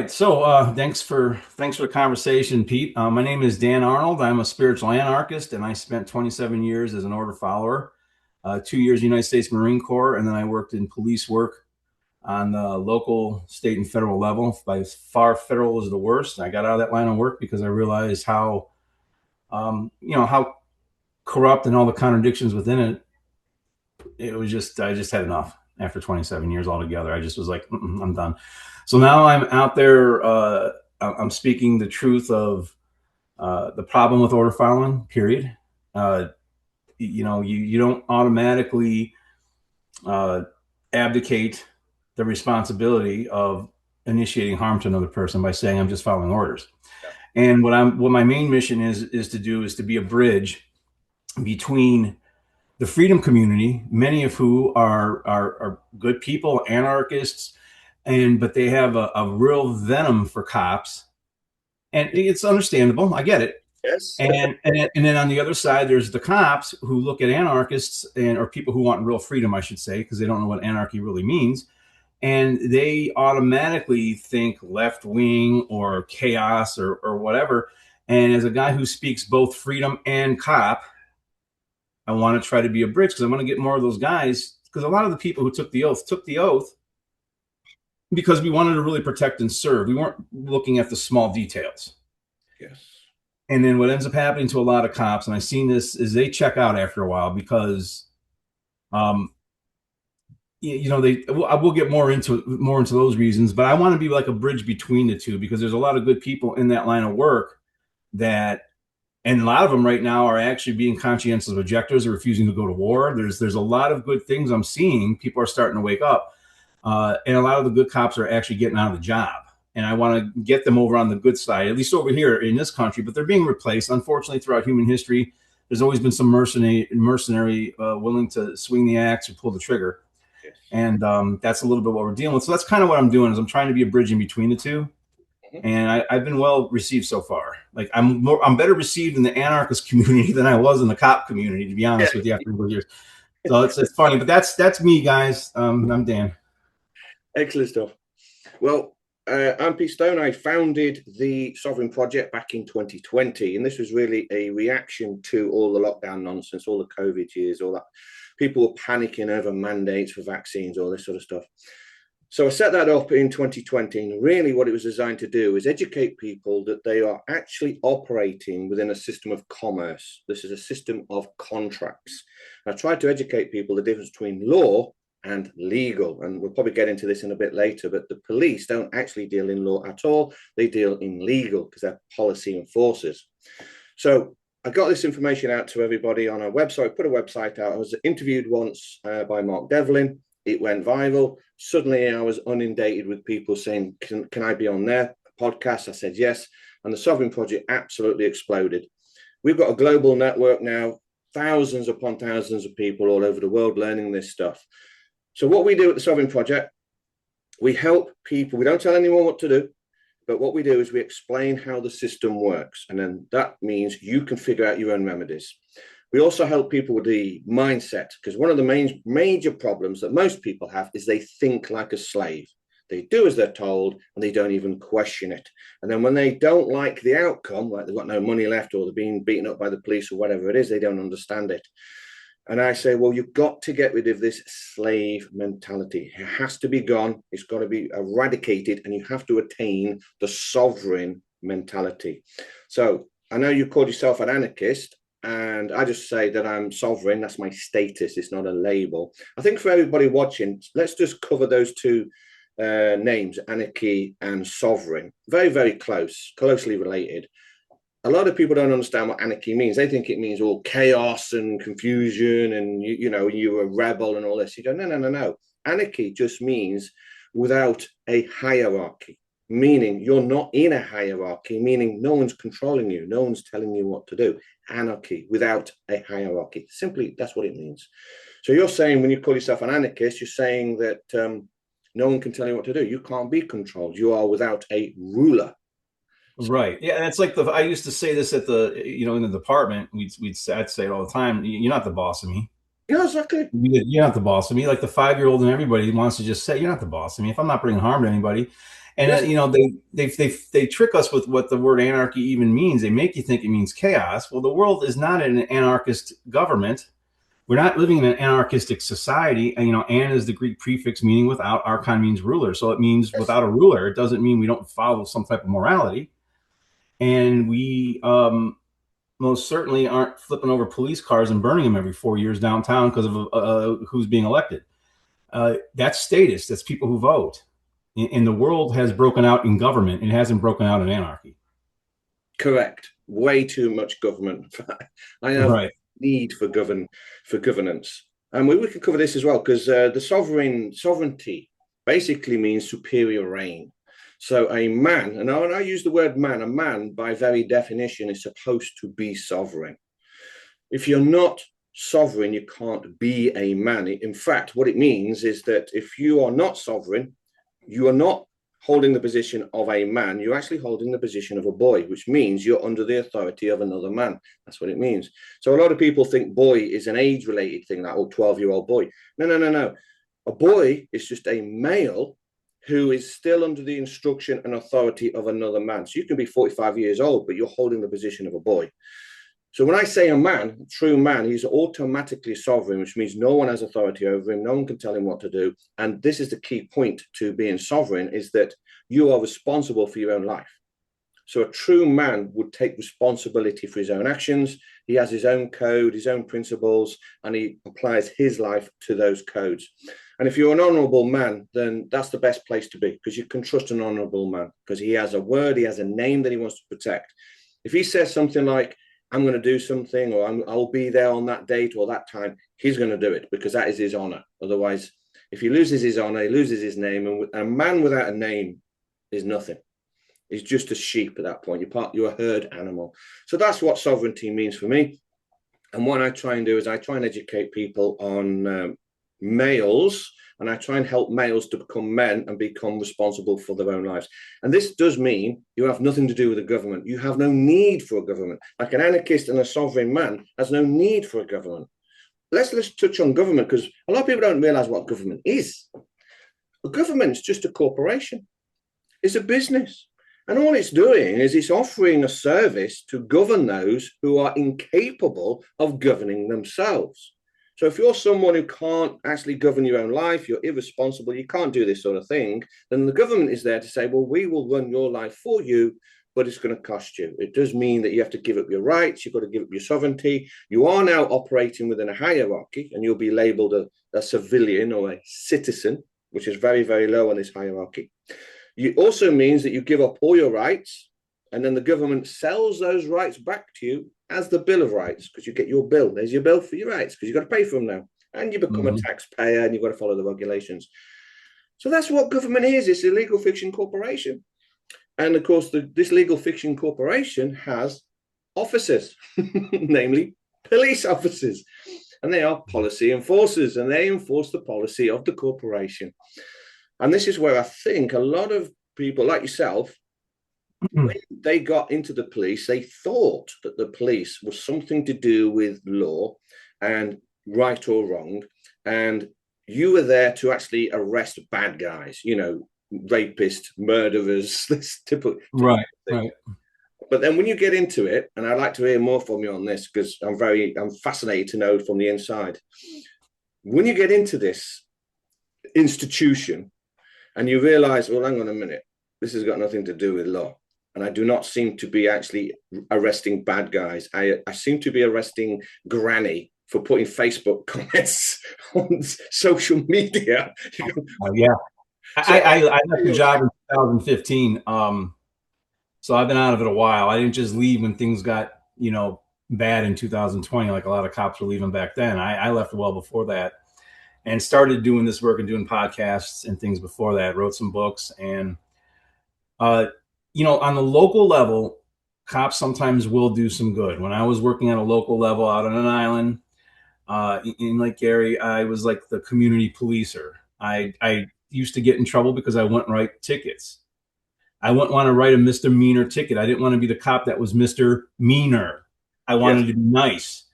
right. So thanks for the conversation, Pete. My name is Dan Arnold. I'm a spiritual anarchist, and I spent 27 years as an order follower, 2 years United States Marine Corps, and then I worked in police work on the local, state, and federal level. By far, federal was the worst. I got out of that line of work because I realized how corrupt and all the contradictions within it. It was just I just had enough after 27 years altogether. I just was like, I'm done. So now I'm out there. I'm speaking the truth of the problem with order following. Period. Uh, you don't automatically uh, abdicate the responsibility of initiating harm to another person by saying I'm just following orders. And what my main mission is to do is to be a bridge between the freedom community, many of who are good people, anarchists, but they have a real venom for cops, and it's understandable. I get it. Yes. And then on the other side, there's the cops who look at anarchists or people who want real freedom, I should say, because they don't know what anarchy really means, and they automatically think left wing or chaos or whatever. And as a guy who speaks both freedom and cop, I want to try to be a bridge because I want to get more of those guys. Because a lot of the people who took the oath because we wanted to really protect and serve. We weren't looking at the small details. Yes. And then what ends up happening to a lot of cops, and I've seen this, is they check out after a while because, um, I will get more into those reasons, but I want to be like a bridge between the two because there's a lot of good people in that line of work that, and a lot of them right now are actually being conscientious objectors or refusing to go to war. There's a lot of good things I'm seeing. People are starting to wake up, and a lot of the good cops are actually getting out of the job. And I want to get them over on the good side, at least over here in this country. But they're being replaced, unfortunately, throughout human history. There's always been some mercenary willing to swing the axe or pull the trigger, Yes. and that's a little bit what we're dealing with. So that's kind of what I'm doing is I'm trying to be a bridge in between the two, Mhm. and I've been well received so far. Like I'm better received in the anarchist community than I was in the cop community, to be Yeah. honest with you. After years, so it's funny, but that's me, guys. I'm Dan. Excellent stuff. Well, I'm Pete Stone. I founded the Sovereign Project back in 2020, and this was really a reaction to all the lockdown nonsense, all the COVID years, all that. People were panicking over mandates for vaccines, all this sort of stuff. So I set that up in 2020, and really what it was designed to do is educate people that they are actually operating within a system of commerce. This is a system of contracts. And I tried to educate people the difference between law and legal, and we'll probably get into this in a bit later, but the police don't actually deal in law at all. They deal in legal because they're policy enforcers. So I got this information out to everybody on our website, put a website out. I was interviewed once by Mark Devlin. It went viral. Suddenly I was inundated with people saying, can I be on their podcast? I said yes. And the Sovereign Project absolutely exploded. We've got a global network now, thousands upon thousands of people all over the world learning this stuff. So what we do at the Sovereign Project, we help people. We don't tell anyone what to do, but what we do is we explain how the system works. And then that means you can figure out your own remedies. We also help people with the mindset, because one of the major problems that most people have is they think like a slave. They do as they're told, and they don't even question it. And then when they don't like the outcome, like they've got no money left or they're being beaten up by the police or whatever it is, they don't understand it. And I say, well, you've got to get rid of this slave mentality. It has to be gone. It's got to be eradicated, and you have to attain the sovereign mentality. So I know you called yourself an anarchist, and I just say that I'm sovereign. That's my status. It's not a label. I think for everybody watching, let's just cover those two names, anarchy and sovereign. Very, very closely related. A lot of people don't understand what anarchy means. They think it means all chaos and confusion and, you're a rebel and all this. You go, no. Anarchy just means without a hierarchy, meaning you're not in a hierarchy, meaning no one's controlling you. No one's telling you what to do. Anarchy without a hierarchy. Simply, that's what it means. So you're saying when you call yourself an anarchist, you're saying that no one can tell you what to do. You can't be controlled. You are without a ruler. Right. Yeah, and it's like I used to say this at in the department. I'd say it all the time. You're not the boss of me. Yeah, exactly. You're not the boss of me. Like the 5-year-old and everybody wants to just say, you're not the boss of me. If I'm not bringing harm to anybody, And Yes. they trick us with what the word anarchy even means. They make you think it means chaos. Well, the world is not an anarchist government. We're not living in an anarchistic society. And, an is the Greek prefix meaning without. Archon means ruler, so it means Yes. without a ruler. It doesn't mean we don't follow some type of morality. And we most certainly aren't flipping over police cars and burning them every 4 years downtown because of who's being elected. That's status. That's people who vote. And the world has broken out in government. It hasn't broken out in anarchy. Correct. Way too much government. I have Right. need for governance, and we can cover this as well because the sovereignty basically means superior reign. So a man, and I use the word man, a man by very definition is supposed to be sovereign. If you're not sovereign, you can't be a man. In fact, what it means is that if you are not sovereign, you are not holding the position of a man, you're actually holding the position of a boy, which means you're under the authority of another man. That's what it means. So a lot of people think boy is an age-related thing, like, 12-year-old boy. No, no, no, no. A boy is just a male who is still under the instruction and authority of another man. So you can be 45 years old, but you're holding the position of a boy. So when I say a man, a true man, he's automatically sovereign, which means no one has authority over him. No one can tell him what to do. And this is the key point to being sovereign, is that you are responsible for your own life. So a true man would take responsibility for his own actions. He has his own code, his own principles, and he applies his life to those codes. And if you're an honorable man, then that's the best place to be, because you can trust an honorable man because he has a word, he has a name that he wants to protect. If he says something like, I'm going to do something, or I'll be there on that date or that time, he's going to do it because that is his honor. Otherwise, if he loses his honor, he loses his name. And a man without a name is nothing. He's just a sheep at that point. You're a herd animal. So that's what sovereignty means for me. And what I try and do is I try and educate people on males, and I try and help males to become men and become responsible for their own lives. And this does mean you have nothing to do with the government. You have no need for a government. Like an anarchist and a sovereign man has no need for a government. Let's touch on government, because a lot of people don't realize what government is. A government is just a corporation. It's a business. And all it's doing is it's offering a service to govern those who are incapable of governing themselves. So if you're someone who can't actually govern your own life, you're irresponsible, you can't do this sort of thing, then the government is there to say, well, we will run your life for you, but it's going to cost you. It does mean that you have to give up your rights, you've got to give up your sovereignty. You are now operating within a hierarchy, and you'll be labeled a civilian or a citizen, which is very, very low on this hierarchy. It also means that you give up all your rights, and then the government sells those rights back to you as the Bill of Rights, because you get your bill. There's your bill for your rights, because you've got to pay for them now. And you become a taxpayer, and you've got to follow the regulations. So that's what government is. It's a legal fiction corporation. And of course, this legal fiction corporation has officers, namely police officers. And they are policy enforcers, and they enforce the policy of the corporation. And this is where I think a lot of people like yourself, when they got into the police, they thought that the police was something to do with law and right or wrong. And you were there to actually arrest bad guys, rapists, murderers, this typical Right, thing. right. But then when you get into it, and I'd like to hear more from you on this, because I'm fascinated to know from the inside. When you get into this institution and you realize, well, hang on a minute, this has got nothing to do with law. And I do not seem to be actually arresting bad guys. I seem to be arresting Granny for putting Facebook comments on social media. Yeah. So I left the job in 2015. So I've been out of it a while. I didn't just leave when things got, bad in 2020, like a lot of cops were leaving back then. I left well before that and started doing this work and doing podcasts and things before that, wrote some books. And, on the local level, cops sometimes will do some good. When I was working on a local level out on an island in Lake Erie, I was like the community policer. I used to get in trouble because I wouldn't write tickets. I wouldn't want to write a misdemeanor ticket. I didn't want to be the cop that was Mr. Meaner. I wanted to be nice.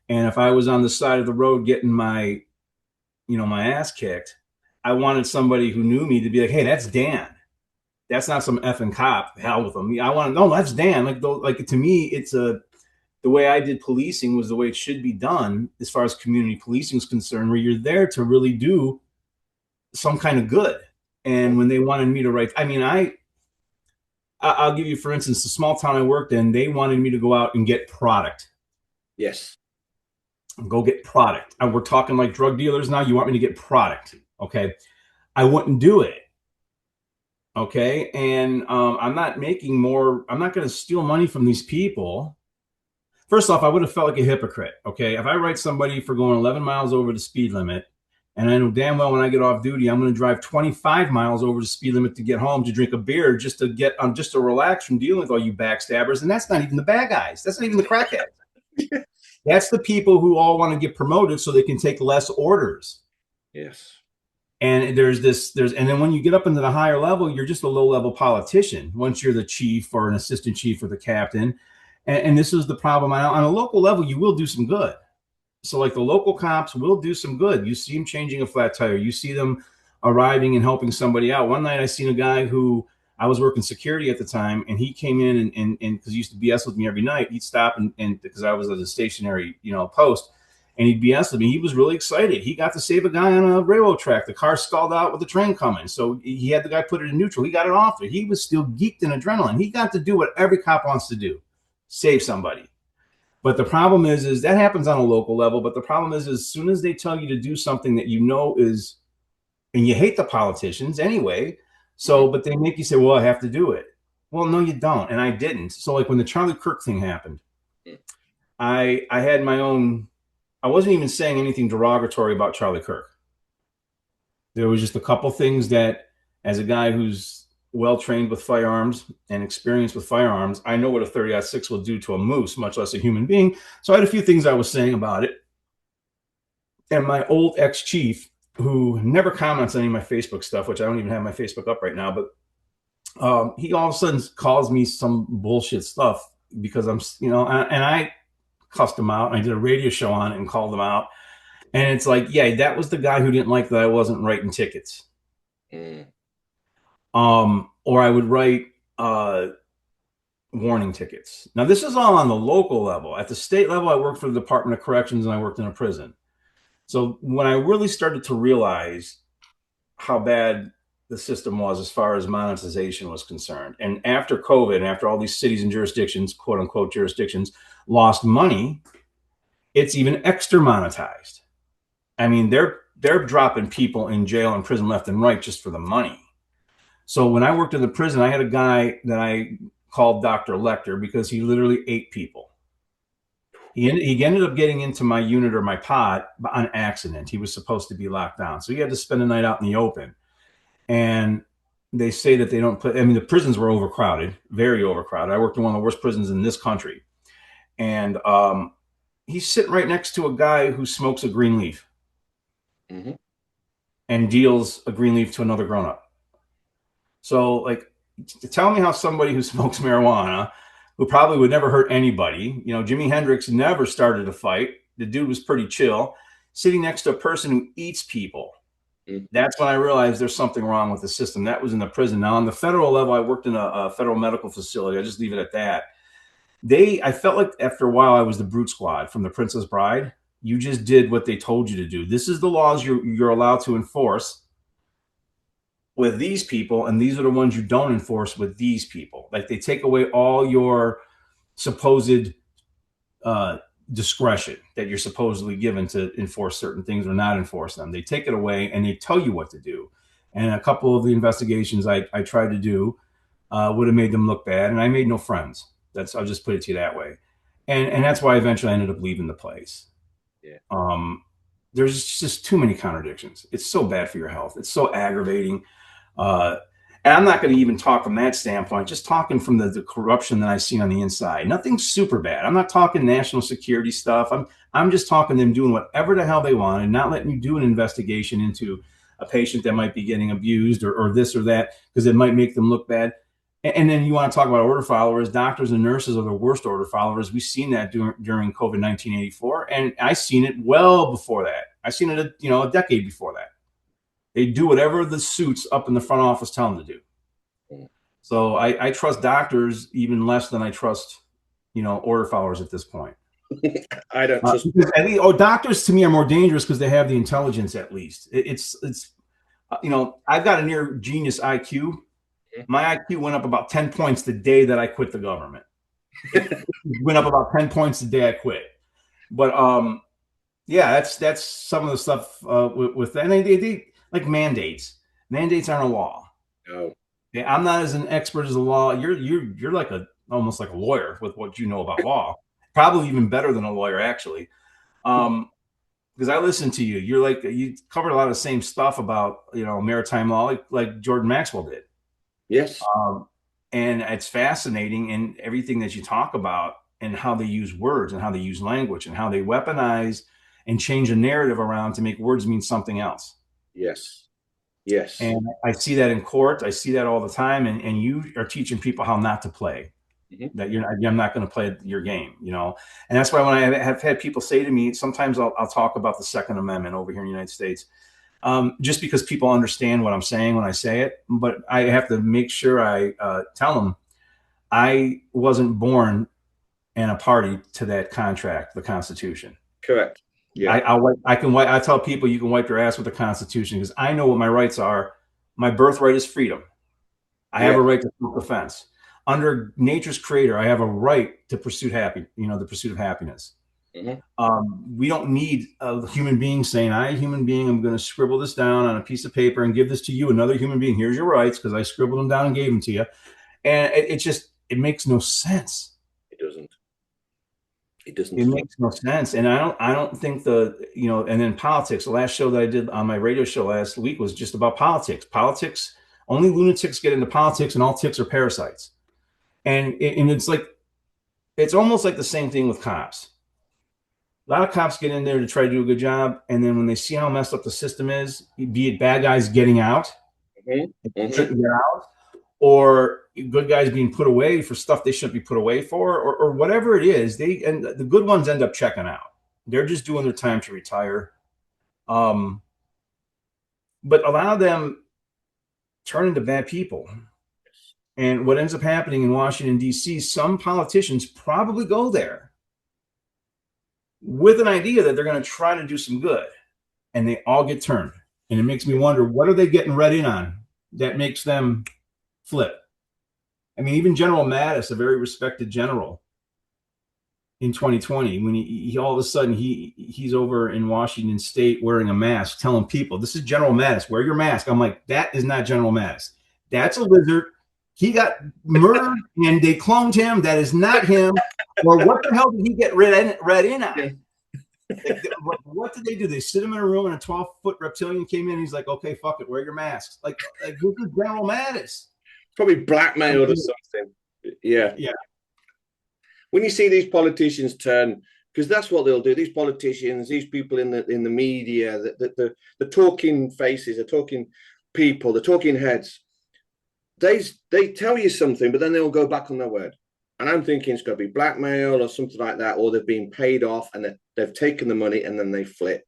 And if I was on the side of the road getting my ass kicked, I wanted somebody who knew me to be like, hey, that's Dan. That's not some effing cop. Hell with him. I want to know that's Dan. Like to me, it's a the way I did policing was the way it should be done as far as community policing is concerned, where you're there to really do some kind of good. And when they wanted me to write, I mean, I'll give you, for instance, the small town I worked in, they wanted me to go out and get product. Yes. Go get product. And we're talking like drug dealers now. You want me to get product. Okay. I wouldn't do it. Okay. And I'm not making more, I'm not going to steal money from these people. First off, I would have felt like a hypocrite. Okay. If I write somebody for going 11 miles over the speed limit, and I know damn well when I get off duty, I'm going to drive 25 miles over the speed limit to get home to drink a beer just to get, just to relax from dealing with all you backstabbers. And that's not even the bad guys. That's not even the crackheads. That's the people who all want to get promoted so they can take less orders. Yes. And and then when you get up into the higher level, you're just a low level politician. Once you're the chief or an assistant chief or the captain. And this is the problem. On a local level, you will do some good. So like the local cops will do some good. You see them changing a flat tire. You see them arriving and helping somebody out. One night I seen a guy who I was working security at the time, and he came in and because he used to BS with me every night, he'd stop and because I was at a stationary, post, and he'd BS with me. He was really excited. He got to save a guy on a railroad track. The car stalled out with the train coming. So he had the guy put it in neutral. He got it off there. He was still geeked in adrenaline. He got to do what every cop wants to do. Save somebody. But the problem is that happens on a local level. But the problem is as soon as they tell you to do something that is, and you hate the politicians anyway. So, but they make you say, well, I have to do it. Well, no, you don't. And I didn't. So like when the Charlie Kirk thing happened, I had my own, I wasn't even saying anything derogatory about Charlie Kirk. There was just a couple things that as a guy who's well trained with firearms and experienced with firearms, I know what a 30-06 will do to a moose, much less a human being. So I had a few things I was saying about it. And my old ex-chief, who never comments on any of my Facebook stuff, which I don't even have my Facebook up right now, but he all of a sudden calls me some bullshit stuff because I'm, and I cussed him out. And I did a radio show on it and called him out. And it's like, yeah, that was the guy who didn't like that I wasn't writing tickets. Or I would write warning tickets. Now, this is all on the local level. At the state level, I worked for the Department of Corrections and I worked in a prison. So when I really started to realize how bad the system was as far as monetization was concerned, and after COVID, after all these cities and jurisdictions, quote unquote jurisdictions, lost money, it's even extra monetized. I mean, they're dropping people in jail and prison left and right just for the money. So when I worked in the prison, I had a guy that I called Dr. Lecter because he literally ate people. He ended up getting into my unit or my pod on accident. He was supposed to be locked down. So he had to spend a night out in the open. And they say that they don't put, I mean, the prisons were overcrowded, very overcrowded. I worked in one of the worst prisons in this country. And he's sitting right next to a guy who smokes a green leaf and deals a green leaf to another grown-up. So, like, tell me how somebody who smokes marijuana, who probably would never hurt anybody, Jimi Hendrix never started a fight. The dude was pretty chill, sitting next to a person who eats people. That's when I realized there's something wrong with the system. That was in the prison. Now, on the federal level, I worked in a federal medical facility. I'll just leave it at that. I felt like after a while, I was the brute squad from The Princess Bride. You just did what they told you to do. This is the laws you're allowed to enforce with these people, and these are the ones you don't enforce with these people. Like they take away all your supposed discretion that you're supposedly given to enforce certain things or not enforce them. They take it away and they tell you what to do. And a couple of the investigations I tried to do would have made them look bad, and I made no friends. I'll just put it to you that way. And that's why eventually I ended up leaving the place. Yeah. There's just too many contradictions. It's so bad for your health. It's so aggravating. And I'm not going to even talk from that standpoint, just talking from the corruption that I've seen on the inside. Nothing super bad. I'm not talking national security stuff. I'm just talking them doing whatever the hell they want and not letting you do an investigation into a patient that might be getting abused or this or that because it might make them look bad. And then you want to talk about order followers. Doctors and nurses are the worst order followers. We've seen that during COVID 1984, and I've seen it well before that. I've seen it, a decade before that. They do whatever the suits up in the front office tell them to do. So I trust doctors even less than I trust, order followers at this point. I don't trust. Because doctors to me are more dangerous because they have the intelligence. At least it's I've got a near genius IQ. My IQ went up about 10 points the day that I quit the government. It went up about 10 points the day I quit. But yeah, that's some of the stuff with that. And they like mandates. Mandates aren't a law. No. Okay, I'm not as an expert as a law. You're like almost like a lawyer with what you know about law. Probably even better than a lawyer, actually. Because I listen to you. You cover a lot of the same stuff about maritime law, like Jordan Maxwell did. Yes. And it's fascinating in everything that you talk about and how they use words and how they use language and how they weaponize and change a narrative around to make words mean something else. Yes. Yes. And I see that in court. I see that all the time. And you are teaching people how not to play. Mm-hmm. That I'm not going to play your game, And that's why when I have had people say to me, sometimes I'll talk about the Second Amendment over here in the United States, just because people understand what I'm saying when I say it. But I have to make sure I tell them I wasn't born in a party to that contract, the Constitution. Correct. Yeah. I tell people you can wipe your ass with the Constitution because I know what my rights are. My birthright is freedom. I have a right to self-defense. Under nature's creator, I have a right to pursue the pursuit of happiness. Mm-hmm. We don't need a human being saying, I, a human being, I'm going to scribble this down on a piece of paper and give this to you, another human being. Here's your rights because I scribbled them down and gave them to you. And it makes no sense. It doesn't. It doesn't. It makes no sense. And I don't think and then politics. The last show that I did on my radio show last week was just about politics. Politics, only lunatics get into politics and all ticks are parasites. And it's almost like the same thing with cops. A lot of cops get in there to try to do a good job. And then when they see how messed up the system is, be it bad guys getting out, shouldn't get out, or good guys being put away for stuff they shouldn't be put away for, or whatever it is, and the good ones end up checking out. They're just doing their time to retire. But a lot of them turn into bad people. And what ends up happening in Washington, D.C., some politicians probably go there with an idea that they're going to try to do some good, and they all get turned. And it makes me wonder, what are they getting read in on that makes them flip? I mean, even General Mattis, a very respected general, in 2020, when he all of a sudden he's over in Washington State wearing a mask, telling people, "This is General Mattis. Wear your mask." I'm like, that is not General Mattis. That's a lizard. He got murdered and they cloned him. That is not him. Or what the hell did he get read in on? What did they do? They sit him in a room and a 12-foot reptilian came in. And he's like, okay, fuck it, wear your masks. Like who's General Mattis? Probably blackmailed or something. Yeah. Yeah. When you see these politicians turn, because that's what they'll do. These politicians, these people in the media, the talking faces, the talking people, the talking heads, they tell you something, but then they'll go back on their word. And I'm thinking it's going to be blackmail or something like that, or they've been paid off and they've taken the money and then they flip.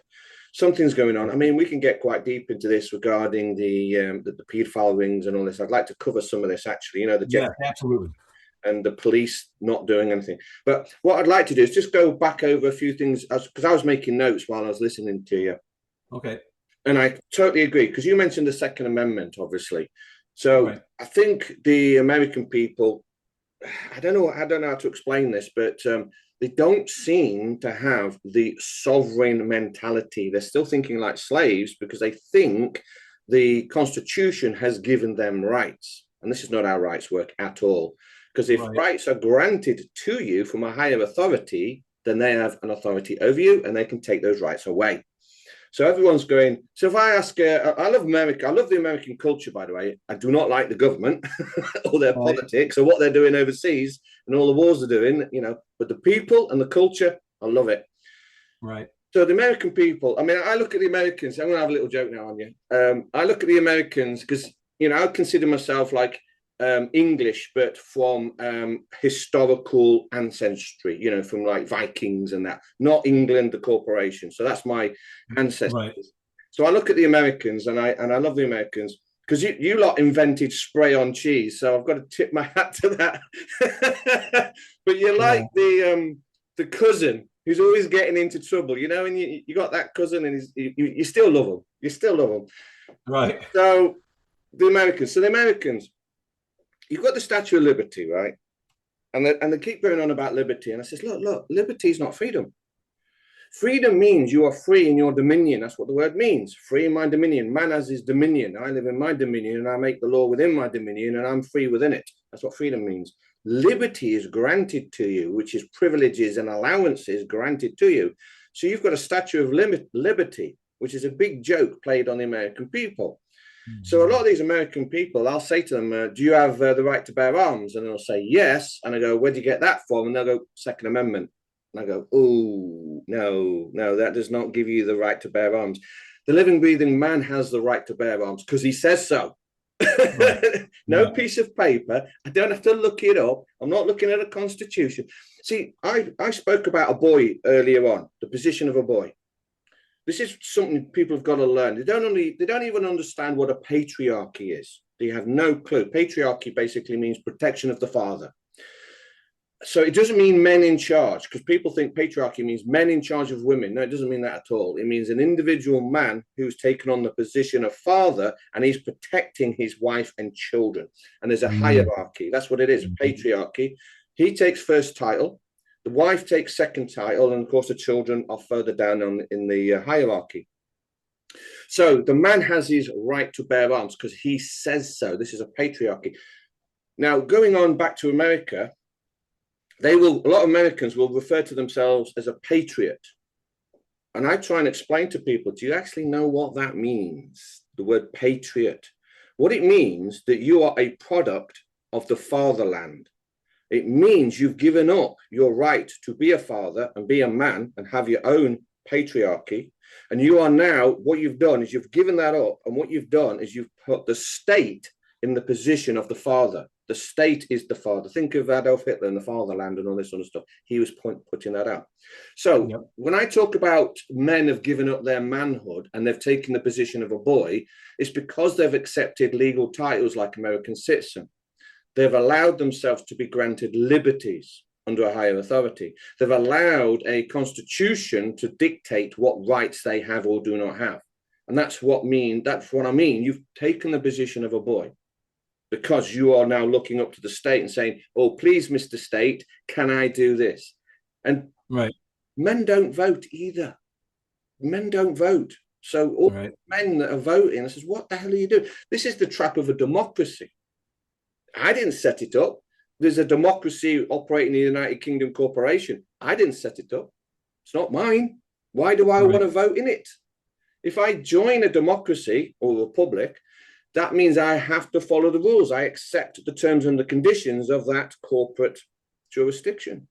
Something's going on. I mean, we can get quite deep into this regarding the paedophile rings and all this. I'd like to cover some of this actually. Absolutely. And the police not doing anything. But what I'd like to do is just go back over a few things because I was making notes while I was listening to you. Okay. And I totally agree because you mentioned the Second Amendment, obviously. So right. I think the American people, I don't know how to explain this, but they don't seem to have the sovereign mentality. They're still thinking like slaves because they think the Constitution has given them rights. And this is not how rights work at all. Because if rights are granted to you from a higher authority, then they have an authority over you and they can take those rights away. So everyone's going, so if I ask, I love America, I love the American culture, by the way. I do not like the government or their politics or what they're doing overseas and all the wars they're doing, but the people and the culture, I love it. Right. So the American people, I mean, I look at the Americans, I'm going to have a little joke now on you. I look at the Americans because, I consider myself like English, but from historical ancestry, from like Vikings and that, not England, the corporation. So that's my ancestors. Right. So I look at the Americans and I love the Americans. because you lot invented spray on cheese, so I've got to tip my hat to that. But you're Yeah. like the cousin who's always getting into trouble, you know, and you got that cousin, and you still love him. You still love him. Right. So the Americans, you've got the Statue of Liberty, right? And they keep going on about liberty, and I says, look, liberty is not freedom. Freedom means you are free in your dominion. That's what the word means. Free in my dominion. Man has his dominion. I live in my dominion, and I make the law within my dominion, and I'm free within it. That's what freedom means. Liberty is granted to you, which is privileges and allowances granted to you. So you've got a statue of liberty, which is a big joke played on the American people. So a lot of these American people, I'll say to them, do you have the right to bear arms? And they'll say, yes. And I go, where do you get that from? And they'll go, Second Amendment. And I go, oh, no, that does not give you the right to bear arms. The living, breathing man has the right to bear arms because he says so. Right. No piece of paper. I don't have to look it up. I'm not looking at a constitution. See, I spoke about a boy earlier on, the position of a boy. This is something people have got to learn. They don't even understand what a patriarchy is. They have no clue. Patriarchy basically means protection of the father. So it doesn't mean men in charge, because people think patriarchy means men in charge of women. No, it doesn't mean that at all. It means an individual man who's taken on the position of father, and he's protecting his wife and children. And there's a hierarchy. That's what it is, patriarchy. He takes first title. The wife takes second title, and of course the children are further down in the hierarchy. So the man has his right to bear arms because he says so. This is a patriarchy. Now, going on back to America, a lot of Americans will refer to themselves as a patriot. And I try and explain to people, do you actually know what that means? The word patriot. What it means that you are a product of the fatherland. It means you've given up your right to be a father and be a man and have your own patriarchy. And you are now, what you've done is you've given that up. And what you've done is you've put the state in the position of the father. The state is the father. Think of Adolf Hitler and the fatherland and all this sort of stuff. He was putting that out. So when I talk about men have given up their manhood and they've taken the position of a boy, it's because they've accepted legal titles like American citizen. They've allowed themselves to be granted liberties under a higher authority. They've allowed a constitution to dictate what rights they have or do not have. And that's what I mean. You've taken the position of a boy because you are now looking up to the state and saying, oh, please, Mr. State, can I do this? And men don't vote either. Men don't vote. So all men that are voting, I says, what the hell are you doing? This is the trap of a democracy. I didn't set it up. There's a democracy operating in the United Kingdom Corporation. I didn't set it up. It's not mine. Why do I want to vote in it? If I join a democracy or a republic, that means I have to follow the rules. I accept the terms and the conditions of that corporate jurisdiction.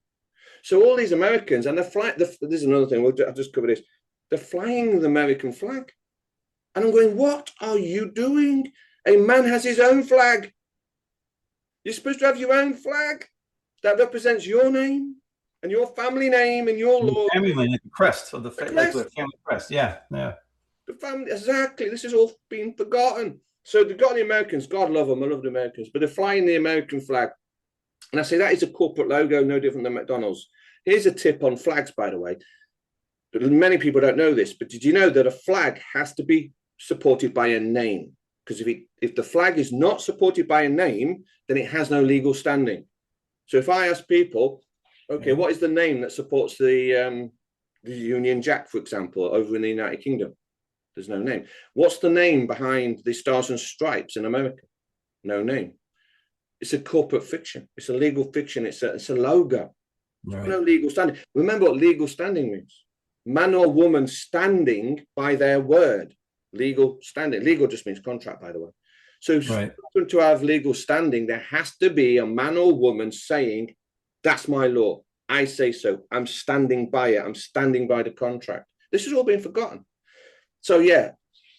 So all these Americans, and this is another thing, I'll just cover this. They're flying the American flag. And I'm going, what are you doing? A man has his own flag. You're supposed to have your own flag that represents your name and your family name and your law. Family name, like the crest of the family crest. Yeah. The family, exactly. This is all being forgotten. So they've got the Americans, God love them, I love the Americans, but they're flying the American flag. And I say that is a corporate logo, no different than McDonald's. Here's a tip on flags, by the way. Many people don't know this, but did you know that a flag has to be supported by a name? Because if the flag is not supported by a name, then it has no legal standing. So if I ask people, okay, what is the name that supports the Union Jack, for example, over in the United Kingdom? There's no name. What's the name behind the Stars and Stripes in America? No name. It's a corporate fiction. It's a legal fiction. It's a logo. No legal standing. Remember what legal standing means. Man or woman standing by their word. Legal standing. Legal just means contract, by the way. So to have legal standing, there has to be a man or woman saying, that's my law. I say so. I'm standing by it. I'm standing by the contract. This has all been forgotten. So yeah,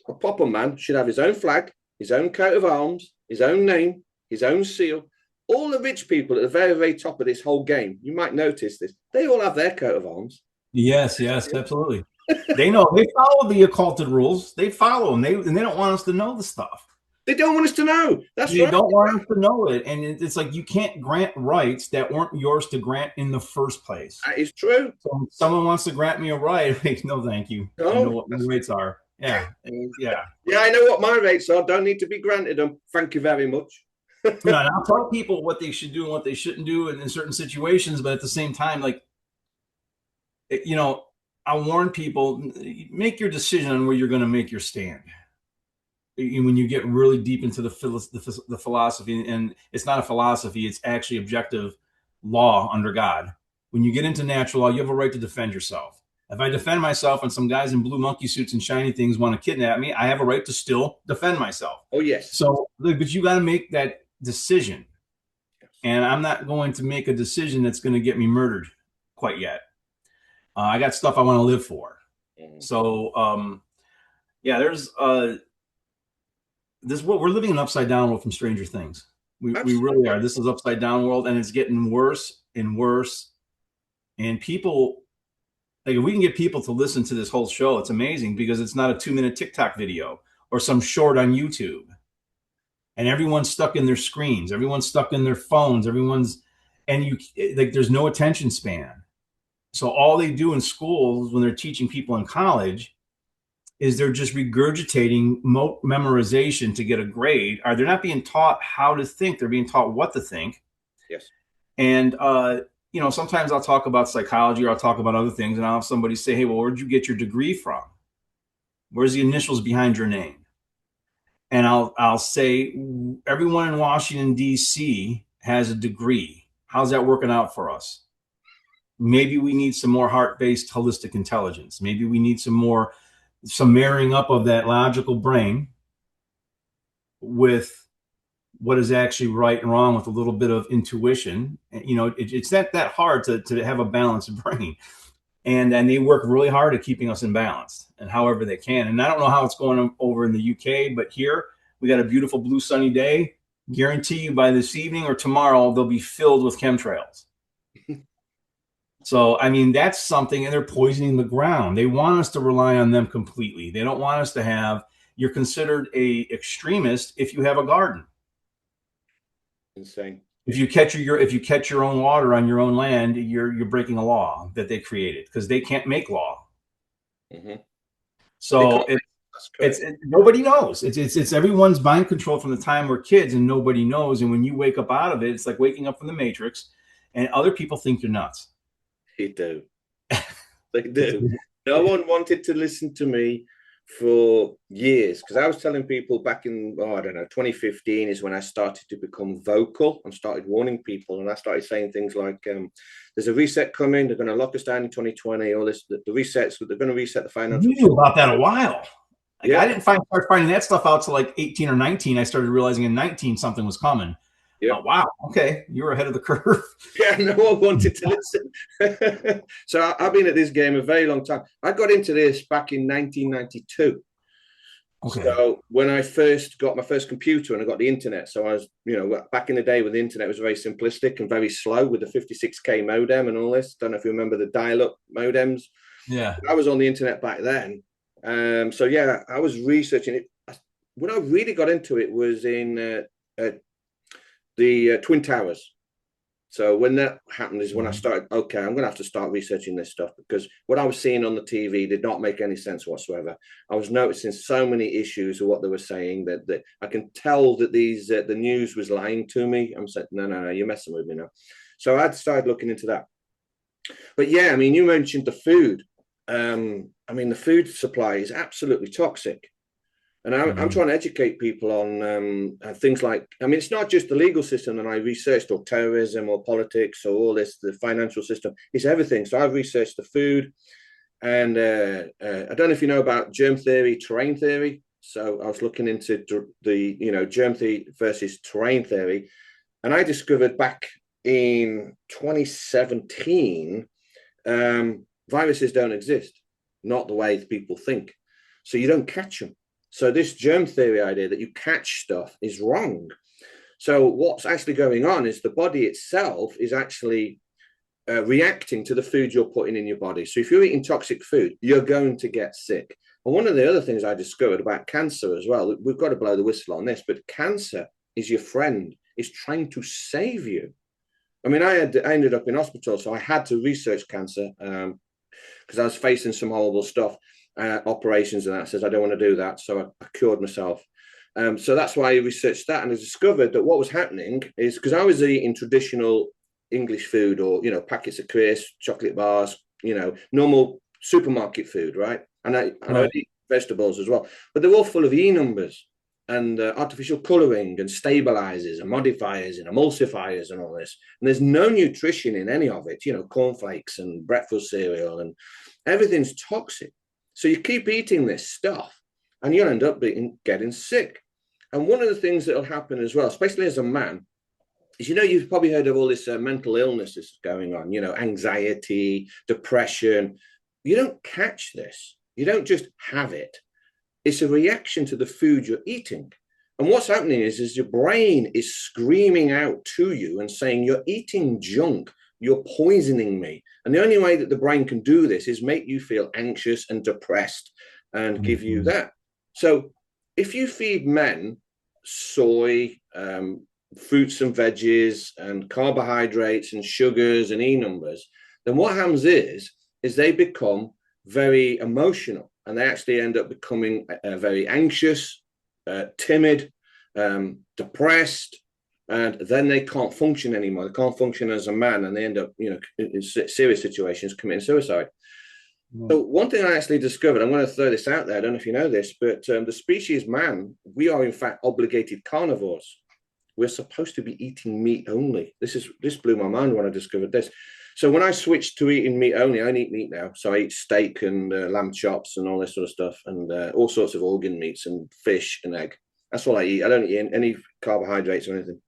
a proper man should have his own flag, his own coat of arms, his own name, his own seal. All the rich people at the very, very top of this whole game, you might notice this, they all have their coat of arms. Yes, absolutely. They know, they follow the occulted rules. They follow them. They don't want us to know the stuff. They don't want us to know. That's They right. don't want us to know it. And it's like you can't grant rights that weren't yours to grant in the first place. That is true. So if someone wants to grant me a right, like, no, thank you. I know No, what my rights are. Yeah. Yeah. yeah, I know what my rates are. Don't need to be granted them. Thank you very much. And I'll tell people what they should do and what they shouldn't do in certain situations, but at the same time, like, you know, I warn people, make your decision on where you're going to make your stand. When you get really deep into the philosophy, and it's not a philosophy, it's actually objective law under God. When you get into natural law, you have a right to defend yourself. If I defend myself and some guys in blue monkey suits and shiny things want to kidnap me, I have a right to still defend myself. Oh, yes. So, but you got to make that decision. And I'm not going to make a decision that's going to get me murdered quite yet. I got stuff I want to live for. So, yeah, there's this. What we're living in an upside down world from Stranger Things. We really are. This is upside down world, and it's getting worse and worse. And people, like, if we can get people to listen to this whole show, it's amazing because it's not a 2-minute TikTok video or some short on YouTube. And everyone's stuck in their screens. Everyone's stuck in their phones. Like, there's no attention span. So all they do in schools when they're teaching people in college is they're just regurgitating memorization to get a grade. Or they're not being taught how to think. They're being taught what to think. Yes. And, sometimes I'll talk about psychology or I'll talk about other things and I'll have somebody say, hey, well, where'd you get your degree from? Where's the initials behind your name? And I'll say, everyone in Washington, D.C. has a degree. How's that working out for us? Maybe we need some more heart-based holistic intelligence. Maybe we need some marrying up of that logical brain with what is actually right and wrong with a little bit of intuition. It's not that hard to have a balanced brain. And they work really hard at keeping us in balance and however they can. And I don't know how it's going over in the UK, but here we got a beautiful blue sunny day. Guarantee you by this evening or tomorrow, they'll be filled with chemtrails. So, I mean, that's something, and they're poisoning the ground. They want us to rely on them completely. They don't want us to you're considered a extremist if you have a garden. Insane. If you catch your own water on your own land, you're breaking a law that they created because they can't make law. Mm-hmm. So it's nobody knows. It's everyone's mind control from the time we're kids, and nobody knows. And when you wake up out of it, it's like waking up from the Matrix, and other people think you're nuts. They do. They do. No one wanted to listen to me for years because I was telling people back in 2015 is when I started to become vocal and started warning people, and I started saying things like there's a reset coming, they're going to lock us down in 2020, all this, the resets, they're going to reset the financial. You knew about that a while. I didn't start finding that stuff out till like 18 or 19. I started realizing in 19 something was coming. Yeah. Oh, wow. Okay. You were ahead of the curve. Yeah, no one wanted to listen. So I've been at this game a very long time. I got into this back in 1992. Okay. So when I first got my first computer and I got the internet, so I was, back in the day when the internet was very simplistic and very slow with the 56K modem and all this. Don't know if you remember the dial-up modems. Yeah. I was on the internet back then. So yeah, I was researching it. When I really got into it was in the Twin Towers. So when that happened is when I started, okay, I'm going to have to start researching this stuff because what I was seeing on the TV did not make any sense whatsoever. I was noticing so many issues of what they were saying that I can tell that the news was lying to me. I'm saying, no, you're messing with me now. So I started looking into that. But yeah, I mean, you mentioned the food. The food supply is absolutely toxic. And I'm trying to educate people on things like, it's not just the legal system that I researched or terrorism or politics or all this, the financial system, it's everything. So I've researched the food and I don't know if you know about germ theory, terrain theory. So I was looking into the germ theory versus terrain theory. And I discovered back in 2017, viruses don't exist, not the way people think. So you don't catch them. So this germ theory idea that you catch stuff is wrong. So what's actually going on is the body itself is actually reacting to the food you're putting in your body. So if you're eating toxic food, you're going to get sick. And one of the other things I discovered about cancer as well, we've got to blow the whistle on this, but cancer is your friend, is trying to save you. I mean, I ended up in hospital, so I had to research cancer because I was facing some horrible stuff, operations and that. Says I don't want to do that, so I cured myself. So that's why I researched that, and I discovered that what was happening is because I was eating traditional English food, or packets of crisps, chocolate bars, normal supermarket food, right? And I Right. would eat vegetables as well, but they're all full of E numbers and artificial colouring and stabilizers and modifiers and emulsifiers and all this. And there's no nutrition in any of it, cornflakes and breakfast cereal, and everything's toxic. So you keep eating this stuff and you'll end up getting sick. And one of the things that will happen as well, especially as a man, is you've probably heard of all this mental illness that's going on, anxiety, depression. You don't catch this. You don't just have it. It's a reaction to the food you're eating. And what's happening is your brain is screaming out to you and saying, you're eating junk, you're poisoning me. And the only way that the brain can do this is make you feel anxious and depressed and give you Mhm. that. So if you feed men soy, fruits and veggies, and carbohydrates and sugars and E numbers, then what happens is they become very emotional, and they actually end up becoming very anxious, timid, depressed, and then they can't function anymore. They can't function as a man, and they end up, in serious situations, committing suicide. So one thing I actually discovered, I'm going to throw this out there. I don't know if you know this, but the species man, we are in fact obligated carnivores. We're supposed to be eating meat only. This blew my mind when I discovered this. So when I switched to eating meat only, I don't eat meat now. So I eat steak and lamb chops and all this sort of stuff, and all sorts of organ meats and fish and egg. That's all I eat. I don't eat any carbohydrates or anything.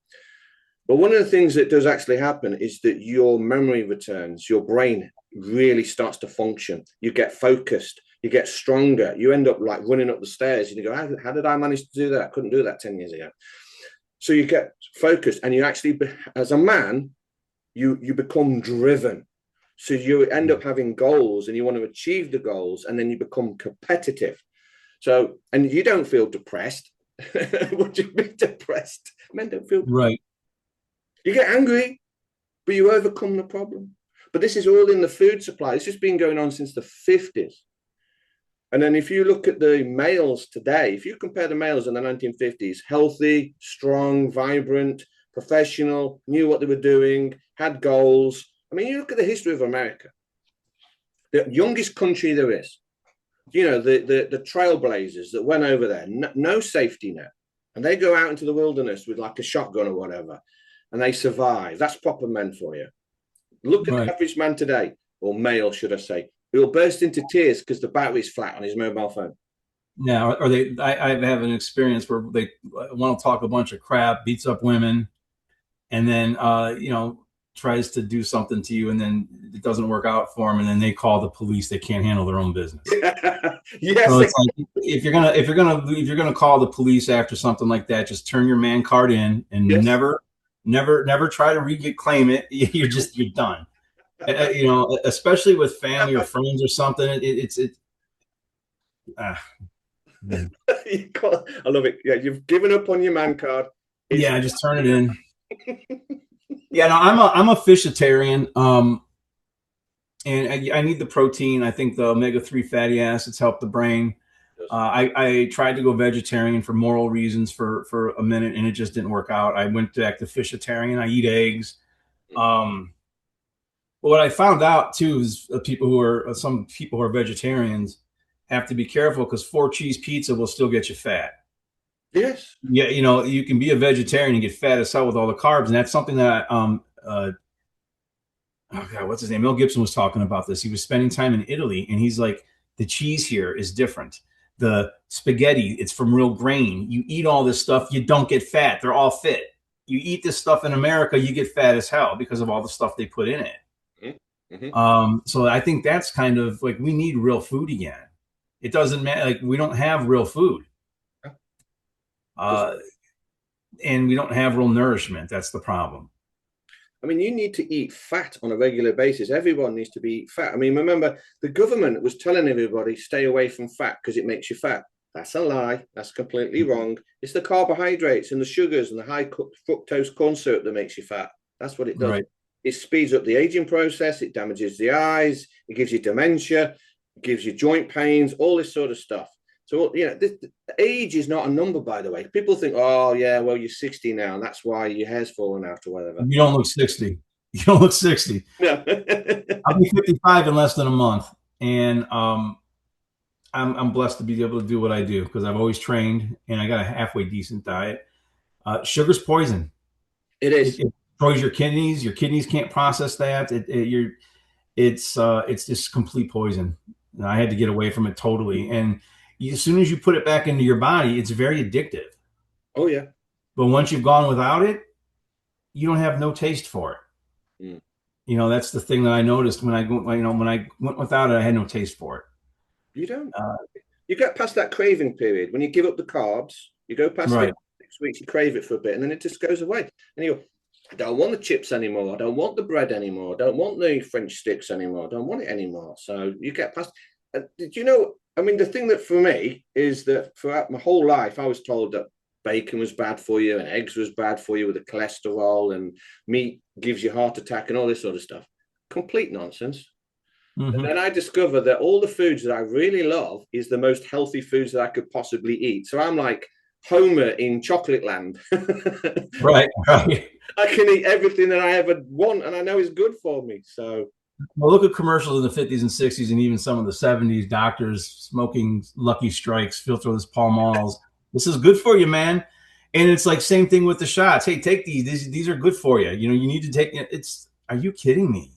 But one of the things that does actually happen is that your memory returns, your brain really starts to function. You get focused, you get stronger. You end up like running up the stairs and you go, how did I manage to do that? I couldn't do that 10 years ago. So you get focused, and you actually, as a man, you become driven. So you end up having goals and you want to achieve the goals, and then you become competitive. So, and you don't feel depressed. Would you be depressed? Men don't feel depressed. Right. You get angry, but you overcome the problem. But this is all in the food supply. This has been going on since the 50s. And then if you look at the males today, if you compare the males in the 1950s, healthy, strong, vibrant, professional, knew what they were doing, had goals. I mean, you look at the history of America, the youngest country there is, the trailblazers that went over there, no safety net. And they go out into the wilderness with like a shotgun or whatever, and they survive. That's proper men for you. Look at the Right. average man today, or male, should I say. He'll burst into tears because the battery's flat on his mobile phone. Yeah. Or they, I have an experience where they want to talk a bunch of crap, beats up women, and then, tries to do something to you, and then it doesn't work out for them, and then they call the police. They can't handle their own business. So Yes. it's like, if you're gonna call the police after something like that, just turn your man card in and Yes. never try to reclaim it. You're done. Especially with family or friends or something. It's uh, I love it. Yeah, you've given up on your man card. It's yeah, just turn it in. Yeah, no, I'm a fishitarian. And I need the protein. I think the omega-3 fatty acids help the brain. I tried to go vegetarian for moral reasons for a minute, and it just didn't work out. I went back to fishitarian. I eat eggs. Um, but what I found out too is some people who are vegetarians have to be careful because four cheese pizza will still get you fat. Yes. Yeah, you can be a vegetarian and get fat as hell with all the carbs, and that's something that oh God, what's his name? Mel Gibson was talking about this. He was spending time in Italy, and he's like, the cheese here is different. The spaghetti, it's from real grain. You eat all this stuff, you don't get fat. They're all fit. You eat this stuff in America, you get fat as hell because of all the stuff they put in it. Mm-hmm. So I think that's kind of like we need real food again. It doesn't matter. Like we don't have real food, uh, and we don't have real nourishment. That's the problem. I mean, you need to eat fat on a regular basis. Everyone needs to be fat. I mean, remember, the government was telling everybody stay away from fat because it makes you fat. That's a lie. That's completely wrong. It's the carbohydrates and the sugars and the high fructose corn syrup that makes you fat. That's what it does. Right. It speeds up the aging process. It damages the eyes. It gives you dementia. It gives you joint pains, all this sort of stuff. So, age is not a number, by the way. People think, oh, yeah, well, you're 60 now, and that's why your hair's falling out or whatever. You don't look 60. You don't look 60. No. I'll be 55 in less than a month. And I'm blessed to be able to do what I do because I've always trained and I got a halfway decent diet. Sugar's poison. It is. It destroys your kidneys. Your kidneys can't process that. It's just complete poison. And I had to get away from it totally. And as soon as you put it back into your body, it's very addictive. Oh, yeah. But once you've gone without it, you don't have no taste for it. Mm. That's the thing that I noticed when I went without it, I had no taste for it. You don't. You get past that craving period. When you give up the carbs, you go past Right. it, 6 weeks, you crave it for a bit, and then it just goes away. And you go, I don't want the chips anymore. I don't want the bread anymore. I don't want the French sticks anymore. I don't want it anymore. So you get past. Did you know? I mean, the thing that for me is that throughout my whole life, I was told that bacon was bad for you and eggs was bad for you with the cholesterol and meat gives you heart attack and all this sort of stuff. Complete nonsense. Mm-hmm. And then I discovered that all the foods that I really love is the most healthy foods that I could possibly eat. So I'm like Homer in Chocolate Land. Right. I can eat everything that I ever want and I know is good for me. So well, look at commercials in the 50s and 60s and even some of the 70s, doctors smoking Lucky Strikes, filterless Pall Malls. This is good for you, man. And it's like same thing with the shots. Hey, take these. These are good for you. You need to take it. Are you kidding me?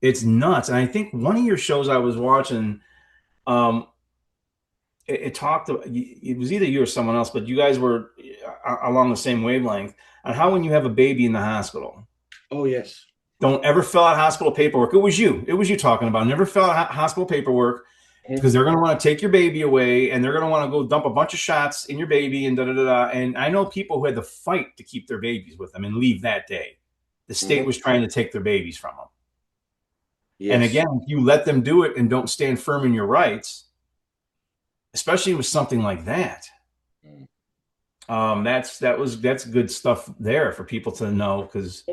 It's nuts. And I think one of your shows I was watching, it talked about, it was either you or someone else, but you guys were along the same wavelength on how when you have a baby in the hospital. Oh, yes. Don't ever fill out hospital paperwork. It was you talking about. Never fill out hospital paperwork because they're going to want to take your baby away and they're going to want to go dump a bunch of shots in your baby and da-da-da-da. And I know people who had to fight to keep their babies with them and leave that day. The state was trying to take their babies from them. Yes. And again, if you let them do it and don't stand firm in your rights, especially with something like that, that's good stuff there for people to know. Because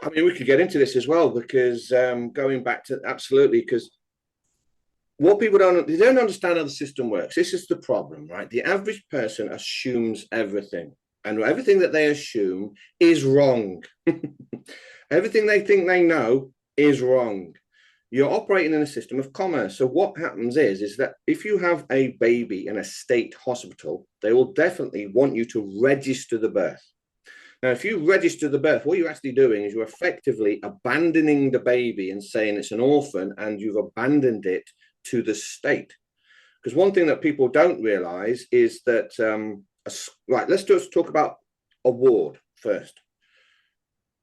I mean, we could get into this as well because going back to absolutely, because what people they don't understand how the system works. This is the problem, right? The average person assumes everything, and everything that they assume is wrong. Everything they think they know is wrong. You're operating in a system of commerce. So what happens is that if you have a baby in a state hospital, they will definitely want you to register the birth. Now, if you register the birth, what you're actually doing is you're effectively abandoning the baby and saying it's an orphan and you've abandoned it to the state. Because one thing that people don't realize is that, right, let's just talk about a ward first.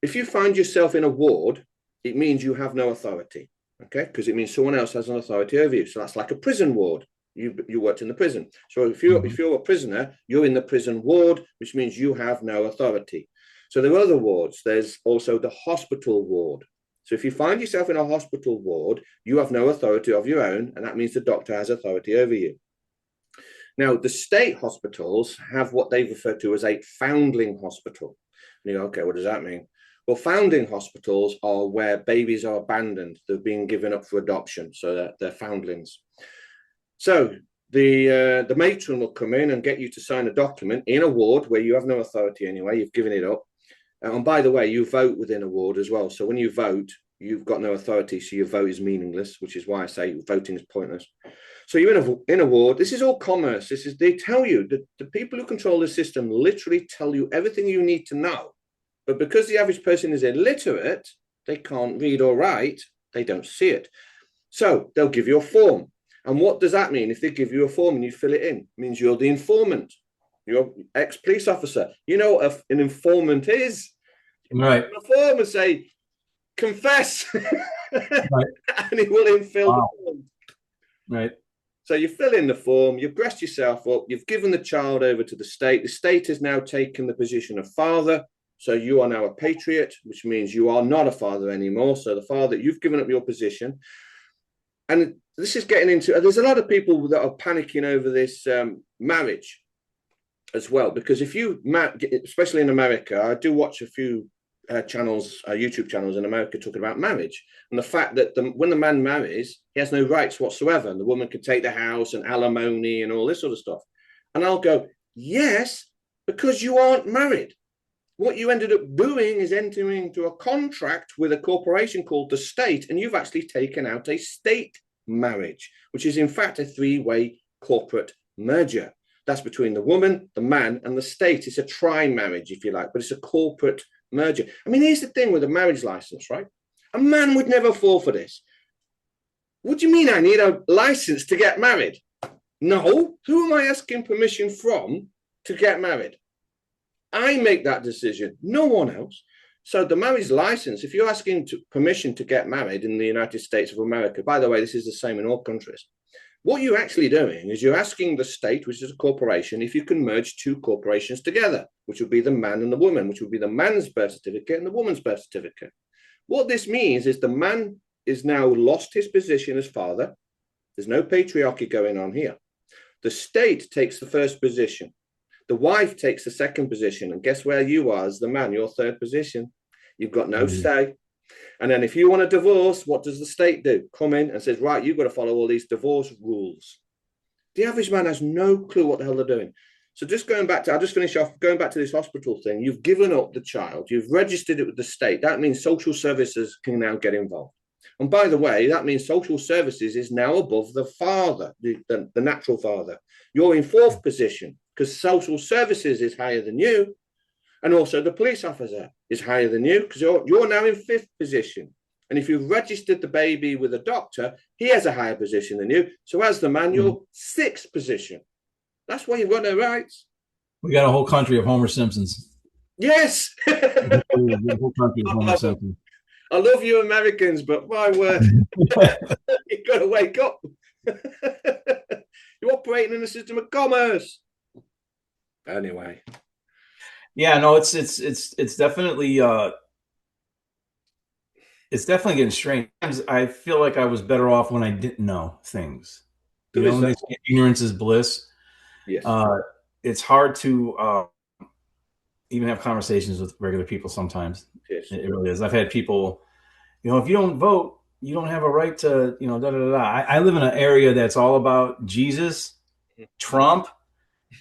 If you find yourself in a ward, it means you have no authority, okay? Because it means someone else has an authority over you. So that's like a prison ward. You worked in the prison. So if you're a prisoner, you're in the prison ward, which means you have no authority. So there are other wards. There's also the hospital ward. So if you find yourself in a hospital ward, you have no authority of your own, and that means the doctor has authority over you. Now, the state hospitals have what they refer to as a foundling hospital. And you go, okay, what does that mean? Well, foundling hospitals are where babies are abandoned. They're being given up for adoption, so they're foundlings. So the matron will come in and get you to sign a document in a ward where you have no authority anyway. You've given it up. And by the way, you vote within a ward as well. So when you vote, you've got no authority, so your vote is meaningless, which is why I say voting is pointless. So you're in a ward. This is all commerce. They tell you, the people who control the system literally tell you everything you need to know. But because the average person is illiterate, they can't read or write, they don't see it. So they'll give you a form. And what does that mean? If they give you a form and you fill it in, it means you're the informant. You're ex-police officer. You know what an informant is? Right. A form and say, confess. Right. And it will infill the form. Right. So you fill in the form, you've dressed yourself up, you've given the child over to the state. The state has now taken the position of father. So you are now a patriot, which means you are not a father anymore. So the father, you've given up your position. And this is getting into, there's a lot of people that are panicking over this marriage as well, because if you, especially in America, I do watch a few channels, YouTube channels in America talking about marriage and the fact that when the man marries, he has no rights whatsoever. And the woman can take the house and alimony and all this sort of stuff. And I'll go, yes, because you aren't married. What you ended up doing is entering into a contract with a corporation called the state, and you've actually taken out a state marriage, which is in fact a three-way corporate merger. That's between the woman, the man, and the state. It's a tri-marriage, if you like, but it's a corporate merger. I mean, here's the thing with a marriage license, right? A man would never fall for this. What do you mean I need a license to get married? No. Who am I asking permission from to get married? I make that decision, no one else. So the marriage license, if you're asking permission to get married in the United States of America, by the way, this is the same in all countries. What you're actually doing is you're asking the state, which is a corporation, if you can merge two corporations together, which would be the man and the woman, which would be the man's birth certificate and the woman's birth certificate. What this means is the man is now lost his position as father. There's no patriarchy going on here. The state takes the first position. The wife takes the second position. And guess where you are as the man, your third position? You've got no say. And then if you want a divorce, what does the state do? Come in and says, right, you've got to follow all these divorce rules. The average man has no clue what the hell they're doing. So just going back to, I'll just finish off, going back to this hospital thing, you've given up the child, you've registered it with the state. That means social services can now get involved. And by the way, that means social services is now above the father, the natural father. You're in fourth position because social services is higher than you. And also the police officer is higher than you because you're now in fifth position. And if you've registered the baby with a doctor, he has a higher position than you. So as the man, you're sixth position. That's why you've got no rights. We got a whole country of Homer Simpsons. Yes. A whole country of Homer Simpsons. I love you Americans, but my word, you've got to wake up. You're operating in a system of commerce. Anyway. Yeah, no, it's definitely getting strange. I feel like I was better off when I didn't know things. You know, they say ignorance is bliss. Yes. It's hard to even have conversations with regular people sometimes. Yes. It really is. I've had people, you know, if you don't vote, you don't have a right to, you know, da da da. I live in an area that's all about Jesus, Trump,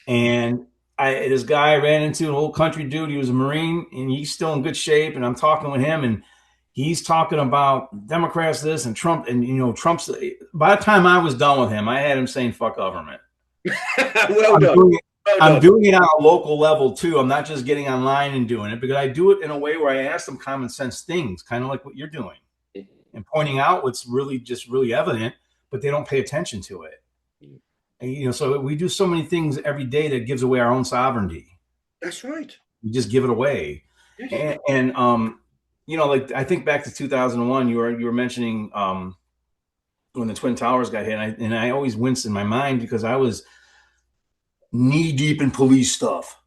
and this guy I ran into, an old country dude. He was a Marine, and he's still in good shape. And I'm talking with him, and he's talking about Democrats this and Trump, and you know, Trump's. By the time I was done with him, I had him saying "fuck government." Well done. I'm doing it on a local level too. I'm not just getting online and doing it because I do it in a way where I ask them common sense things, kind of like what you're doing, and pointing out what's really evident, but they don't pay attention to it. And, you know, so we do so many things every day that gives away our own sovereignty. That's right. We just give it away. Yes. And you know, like I think back to 2001, you were mentioning when the Twin Towers got hit, and I always winced in my mind because I was knee deep in police stuff.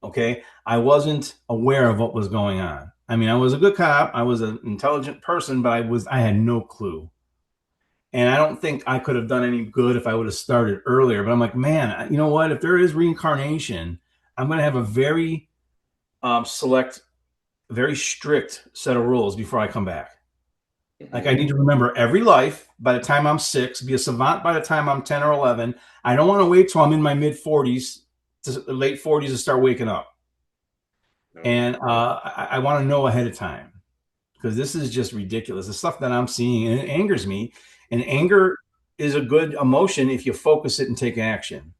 Okay. I wasn't aware of what was going on. I mean, I was a good cop. I was an intelligent person, but I had no clue. And I don't think I could have done any good if I would have started earlier, but I'm like, man, you know what? If there is reincarnation, I'm going to have a very select, very strict set of rules before I come back. Like I need to remember every life by the time I'm 6, be a savant by the time I'm 10 or 11. I don't want to wait till I'm in my mid 40s to late 40s to start waking up. And I want to know ahead of time because this is just ridiculous. The stuff that I'm seeing, and it angers me. And anger is a good emotion if you focus it and take action.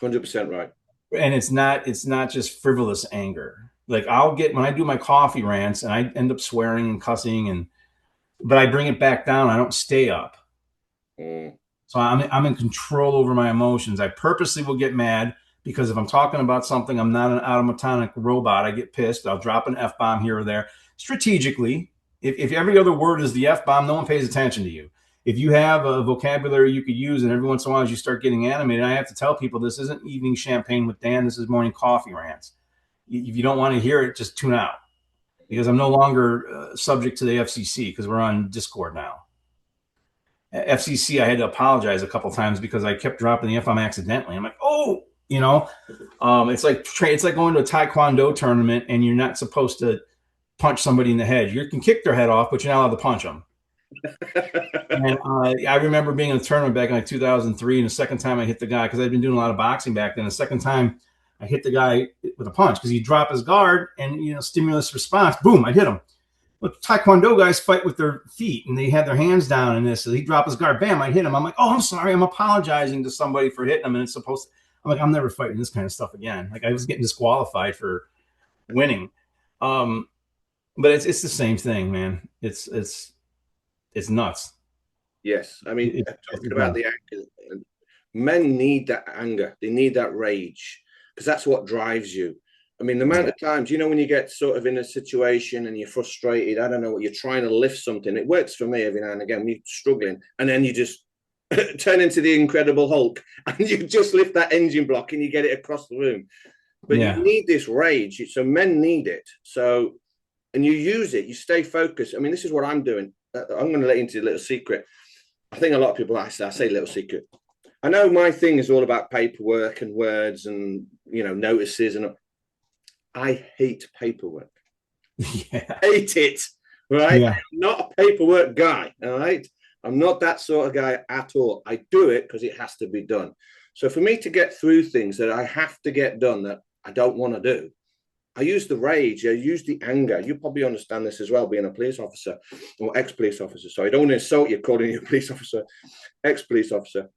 100% right. And it's not just frivolous anger. Like when I do my coffee rants and I end up swearing and cussing but I bring it back down. I don't stay up. So I'm in control over my emotions. I purposely will get mad because if I'm talking about something, I'm not an automatic robot. I get pissed. I'll drop an F-bomb here or there. Strategically, if every other word is the F-bomb, no one pays attention to you. If you have a vocabulary you could use and every once in a while as you start getting animated, I have to tell people this isn't evening champagne with Dan. This is morning coffee rants. If you don't want to hear it, just tune out, because I'm no longer subject to the FCC, because we're on Discord now. FCC, I had to apologize a couple times because I kept dropping the F-bomb accidentally. I'm like, oh, it's like going to a Taekwondo tournament and you're not supposed to punch somebody in the head. You can kick their head off, but you're not allowed to punch them. And I remember being in a tournament back in like 2003, and the second time I hit the guy, because I'd been doing a lot of boxing back then. The second time I hit the guy with a punch because he dropped his guard, and stimulus response, boom, I hit him. But Taekwondo guys fight with their feet, and they had their hands down in this. So he dropped his guard, bam, I hit him. I'm like, oh, I'm sorry, I'm apologizing to somebody for hitting him, and it's supposed to. I'm like, I'm never fighting this kind of stuff again. Like I was getting disqualified for winning. But it's the same thing, man. It's nuts. Yes, I mean, It's talking about nuts. the anger, men need that anger. They need that rage because that's what drives you. I mean, the amount Yeah. of times, when you get sort of in a situation and you're frustrated, I don't know what you're trying to lift something. It works for me every now and again when you're struggling, and then you just turn into the Incredible Hulk and you just lift that engine block and you get it across the room. But you Yeah. need this rage. So men need it. So, and you use it, you stay focused. I mean, this is what I'm doing. I'm going to let you into a little secret. I think a lot of people, I say little secret. I know my thing is all about paperwork and words and, notices. And I hate paperwork. Yeah. Hate it. Right. Yeah. I'm not a paperwork guy. All right. I'm not that sort of guy at all. I do it because it has to be done. So for me to get through things that I have to get done that I don't want to do, I use the rage, I use the anger. You probably understand this as well, being a police officer or ex-police officer. So I don't want to insult you calling you a police officer, ex-police officer.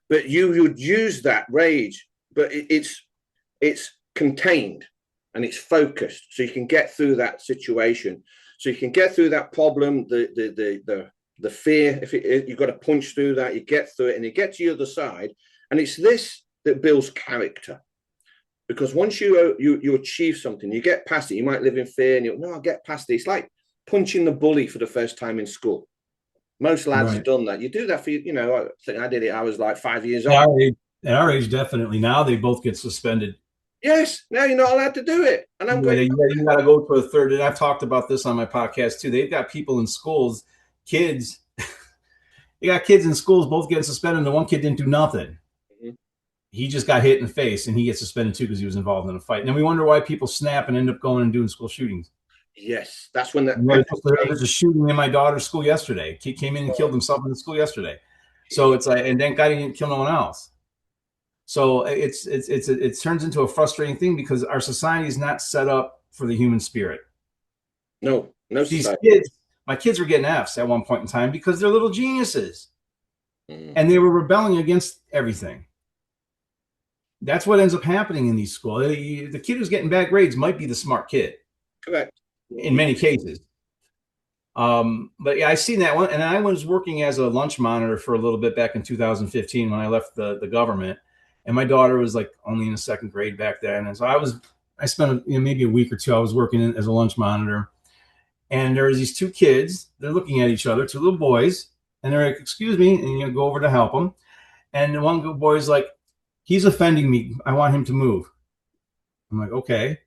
But you would use that rage, but it's contained and it's focused, so you can get through that situation. So you can get through that problem, the fear. If you've got to punch through that, you get through it, and you get to the other side. And it's this that builds character. Because once you achieve something, you get past it. You might live in fear, and I'll get past it. It's like punching the bully for the first time in school. Most lads have Right. done that. You do that for I think I did it. I was like 5 years At old. our age, definitely. Now they both get suspended. Yes, now you're not allowed to do it, and I'm Yeah, going. you got to go to a third. And I've talked about this on my podcast too. They've got people in schools, kids. They got kids in schools both getting suspended. And the one kid didn't do nothing. He just got hit in the face, and he gets suspended too because he was involved in a fight. And then we wonder why people snap and end up going and doing school shootings. Yes, that's when that There pepper was a shooting in my daughter's school yesterday. He came in and killed himself in the school yesterday. So spray. it's like, and thank God he didn't kill no one else. So it turns into a frustrating thing because our society is not set up for the human spirit. No, no These society. kids, my kids were getting Fs at one point in time because they're little geniuses Mm. and they were rebelling against everything. That's what ends up happening in these schools. The kid who's getting bad grades might be the smart kid Correct. in many cases. But yeah, I seen that one, and I was working as a lunch monitor for a little bit back in 2015 when I left the government, and my daughter was like only in the second grade back then, and so I spent maybe a week or two. I was working as a lunch monitor, and there was these two kids. They're looking at each other, two little boys, and they're like, "Excuse me," and you go over to help them, and the one boy's like, "He's offending me. I want him to move." I'm like, "Okay."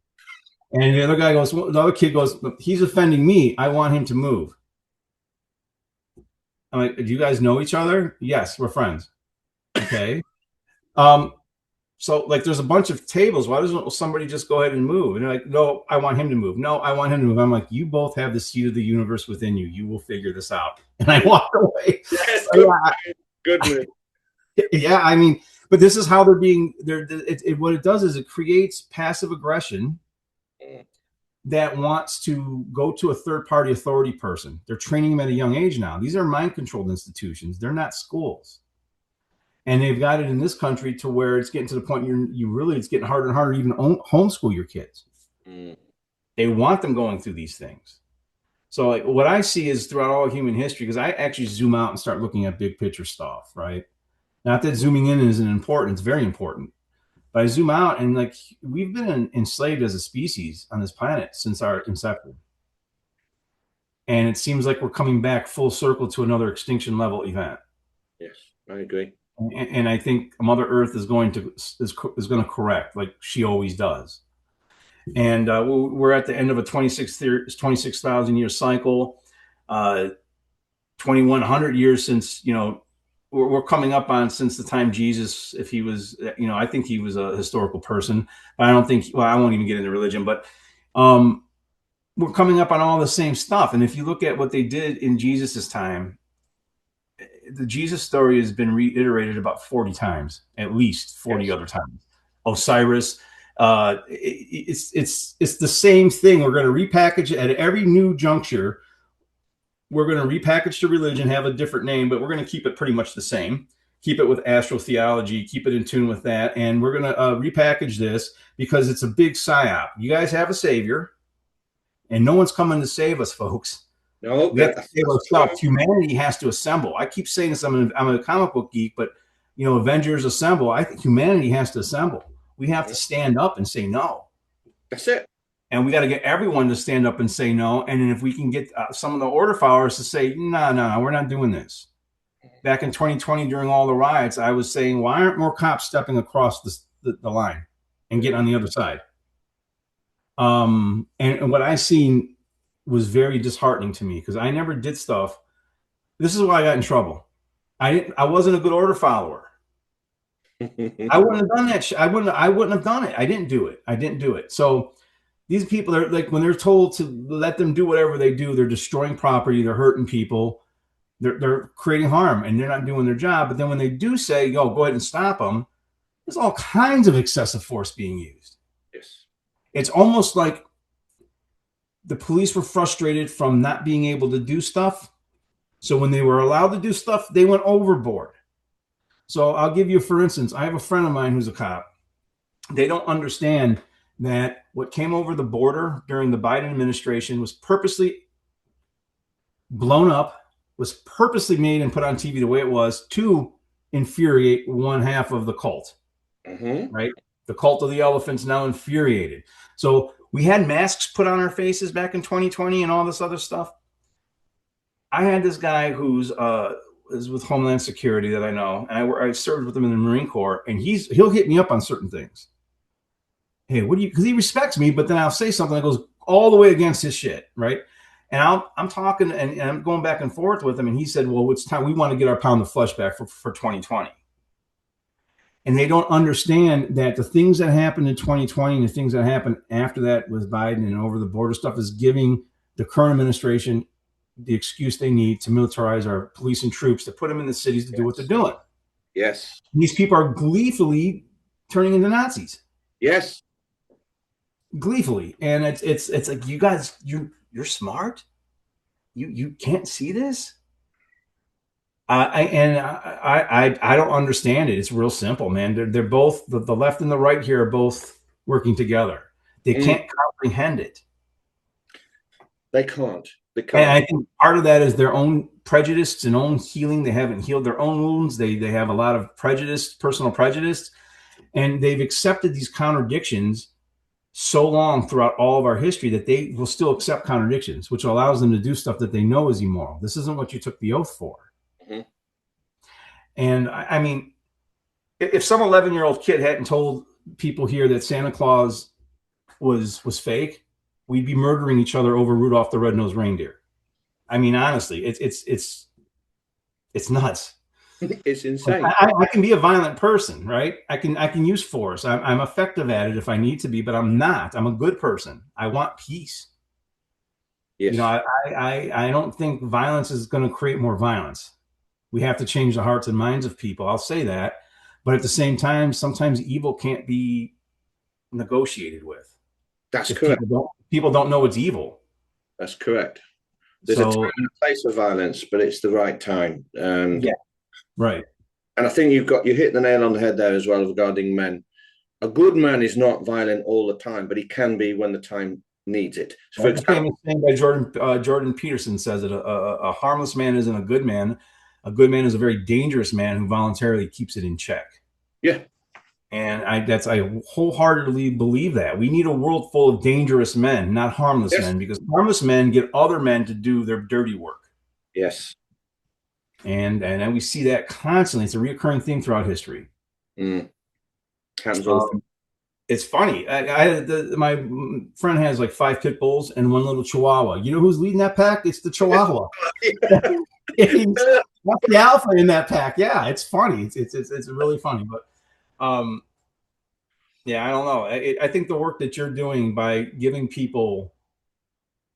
And the other kid goes, "He's offending me. I want him to move." I'm like, "Do you guys know each other?" "Yes, we're friends." "Okay." Um, so like there's a bunch of tables. Why doesn't somebody just go ahead and move? And they're like, "No, I want him to move. No, I want him to move." I'm like, "You both have the seed of the universe within you. You will figure this out." And I walked away. Yes, So, good, good move. yeah, I mean, but this is how they're being. What it does is it creates passive aggression Mm. that wants to go to a third party authority person. They're training them at a young age now. These are mind controlled institutions. They're not schools. And they've got it in this country to where it's getting to the point it's getting harder and harder to even homeschool your kids. Mm. They want them going through these things. So like what I see is throughout all human history, because I actually zoom out and start looking at big picture stuff, right? Not that zooming in isn't important, it's very important. But I zoom out and like we've been enslaved as a species on this planet since our inception. And it seems like we're coming back full circle to another extinction level event. Yes, I agree. And I think Mother Earth is going to correct like she always does. And we're at the end of a 26,000 year cycle. 2,100 years since, we're coming up on since the time Jesus, if he was, I think he was a historical person, but I don't think, well, I won't even get into religion, but um, we're coming up on all the same stuff. And if you look at what they did in Jesus's time, the Jesus story has been reiterated about 40 times, at least 40 Yes. other times. Osiris, it's the same thing. We're going to repackage it at every new juncture. We're going to repackage the religion, have a different name, but we're going to keep it pretty much the same. Keep it with astrotheology, keep it in tune with that, and we're going to repackage this because it's a big psyop. You guys have a savior, and no one's coming to save us, folks. No, We have to save that's ourselves. true. Humanity has to assemble. I keep saying this. I'm a comic book geek, but Avengers assemble. I think humanity has to assemble. We have to stand up and say no. That's it. And we got to get everyone to stand up and say no. And then if we can get some of the order followers to say, no, we're not doing this. Back in 2020, during all the riots, I was saying, why aren't more cops stepping across the line and getting on the other side? And what I seen was very disheartening to me because I never did stuff. This is why I got in trouble. I wasn't a good order follower. I wouldn't have done that. I wouldn't have done it. I didn't do it. So these people are like, when they're told to let them do whatever they do, they're destroying property, they're hurting people, they're creating harm, and they're not doing their job. But then when they do say, "Yo, go ahead and stop them," there's all kinds of excessive force being used. Yes. It's almost like the police were frustrated from not being able to do stuff. So when they were allowed to do stuff, they went overboard. So I'll give you, for instance, I have a friend of mine who's a cop. They don't understand that what came over the border during the Biden administration was purposely blown up, was purposely made and put on TV the way it was to infuriate one half of the cult, right? The cult of the elephants now infuriated. So we had masks put on our faces back in 2020 and all this other stuff. I had this guy who's is with Homeland Security that I know, and I served with him in the Marine Corps, and he'll hit me up on certain things. Hey, what do you? Because he respects me, but then I'll say something that goes all the way against his shit, right? And I'm talking and I'm going back and forth with him, and he said, "Well, it's time we want to get our pound of flesh back for 2020." And they don't understand that the things that happened in 2020 and the things that happened after that with Biden and over the border stuff is giving the current administration the excuse they need to militarize our police and troops, to put them in the cities to do what they're doing. Yes. These people are gleefully turning into Nazis. Yes. Gleefully. And it's like, you guys, you're smart. You can't see this. I don't understand it. It's real simple, man. They're both the left and the right here are both working together. They can't comprehend it. They can't. And I think part of that is their own prejudice and own healing. They haven't healed their own wounds. They have a lot of prejudice, personal prejudice, and they've accepted these contradictions so long throughout all of our history that they will still accept contradictions, which allows them to do stuff that they know is immoral. This isn't what you took the oath for. And I mean, if some 11-year-old kid hadn't told people here that Santa Claus was fake, we'd be murdering each other over Rudolph the Red-Nosed Reindeer. I mean, honestly, it's nuts. It's insane. I can be a violent person, right? I can use force. I'm effective at it if I need to be, but I'm not. I'm a good person. I want peace. Yes. I don't think violence is going to create more violence. We have to change the hearts and minds of people. I'll say that. But at the same time, sometimes evil can't be negotiated with. That's correct. People don't know it's evil. That's correct. There's a time and a place for violence, but it's the right time. And yeah, right. And I think you hit the nail on the head there as well regarding men. A good man is not violent all the time, but he can be when the time needs it. So, for example, the famous thing by Jordan Peterson says that a harmless man isn't a good man. A good man is a very dangerous man who voluntarily keeps it in check. Yeah. And I wholeheartedly believe that. We need a world full of dangerous men, not harmless men, because harmless men get other men to do their dirty work. Yes. And we see that constantly. It's a recurring theme throughout history. Happens all the time. it's funny. My friend has like 5 pit bulls and one little chihuahua. You know who's leading that pack? It's the chihuahua. He's that's the alpha in that pack. Yeah, it's funny. It's really funny. But um, yeah, I don't know. I think the work that you're doing by giving people,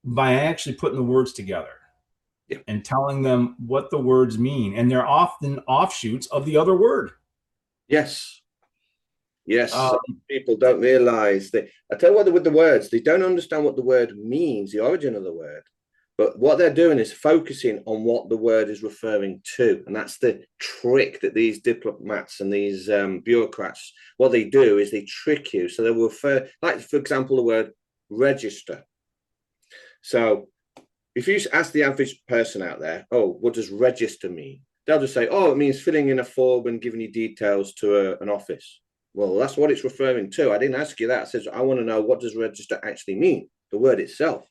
by actually putting the words together Yeah. and telling them what the words mean, and they're often offshoots of the other word. Yes. Yes, Uh, people don't realize that. I tell you what, with the words, they don't understand what the word means, the origin of the word. But what they're doing is focusing on what the word is referring to. And that's the trick that these diplomats and these bureaucrats, what they do is they trick you. So they will refer, like, for example, the word register. So if you ask the average person out there, oh, what does register mean? They'll just say, oh, it means filling in a form and giving you details to an office. Well, that's what it's referring to. I didn't ask you that. I said, I want to know, what does register actually mean? The word itself.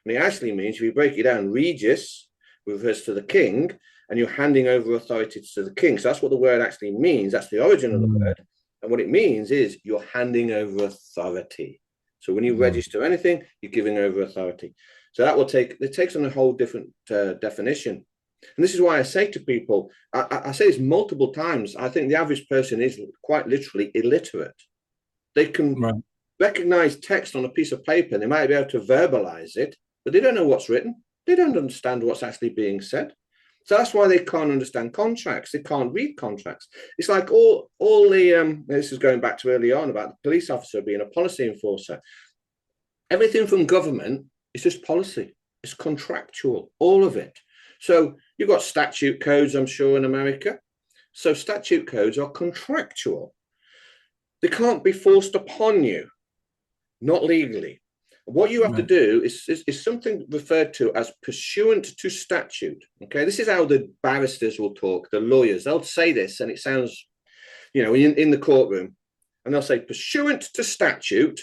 And it actually means, if you break it down, regis refers to the king, and you're handing over authority to the king. So that's what the word actually means. That's the origin of the mm, word. And what it means is you're handing over authority. So when you mm, register anything, you're giving over authority. So that will take, it takes on a whole different definition. And this is why I say to people, I say this multiple times, I think the average person is quite literally illiterate. They can right. recognize text on a piece of paper, and they might be able to verbalize it, but they don't know what's written. They don't understand what's actually being said. So that's why they can't understand contracts. They can't read contracts. It's like all the this is going back to early on about the police officer being a policy enforcer. Everything from government is just policy. It's contractual, all of it. So you've got statute codes, I'm sure, in America. So statute codes are contractual. They can't be forced upon you, not legally. What you have to Right. do is something referred to as pursuant to statute. Okay, this is how the barristers will talk, the lawyers. They'll say this, and it sounds, in the courtroom, and they'll say, pursuant to statute,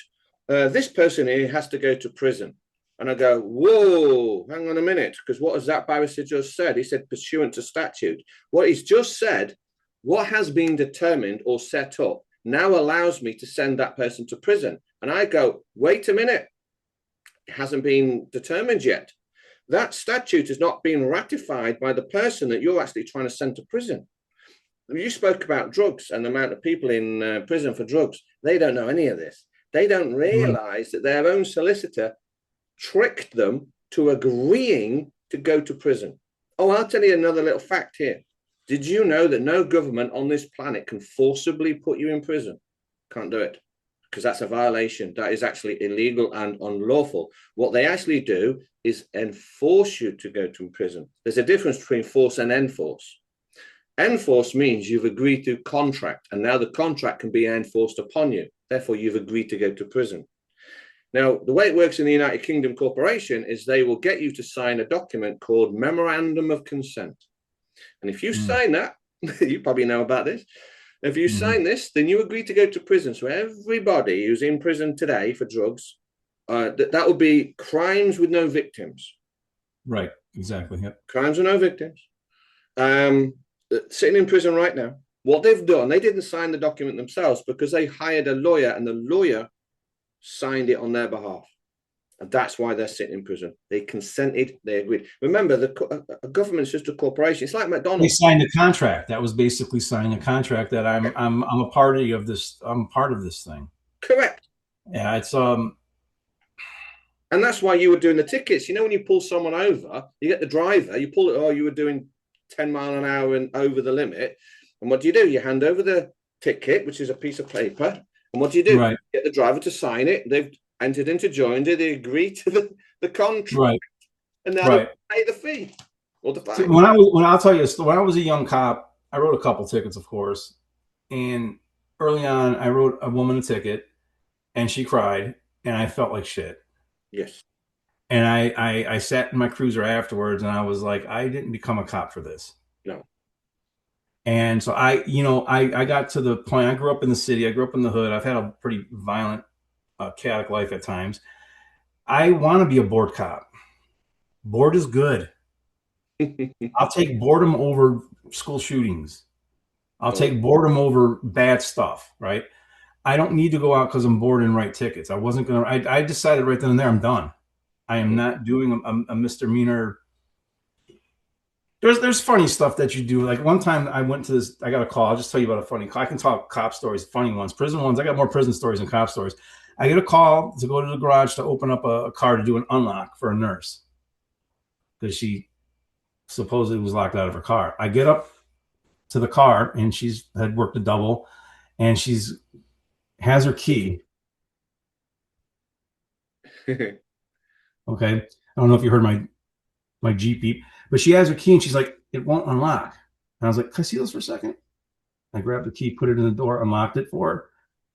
this person here has to go to prison. And I go, whoa, hang on a minute, because what has that barrister just said? He said, pursuant to statute. What he's just said, what has been determined or set up now allows me to send that person to prison. And I go, wait a minute, it hasn't been determined yet. That statute has not been ratified by the person that you're actually trying to send to prison. You spoke about drugs and the amount of people in prison for drugs. They don't know any of this. They don't Right. realize that their own solicitor tricked them to agreeing to go to prison. Oh, I'll tell you another little fact here. Did you know that no government on this planet can forcibly put you in prison? Can't do it, because that's a violation. That is actually illegal and unlawful. What they actually do is enforce you to go to prison. There's a difference between force and enforce. Enforce means you've agreed to contract, and now the contract can be enforced upon you. Therefore, you've agreed to go to prison. Now, the way it works in the United Kingdom Corporation is they will get you to sign a document called Memorandum of Consent. And if you Mm, sign that, you probably know about this. If you mm-hmm. sign this, then you agree to go to prison. So everybody who's in prison today for drugs, that would be crimes with no victims. Right. Exactly. Yep. Crimes with no victims. Sitting in prison right now. What they've done, they didn't sign the document themselves because they hired a lawyer, and the lawyer signed it on their behalf. And that's why they're sitting in prison. They consented, they agreed. Remember, a government's just a corporation. It's like They McDonald's. signed a contract. That was basically signing a contract that I'm a party of this. I'm part of this thing. Correct. Yeah. It's And that's why you were doing the tickets. You know, when you pull someone over, you get the driver, you pull it, oh, you were doing 10 mile an hour and over the limit. And what do? You hand over the ticket, which is a piece of paper. And what do? You right. get the driver to sign it. They've entered into joinder. They agree to the contract. Right. And now they Right. pay the fee or the So fine. when I'll tell you, when I was a young cop, I wrote a couple tickets, of course. And early on, I wrote a woman a ticket, and she cried, and I felt like shit. Yes. And I sat in my cruiser afterwards, and I was like, I didn't become a cop for this. No. And so I got to the point. I grew up in the city. I grew up in the hood. I've had a pretty violent, chaotic life at times. I want to be a bored cop. Bored is good. I'll take boredom over school shootings. I'll Oh, take boredom over bad stuff, right? I don't need to go out because I'm bored and write tickets. I wasn't gonna. I decided right then and there I'm done. I am Mhm. not doing a misdemeanor. There's funny stuff that you do. Like one time I went to this. I got a call. I'll just tell you about a funny call. I can talk cop stories, funny ones, prison ones. I got more prison stories than cop stories. I get a call to go to the garage to open up a car to do an unlock for a nurse because she supposedly was locked out of her car. I get up to the car and she's had worked a double and she's has her key. Okay. I don't know if you heard my Jeep beep, but she has her key and she's like, it won't unlock. And I was like, can I see this for a second? I grabbed the key, put it in the door, unlocked it for her.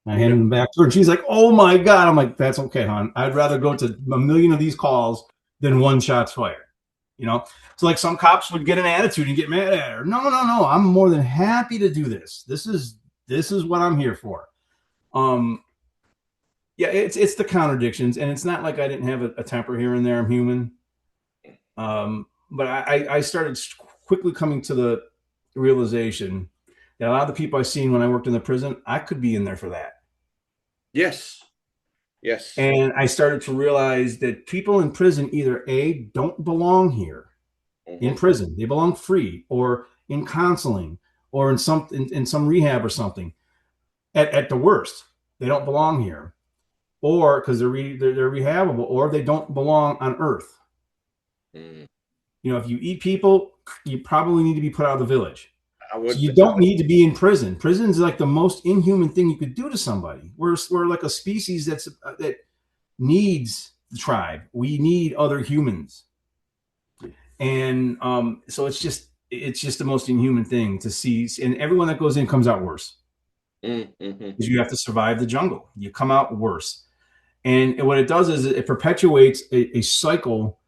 And I handed Yeah. them back to her. And she's like, oh my God. I'm like, that's okay, hon. I'd rather go to a million of these calls than one shot's fired. You know? So like some cops would get an attitude and get mad at her. No, no, no. I'm more than happy to do this. This is what I'm here for. Um, yeah, it's the contradictions, and it's not like I didn't have a temper here and there. I'm human. But I started quickly coming to the realization that a lot of the people I seen when I worked in the prison, I could be in there for that. Yes. Yes. And I started to realize that people in prison either A, don't belong here in Hmm. prison, they belong free or in counseling or in some rehab or something. At the worst, they don't belong here, or because they're rehabable, or they don't belong on Earth. Mm. You know, if you eat people, you probably need to be put out of the village. I So would. you don't need to be in prison. Prison is like the most inhuman thing you could do to somebody. We're like a species that needs the tribe. We need other humans, and so it's just the most inhuman thing to see. And everyone that goes in comes out worse Mm-hmm. because you have to survive the jungle. You come out worse, and what it does is it perpetuates a cycle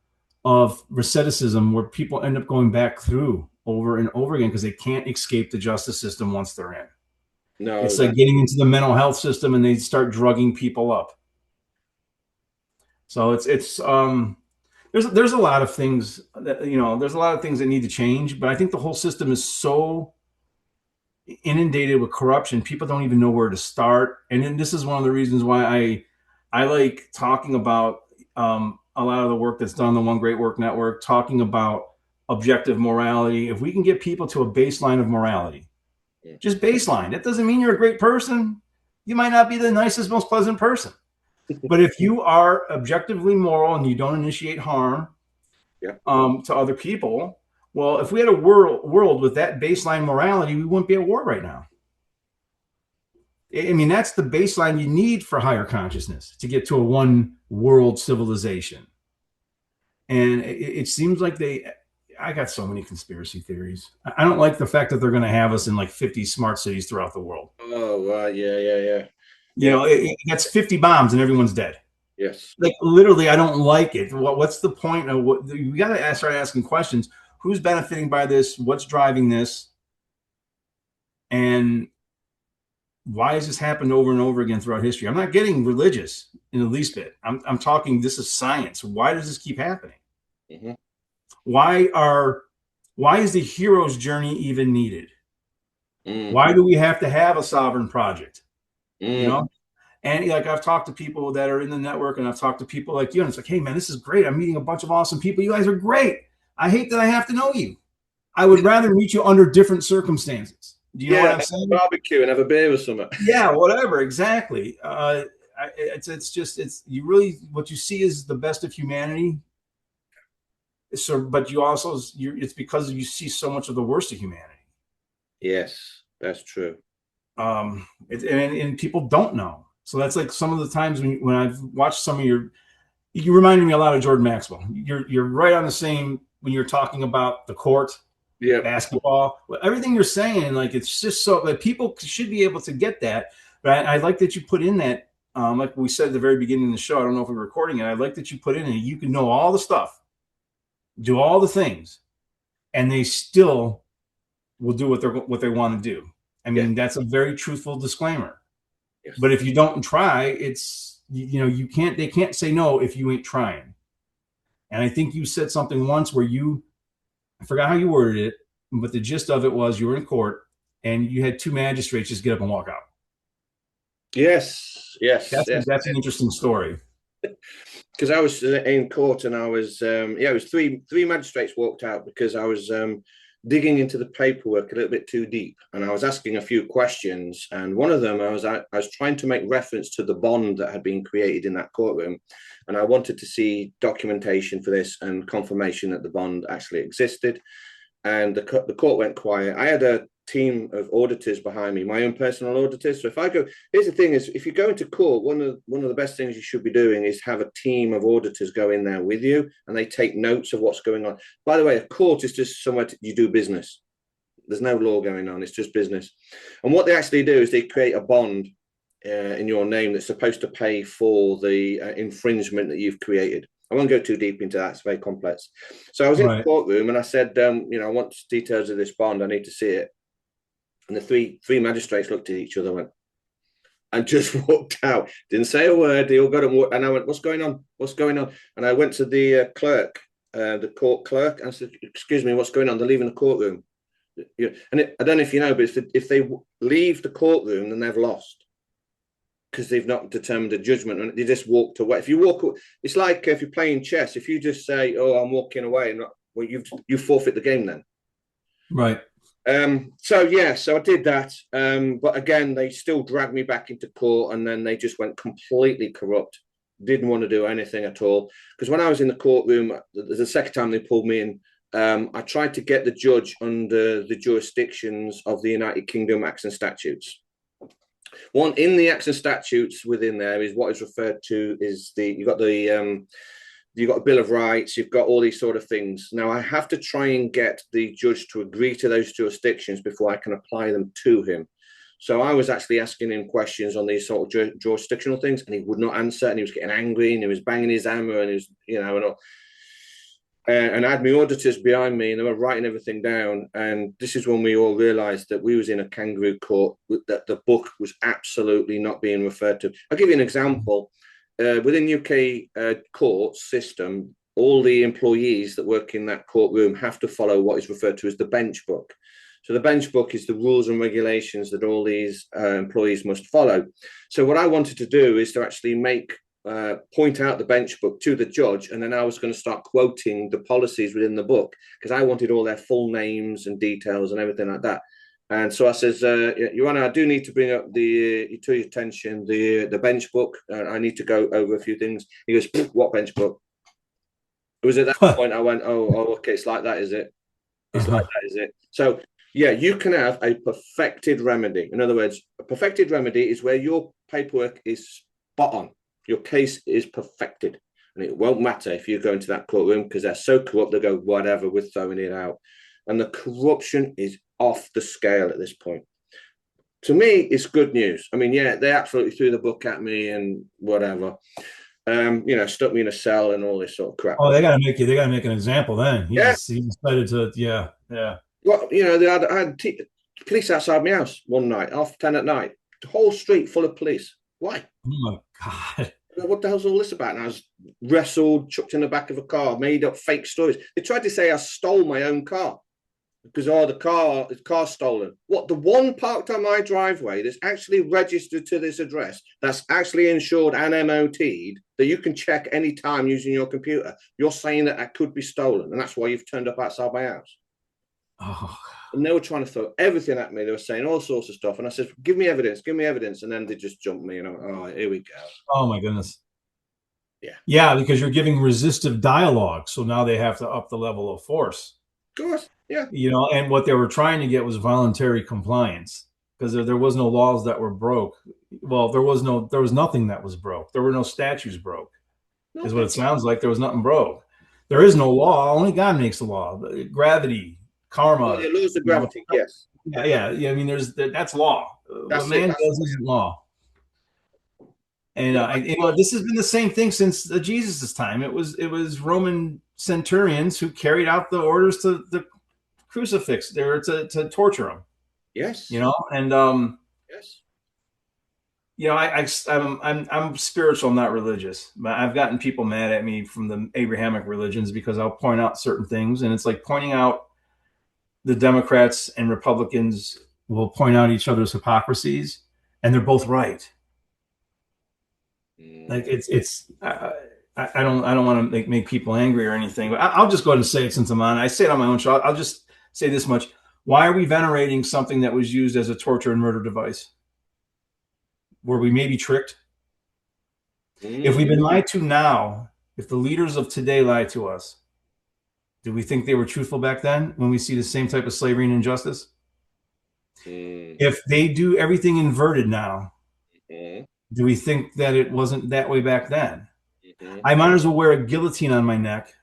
of recidivism where people end up going back through over and over again because they can't escape the justice system once they're in. No, It's like that. getting into the mental health system and they start drugging people up. So there's a lot of things that there's a lot of things that need to change, but I think the whole system is so inundated with corruption, people don't even know where to start. And then this is one of the reasons why I like talking about a lot of the work that's done on the One Great Work Network, talking about objective morality. If we can get people to a baseline of morality, Mm. just baseline. That doesn't mean you're a great person. You might not be the nicest, most pleasant person. But if you are objectively moral and you don't initiate harm Yeah. to other people, well, if we had a world with that baseline morality, we wouldn't be at war right now. I mean, that's the baseline you need for higher consciousness to get to a one world civilization. And it seems like I got so many conspiracy theories. I don't like the fact that they're going to have us in like 50 smart cities throughout the world. Oh, right. Yeah. Yeah. Yeah. You Yeah. know, that's 50 bombs and everyone's dead. Yes. Like literally, I don't like it. What's the point of what you got to start asking questions? Who's benefiting by this? What's driving this? And why has this happened over and over again throughout history? I'm not getting religious in the least bit. I'm talking, this is science. Why does this keep happening? Hmm. Why are why is the hero's journey even needed? Mm. Why do we have to have a sovereign project? You Mm. know? And like I've talked to people that are in the network and I've talked to people like you, and it's like, hey man, this is great. I'm meeting a bunch of awesome people. You guys are great. I hate that I have to know you. I would rather meet you under different circumstances. Do you know what Yeah. I'm Have a saying? barbecue and have a beer or something. Yeah, whatever, exactly. It's you really what you see is the best of humanity. So, but you also it's because you see so much of the worst of humanity. Yes, that's true. And people don't know. So that's like some of the times when I've watched some of you reminded me a lot of Jordan Maxwell. You're right on the same when you're talking about the court, Yeah. basketball, everything you're saying. Like it's just so that people should be able to get that. But I like that you put in that, like we said at the very beginning of the show. I don't know if we were recording it. I like that you put in it. You can know all the stuff, do all the things, and they still will do what they want to do. I Yeah. mean, that's a very truthful disclaimer. Yes. But if you don't try, it's you can't they can't say no if you ain't trying. And I think you said something once where I forgot how you worded it, but the gist of it was you were in court and you had two magistrates just get up and walk out. Yes, yes, yes. That's an interesting story. Because I was in court and I was yeah, it was three magistrates walked out because I was digging into the paperwork a little bit too deep, and I was asking a few questions. And one of them, I was trying to make reference to the bond that had been created in that courtroom, and I wanted to see documentation for this and confirmation that the bond actually existed. And the court went quiet. I had a team of auditors behind me, my own personal auditors. So if I go, here's the thing: is if you go into court, one of the best things you should be doing is have a team of auditors go in there with you, and they take notes of what's going on. By the way, a court is just somewhere you do business. There's no law going on; it's just business. And what they actually do is they create a bond in your name that's supposed to pay for the infringement that you've created. I won't go too deep into that; it's very complex. So I was in the Right. courtroom and I said, I want details of this bond. I need to see it. And the three magistrates looked at each other, went, and just walked out. Didn't say a word. They all got up, and I went, "What's going on? What's going on?" And I went to the clerk, the court clerk, and I said, "Excuse me, what's going on? They're leaving the courtroom." I don't know if you know, but if they leave the courtroom, then they've lost because they've not determined a judgment and they just walked away. If you walk, it's like if you're playing chess. If you just say, "Oh, I'm walking away," and well, you forfeit the game then. Right. So I did that. But again, they still dragged me back into court, and then they just went completely corrupt. Didn't want to do anything at all. Because when I was in the courtroom, the second time they pulled me in, I tried to get the judge under the jurisdictions of the United Kingdom Acts and Statutes. One in the Acts and Statutes within there is what is referred to is you've got a Bill of Rights, you've got all these sort of things. Now, I have to try and get the judge to agree to those jurisdictions before I can apply them to him. So I was actually asking him questions on these sort of jurisdictional things, and he would not answer, and he was getting angry, and he was banging his hammer, and he was, and I had my auditors behind me, and they were writing everything down. And this is when we all realised that we was in a kangaroo court, that the book was absolutely not being referred to. I'll give you an example. Within UK court system, all the employees that work in that courtroom have to follow what is referred to as the bench book. So the bench book is the rules and regulations that all these employees must follow. So what I wanted to do is to actually point out the bench book to the judge, and then I was going to start quoting the policies within the book because I wanted all their full names and details and everything like that. And so I says, Your Honor, I do need to bring up to your attention the bench book. I need to go over a few things. He goes, "What bench book?" It was at that point I went, "Oh, okay, it's like that, is it? It's like that, is it?" So yeah, you can have a perfected remedy. In other words, a perfected remedy is where your paperwork is spot on. Your case is perfected, and it won't matter if you go into that courtroom because they're so corrupt. They go, "Whatever, we're throwing it out," and the corruption is off the scale at this point. To me, it's good news. I mean, yeah, they absolutely threw the book at me and whatever. Stuck me in a cell and all this sort of crap. Oh, they got to make you. They got to make an example. Then Yeah. he decided to. Yeah. Yeah. Well, I had police outside my house one night, 10:30 at night. The whole street full of police. Why? Oh my God. What the hell's all this about? And I was wrestled, chucked in the back of a car, made up fake stories. They tried to say I stole my own car because the car's stolen. What, the one parked on my driveway that's actually registered to this address, that's actually insured and MOT'd, that you can check any time using your computer. You're saying that could be stolen, and that's why you've turned up outside my house. Oh. And they were trying to throw everything at me. They were saying all sorts of stuff. And I said, give me evidence, give me evidence. And then they just jumped me. And I went, oh, here we go. Oh my goodness. Yeah. Yeah, because you're giving resistive dialogue. So now they have to up the level of force. Of course. Yeah. And what they were trying to get was voluntary compliance because there was no laws that were broke. Well, there was nothing that was broke. There were no statutes broke, is what it sounds like. There was nothing broke. There is no law. Only God makes the law. Gravity, karma. The laws of gravity, yes. Yeah. I mean, that's law. What man does isn't law. And this has been the same thing since Jesus' time. It was Roman centurions who carried out the orders to the crucifix there to torture him. Yes. And yes. I'm spiritual, not religious. I've gotten people mad at me from the Abrahamic religions because I'll point out certain things, and it's like pointing out the Democrats and Republicans will point out each other's hypocrisies, and they're both right. Like Mm. I don't want to make people angry or anything, but I'll just go ahead and say it since I'm on. I say it on my own show. I'll just say this much: why are we venerating something that was used as a torture and murder device? Were we maybe tricked? If we've Mm. been lied to now, if the leaders of today lie to us, do we think they were truthful back then when we see the same type of slavery and injustice? Mm. If they do everything inverted now, Mm. do we think that it wasn't that way back then? Mm. I might as well wear a guillotine on my neck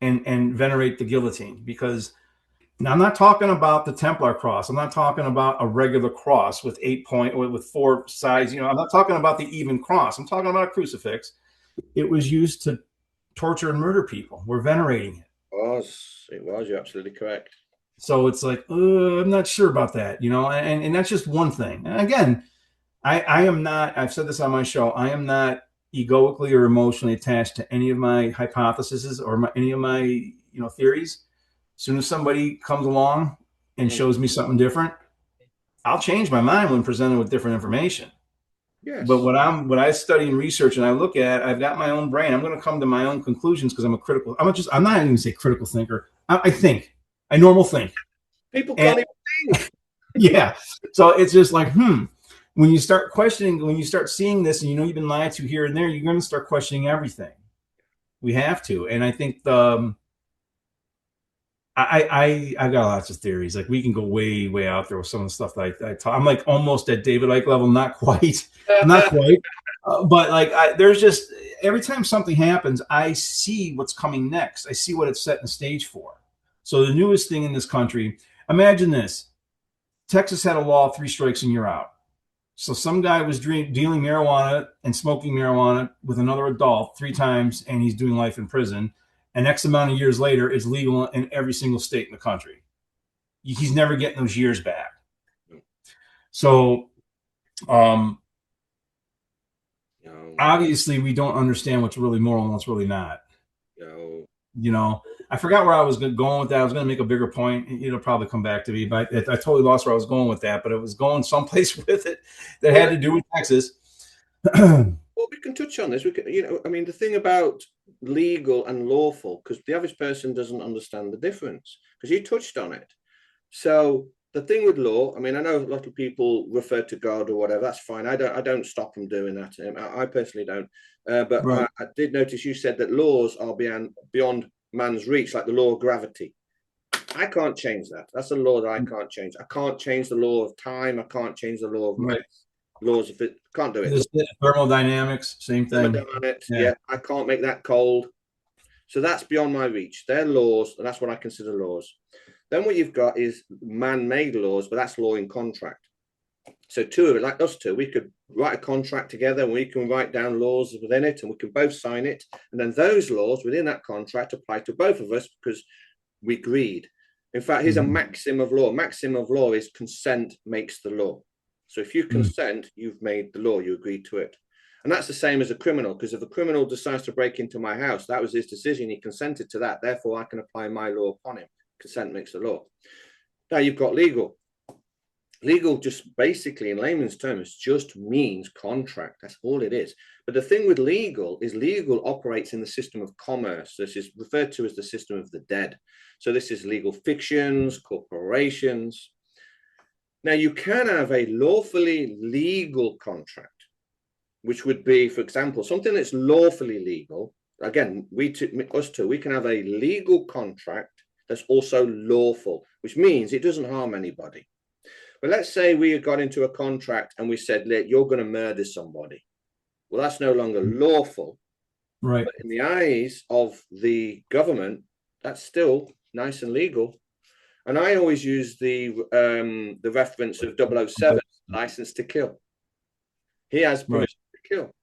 and venerate the guillotine, because now I'm not talking about the Templar cross. I'm not talking about a regular cross with 8 point with four sides. I'm not talking about the even cross. I'm talking about a crucifix. It was used to torture and murder people. We're venerating it. It was. You're absolutely correct. So it's like, I'm not sure about that, and that's just one thing. And again, I am not, I've said this on my show, I am not egoically or emotionally attached to any of my hypotheses or any of my, theories. As soon as somebody comes along and Mm. shows me something different, I'll change my mind when presented with different information. But Yes. what I study and research and I look at, I've got my own brain. I'm going to come to my own conclusions because I'm not even going to say critical thinker. I think, I normal think. People And can't even think. yeah, so it's just like, when you start questioning, when you start seeing this and you've been lied to here and there, you're going to start questioning everything. We have to. And I think I've got lots of theories. Like we can go way, way out there with some of the stuff that I talk. I'm like almost at David Icke level, not quite, not quite, but like there's just every time something happens, I see what's coming next. I see what it's setting the stage for. So the newest thing in this country, imagine this: Texas had a law, 3 strikes and you're out. So some guy was dealing marijuana and smoking marijuana with another adult 3 times, and he's doing life in prison. And X amount of years later, it's legal in every single state in the country. He's never getting those years back. So um, No, obviously, we don't understand what's really moral and what's really not. no. You know, I forgot where I was going with that. I was going to make a bigger point. It'll probably come back to me, but I totally lost where I was going with that. But it was going someplace with it that Well, had to do with Texas. well, we can touch on this. We can, I mean, the thing about legal and lawful, because the average person doesn't understand the difference, because you touched on it. So the thing with law, I mean, I know a lot of people refer to God or whatever. That's fine. I don't stop them doing that. I personally don't. But Right. I did notice you said that laws are beyond man's reach, like the law of gravity. I can't change that. That's a law that I can't change. I can't change the law of time. I can't change the law of math. Right. Laws of it. Can't do it. This thermodynamics, same thing. Thermodynamics. Yeah. Yeah, I can't make that cold. So that's beyond my reach. They're laws, and that's what I consider laws. Then what you've got is man-made laws, but that's law in contract. So two of it, like us two, we could write a contract together and we can write down laws within it and we can both sign it. And then those laws within that contract apply to both of us because we agreed. In fact, here's a Mm-hmm. maxim of law. Maxim of law is consent makes the law. So if you consent, you've made the law, you agreed to it. And that's the same as a criminal, because if a criminal decides to break into my house, that was his decision. He consented to that. Therefore, I can apply my law upon him. Consent makes the law. Now you've got legal. Legal just basically, in layman's terms, just means contract. That's all it is. But the thing with legal is legal operates in the system of commerce. This is referred to as the system of the dead. So this is legal fictions, corporations. Now you can have a lawfully legal contract, which would be, for example, something that's lawfully legal. Again, us two, we can have a legal contract that's also lawful, which means it doesn't harm anybody. But let's say we got into a contract and we said, you're going to murder somebody. Well, that's no longer lawful. Right. But in the eyes of the government, that's still nice and legal. And I always use the reference of 007, license to kill. He has Right. permission to kill,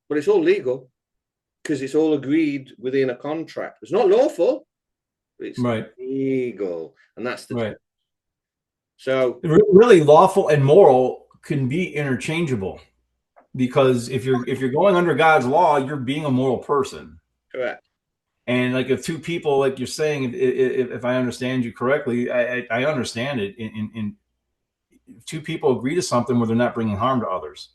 but it's all legal because it's all agreed within a contract. It's not lawful, but it's Right. legal, and that's the Right. difference. So Really, lawful and moral can be interchangeable, because if you're going under God's law, you're being a moral person. correct. And like if two people, like you're saying, if I understand you correctly, I understand it. In if two people agree to something where they're not bringing harm to others,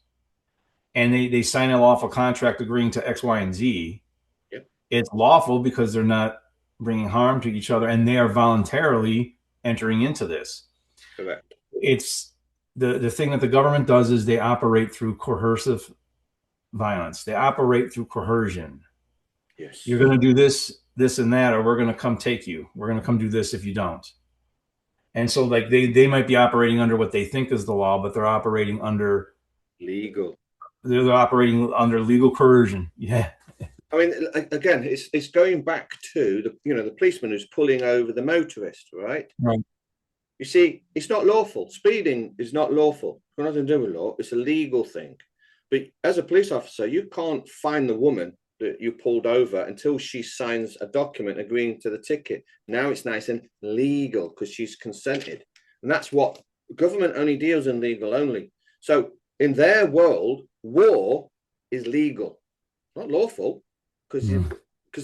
and they sign a lawful contract agreeing to X, Y, and Z, Yep. it's lawful because they're not bringing harm to each other, and they are voluntarily entering into this. Correct. It's the thing that the government does is they operate through coercive violence. They operate through coercion. Yes. You're going to do this, this, and that, or we're going to come take you. We're going to come do this if you don't. And so, like they might be operating under what they think is the law, but they're operating under Legal. they're operating under legal coercion. Yeah. I mean, again, it's going back to the policeman who's pulling over the motorist, right? Right. You see, it's not lawful. Speeding is not lawful. It's got nothing to do with law. It's a legal thing. But as a police officer, you can't find the woman that you pulled over until she signs a document agreeing to the ticket. Now it's nice and legal because she's consented. And that's what government only deals in legal only. So in their world, war is legal, not lawful, because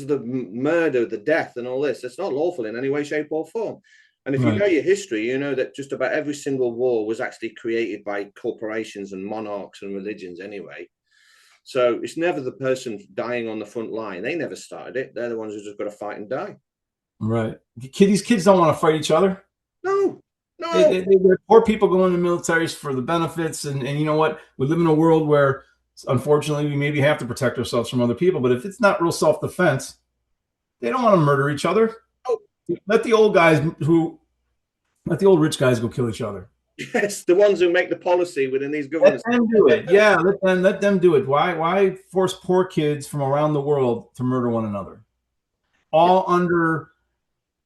of the murder, the death, and all this. It's not lawful in any way, shape, or form. And if you know your history, you know that just about every single war was actually created by corporations and monarchs and religions anyway. So it's never the person dying on the front line. They never started it. They're the ones who just got to fight and die. Right. These kids don't want to fight each other. No. They're poor people going to the militaries for the benefits. And you know what? We live in a world where, unfortunately, we maybe have to protect ourselves from other people. But if it's not real self-defense, they don't want to murder each other. Oh. Let the old rich guys go kill each other. Yes, the ones who make the policy within these governments. Let them do it. Yeah, let them do it. Why force poor kids from around the world to murder one another? All under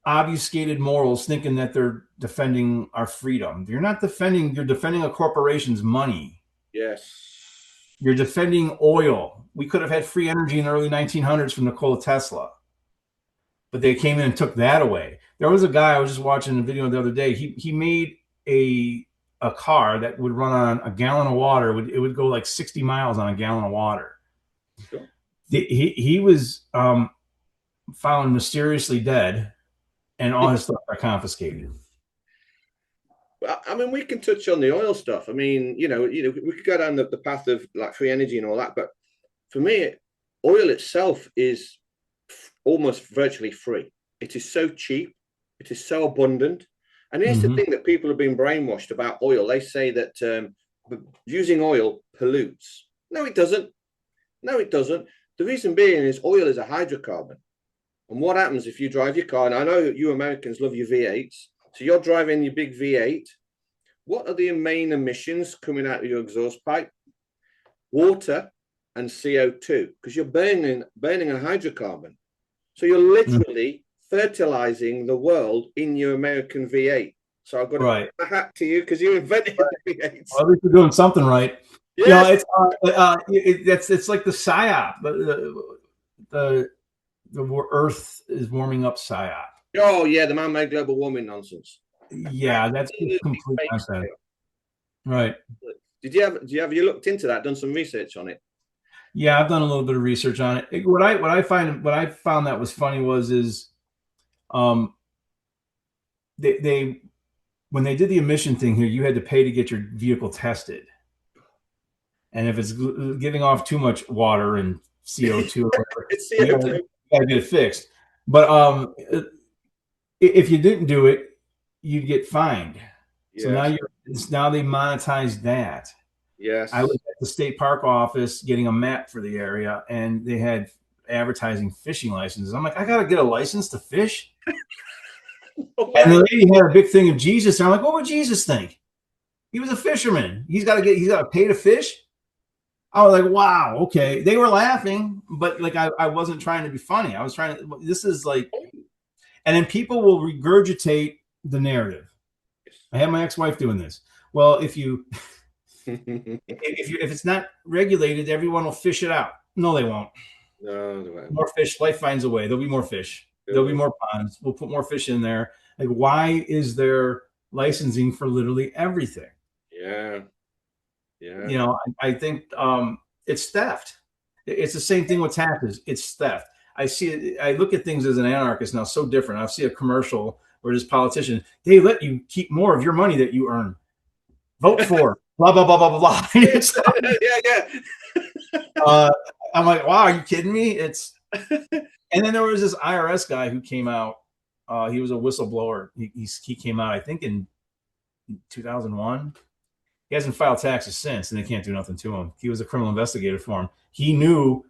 obfuscated morals, thinking that they're defending our freedom. You're defending a corporation's money. Yes. You're defending oil. We could have had free energy in the early 1900s from Nikola Tesla, but they came in and took that away. There was a guy, I was just watching a video the other day. He made a car that would run on a gallon of water. It would go like 60 miles on a gallon of water. Sure. He was found mysteriously dead, and all his stuff got confiscated. I mean, we can touch on the oil stuff. I mean, we could go down the path of like free energy and all that, but for me, oil itself is almost virtually free. It is so cheap. It is so abundant. And here's the thing that people have been brainwashed about oil. They say that using oil pollutes. No, it doesn't. No, it doesn't. The reason being is oil is a hydrocarbon. And what happens if you drive your car? And I know you Americans love your V8s. So you're driving your big V8. What are the main emissions coming out of your exhaust pipe? Water and CO2, because you're burning a hydrocarbon. So you're literally fertilizing the world in your American V8. So I've got to put a hat to you because you invented the V8s. Well, at least you're doing something right. Yes. It's like the psyop. The Earth is warming up psyop. Oh yeah, the man-made global warming nonsense. Yeah, that's complete nonsense. Right. Have you looked into that? Done some research on it? Yeah, I've done a little bit of research on it. What I found that was funny was they when they did the emission thing here, you had to pay to get your vehicle tested, and if it's giving off too much water and CO2, or whatever, you gotta get it fixed. But if you didn't do it, you'd get fined. Yes. So now they monetize that. Yes. I was at the state park office getting a map for the area, and they had advertising fishing licenses. I'm like, I got to get a license to fish? And the lady had a big thing of Jesus. And I'm like, what would Jesus think? He was a fisherman. He's got to pay to fish. I was like, wow, okay. They were laughing, but like I wasn't trying to be funny. I was trying to. This is like, and then people will regurgitate the narrative. I had my ex-wife doing this. Well, if it's not regulated, everyone will fish it out. No, they won't. No, they won't. More fish. Life finds a way. There'll be more fish. There'll be more ponds. We'll put more fish in there. Like, why is there licensing for literally everything? Yeah. I think it's theft. It's the same thing with taxes. It's theft. I look at things as an anarchist now, so different. I see a commercial where this politician, they let you keep more of your money that you earn. Vote for blah, blah, blah, blah, blah. Yeah. Uh, I'm like, wow, are you kidding me? And then there was this IRS guy who came out. He was a whistleblower. He came out, I think, in 2001. He hasn't filed taxes since, and they can't do nothing to him. He was a criminal investigator for him. He knew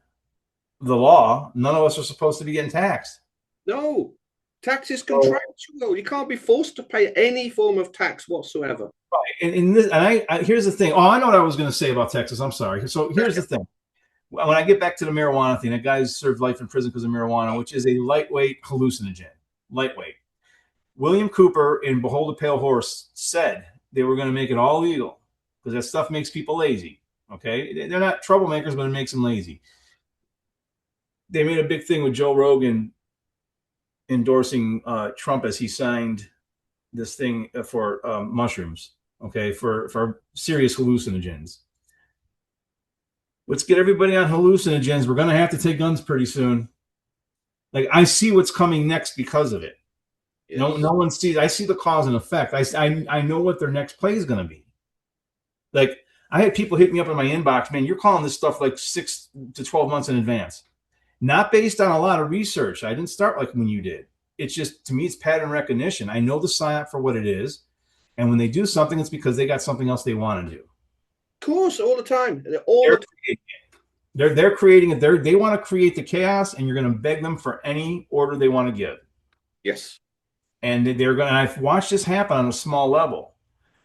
the law. None of us are supposed to be getting taxed. No, tax is So, contractual. You can't be forced to pay any form of tax whatsoever. here's the thing. Oh, I know what I was going to say about Texas. I'm sorry. So here's the thing. When I get back to the marijuana thing, that guy's served life in prison because of marijuana, which is a lightweight hallucinogen. Lightweight. William Cooper in Behold a Pale Horse said they were going to make it all legal because that stuff makes people lazy. Okay, they're not troublemakers, but it makes them lazy. They made a big thing with Joe Rogan endorsing Trump as he signed this thing for mushrooms. Okay, for serious hallucinogens. Let's get everybody on hallucinogens. We're going to have to take guns pretty soon. Like I see what's coming next because of it. Yes. No one sees. I see the cause and effect. I know what their next play is going to be. Like I had people hit me up in my inbox, man. You're calling this stuff like 6 to 12 months in advance, not based on a lot of research. I didn't start like when you did. It's just to me, it's pattern recognition. I know the sign-up for what it is, and when they do something, it's because they got something else they want to do. Of course, all the time. All They're the time. they're creating it. They want to create the chaos, and you're going to beg them for any order they want to give. Yes. And they're going. And I've watched this happen on a small level.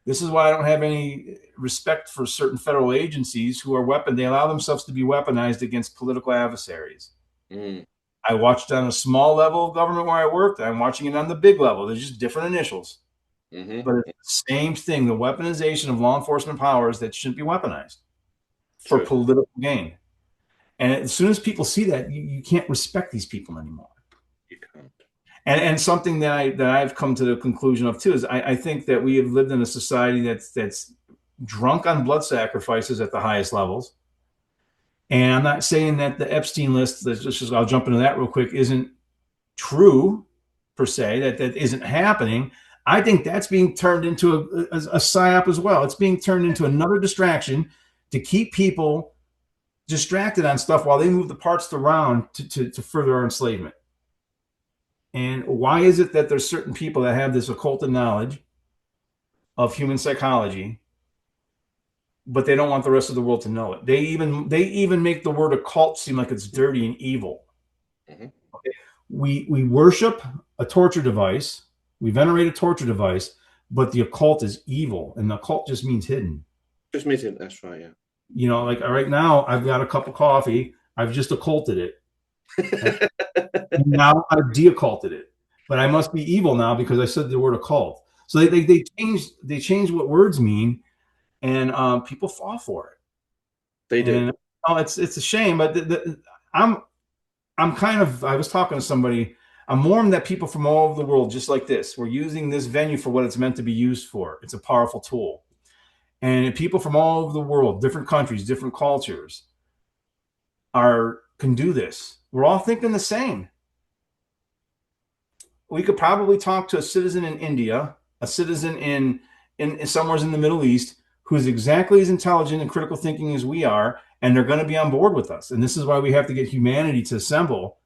This is why I don't have any respect for certain federal agencies who are weapon. They allow themselves to be weaponized against political adversaries. Mm. I watched on a small level of government where I worked. I'm watching it on the big level. There's just different initials, but it's the same thing: the weaponization of law enforcement powers that shouldn't be weaponized for True. political gain. And as soon as people see that, you can't respect these people anymore. You can't. And something that I've come to the conclusion of too is I think that we have lived in a society that's drunk on blood sacrifices at the highest levels. And I'm not saying that the Epstein list, I'll jump into that real quick, isn't true per se, that isn't happening. I think that's being turned into a psyop as well. It's being turned into another distraction to keep people distracted on stuff while they move the parts around to further our enslavement. And why is it that there's certain people that have this occulted knowledge of human psychology, but they don't want the rest of the world to know it? They even make the word occult seem like it's dirty and evil. Mm-hmm. Okay. We worship a torture device, we venerate a torture device, but the occult is evil, and the occult just means hidden. Just means hidden. That's right. Yeah. You know, like right now, I've got a cup of coffee. I've just occulted it. And now I've de-occulted it, but I must be evil now because I said the word occult. So they change what words mean, and people fall for it. They do. And, it's a shame, but I'm kind of. I was talking to somebody. I'm warned that people from all over the world, just like this, we're using this venue for what it's meant to be used for. It's a powerful tool, and people from all over the world, different countries, different cultures, can do this. We're all thinking the same. We could probably talk to a citizen in India, a citizen in somewhere in the Middle East, who's exactly as intelligent and critical thinking as we are, and they're going to be on board with us. And this is why we have to get humanity to assemble,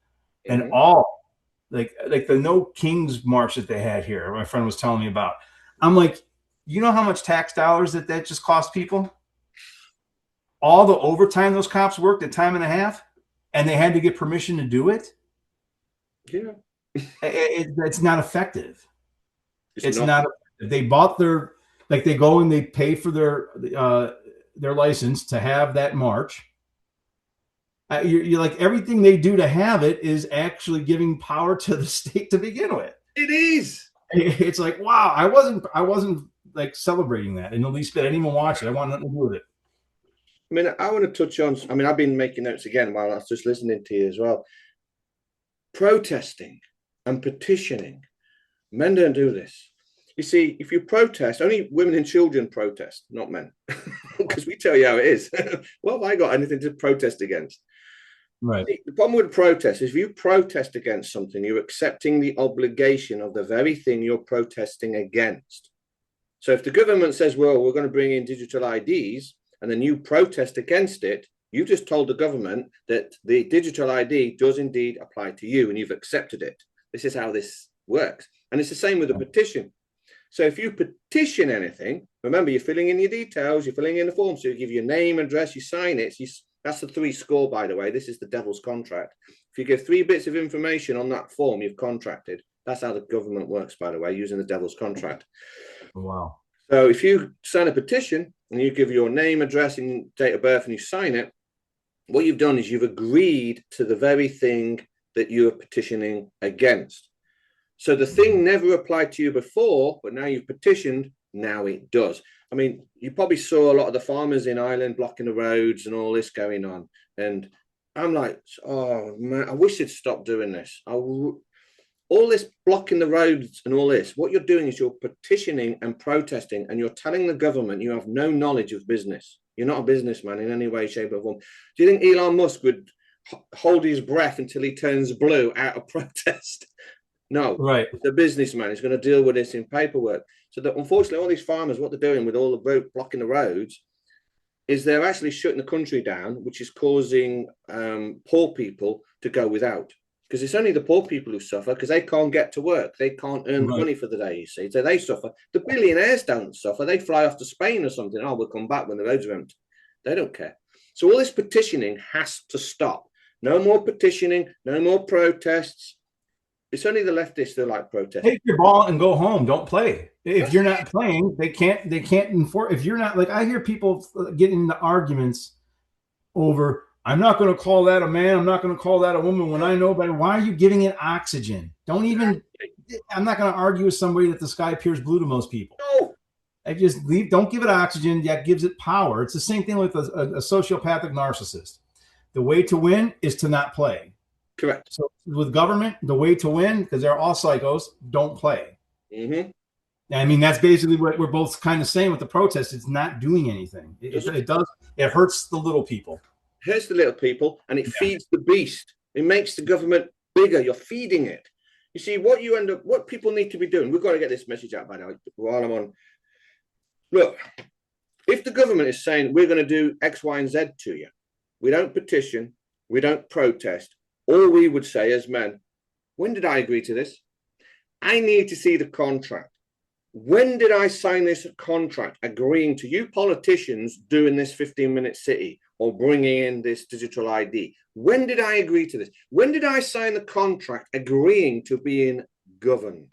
and all like the No Kings March that they had here. My friend was telling me about. I'm like, you know how much tax dollars that just cost people? All the overtime those cops worked at time and a half, and they had to get permission to do it. Yeah. It's not effective. It's not. They bought they go and they pay for their license to have that march. You're like, everything they do to have it is actually giving power to the state to begin with. It is. It's like, wow, I wasn't like celebrating that in the least bit. I didn't even watch it. I want nothing to do with it. I mean, I want to touch on. I mean, I've been making notes again while I was just listening to you as well. Protesting and petitioning. Men don't do this. You see, if you protest, only women and children protest, not men, because we tell you how it is. Well, have I got anything to protest against? Right. The problem with protest is if you protest against something, you're accepting the obligation of the very thing you're protesting against. So if the government says, well, we're going to bring in digital IDs, and then you protest against it, You just told the government that the digital ID does indeed apply to you and you've accepted it. This is how this works. And it's the same with a petition. So if you petition anything, remember, you're filling in your details, you're filling in the form. So you give your name, address, you sign it. That's the 3 score, by the way. This is the devil's contract. If you give 3 bits of information on that form, you've contracted. That's how the government works, by the way, using the devil's contract. Wow. So if you sign a petition and you give your name, address, and date of birth and you sign it, what you've done is you've agreed to the very thing that you are petitioning against. So the thing never applied to you before, but now you've petitioned, now it does. I mean, you probably saw a lot of the farmers in Ireland blocking the roads and all this going on. And I'm like, oh, man, I wish they'd stop doing this. All this blocking the roads and all this, what you're doing is you're petitioning and protesting, and you're telling the government you have no knowledge of business. You're not a businessman in any way, shape, or form. Do you think Elon Musk would hold his breath until he turns blue out of protest? No, Right. the businessman is going to deal with this in paperwork. So that, unfortunately, all these farmers, what they're doing with all the road blocking the roads, is they're actually shutting the country down, which is causing poor people to go without. Because it's only the poor people who suffer because they can't get to work. They can't earn money for the day, you see. So they suffer. The billionaires don't suffer. They fly off to Spain or something. Oh, we'll come back when the roads are empty. They don't care. So all this petitioning has to stop. No more petitioning, no more protests. It's only the leftists that like protesting. Take your ball and go home. Don't play. If you're not playing, they can't enforce. If you're not, like, I hear people getting into arguments over, I'm not going to call that a man, I'm not going to call that a woman when I know better. Why are you giving it oxygen? Don't even, I'm not going to argue with somebody that the sky appears blue to most people. No. I just leave, don't give it oxygen, that gives it power. It's the same thing with a sociopathic narcissist. The way to win is to not play. Correct. So with government, the way to win, because they're all psychos, don't play. Mm-hmm. I mean, that's basically what we're both kind of saying with the protest. It's not doing anything. It hurts the little people. Hurts the little people, and it feeds the beast. It makes the government bigger. You're feeding it. You see, what people need to be doing, we've got to get this message out, by the way, while I'm on. Look, if the government is saying we're going to do X, Y, and Z to you, we don't petition, we don't protest. All we would say as men, when did I agree to this? I need to see the contract. When did I sign this contract agreeing to you politicians doing this 15-minute city or bringing in this digital ID? When did I agree to this? When did I sign the contract agreeing to being governed?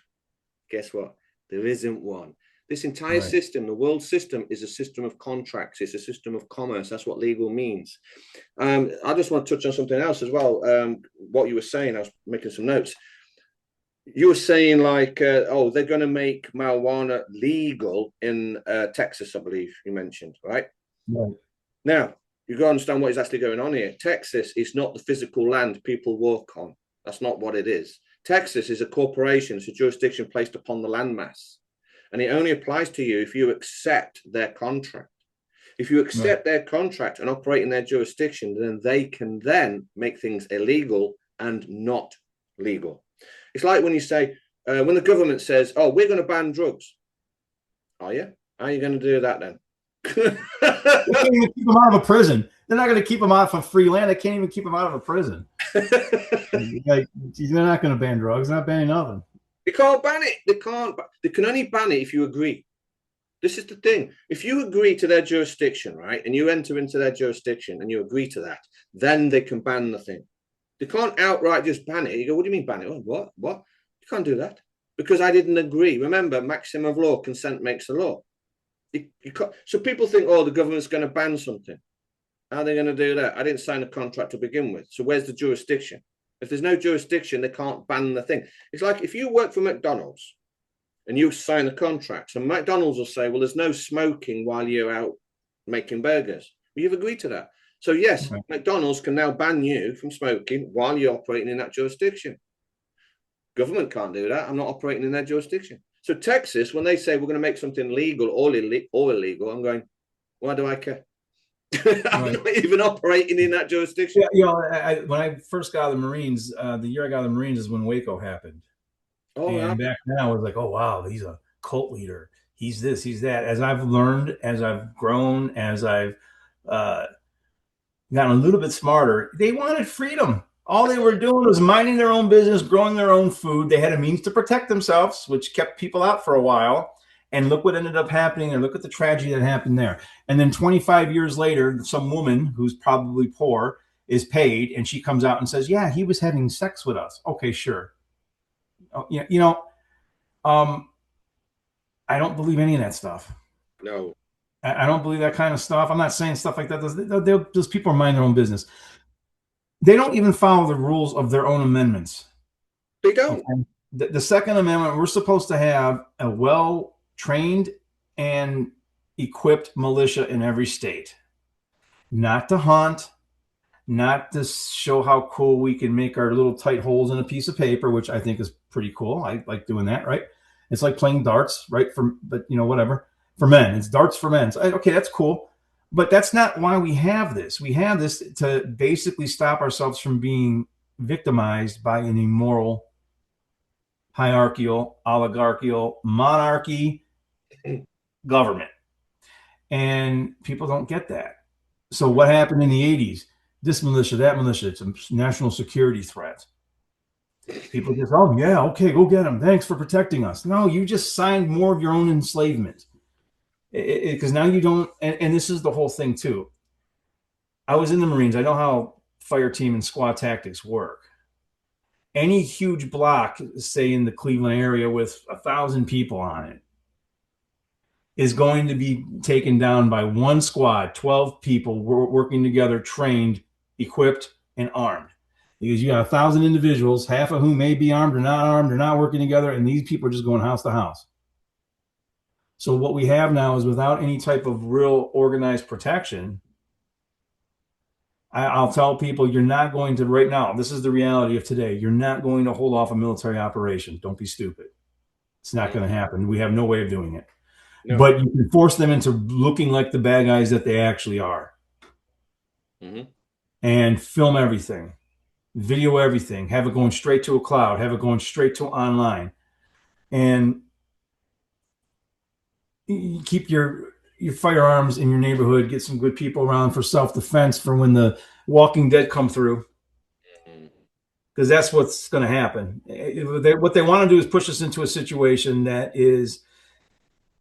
Guess what? There isn't one. This entire system, the world system, is a system of contracts. It's a system of commerce. That's what legal means. I just want to touch on something else as well. What you were saying, I was making some notes. You were saying like, they're going to make marijuana legal in Texas, I believe you mentioned, right? Right. Now, you've got to understand what is actually going on here. Texas is not the physical land people walk on. That's not what it is. Texas is a corporation. It's a jurisdiction placed upon the landmass. And it only applies to you if you accept their contract. If you accept their contract and operate in their jurisdiction, then they can then make things illegal and not legal. It's like when you say, when the government says, oh, we're going to ban drugs. Are you? How are you going to do that then? They can't even keep them out of a prison. They're not going to keep them out of free land. They can't even keep them out of a prison. Like, they're not going to ban drugs. They're not banning nothing. They can't ban it. They can't. They can only ban it if you agree. This is the thing. If you agree to their jurisdiction, right, and you enter into their jurisdiction and you agree to that, then they can ban the thing. They can't outright just ban it. You go, what do you mean ban it? Oh, what? You can't do that because I didn't agree. Remember, maxim of law, consent makes the law. You can't. So people think, oh, the government's going to ban something. How are they going to do that? I didn't sign a contract to begin with. So where's the jurisdiction? If there's no jurisdiction, they can't ban the thing. It's like if you work for McDonald's and you sign a contract, and McDonald's will say, well, there's no smoking while you're out making burgers. Well, you've agreed to that. So yes, McDonald's can now ban you from smoking while you're operating in that jurisdiction. Government can't do that. I'm not operating in their jurisdiction. So Texas, when they say we're going to make something legal or illegal, I'm going, why do I care? I'm not even operating in that jurisdiction. Yeah, when I first got out of the Marines, the year I got out of the Marines is when Waco happened. And back then I was like, oh, wow, he's a cult leader. He's this, he's that. As I've learned, as I've grown, as I've gotten a little bit smarter. They wanted freedom. All they were doing was minding their own business, growing their own food. They had a means to protect themselves, which kept people out for a while. And look what ended up happening, and look at the tragedy that happened there. And then 25 years later, some woman who's probably poor is paid, and she comes out and says, "Yeah, he was having sex with us." Okay, sure. Oh, yeah, um, I don't believe any of that stuff. No, I don't believe that kind of stuff. I'm not saying stuff like that. Those people are mind their own business. They don't even follow the rules of their own amendments. they don't. Okay. The Second Amendment, we're supposed to have a well trained and equipped militia in every state, not to hunt, not to show how cool we can make our little tight holes in a piece of paper, which I think is pretty cool. I like doing that, right? It's like playing darts, right? But whatever. For men, it's darts for men. So, okay, that's cool. But that's not why we have this. We have this to basically stop ourselves from being victimized by an immoral, hierarchical, oligarchical, monarchy government. And people don't get that. So what happened in the 80s? This militia, that militia, it's a national security threat. People just, oh, yeah, okay, go get them. Thanks for protecting us. No, you just signed more of your own enslavement. Because now you don't, and this is the whole thing too. I was in the Marines. I know how fire team and squad tactics work. Any huge block, say in the Cleveland area with 1,000 people on it, is going to be taken down by one squad, 12 people working together, trained, equipped, and armed. Because you got 1,000 individuals, half of whom may be armed or not working together, and these people are just going house to house. So what we have now is, without any type of real organized protection, I'll tell people, you're not going to, right now, this is the reality of today, you're not going to hold off a military operation. Don't be stupid. It's not going to happen. We have no way of doing it. No. But you can force them into looking like the bad guys that they actually are. Mm-hmm. And film everything, video everything, have it going straight to a cloud, have it going straight to online. And you keep your firearms in your neighborhood, get some good people around for self-defense for when the Walking Dead come through. Because that's what's going to happen. What they want to do is push us into a situation that is,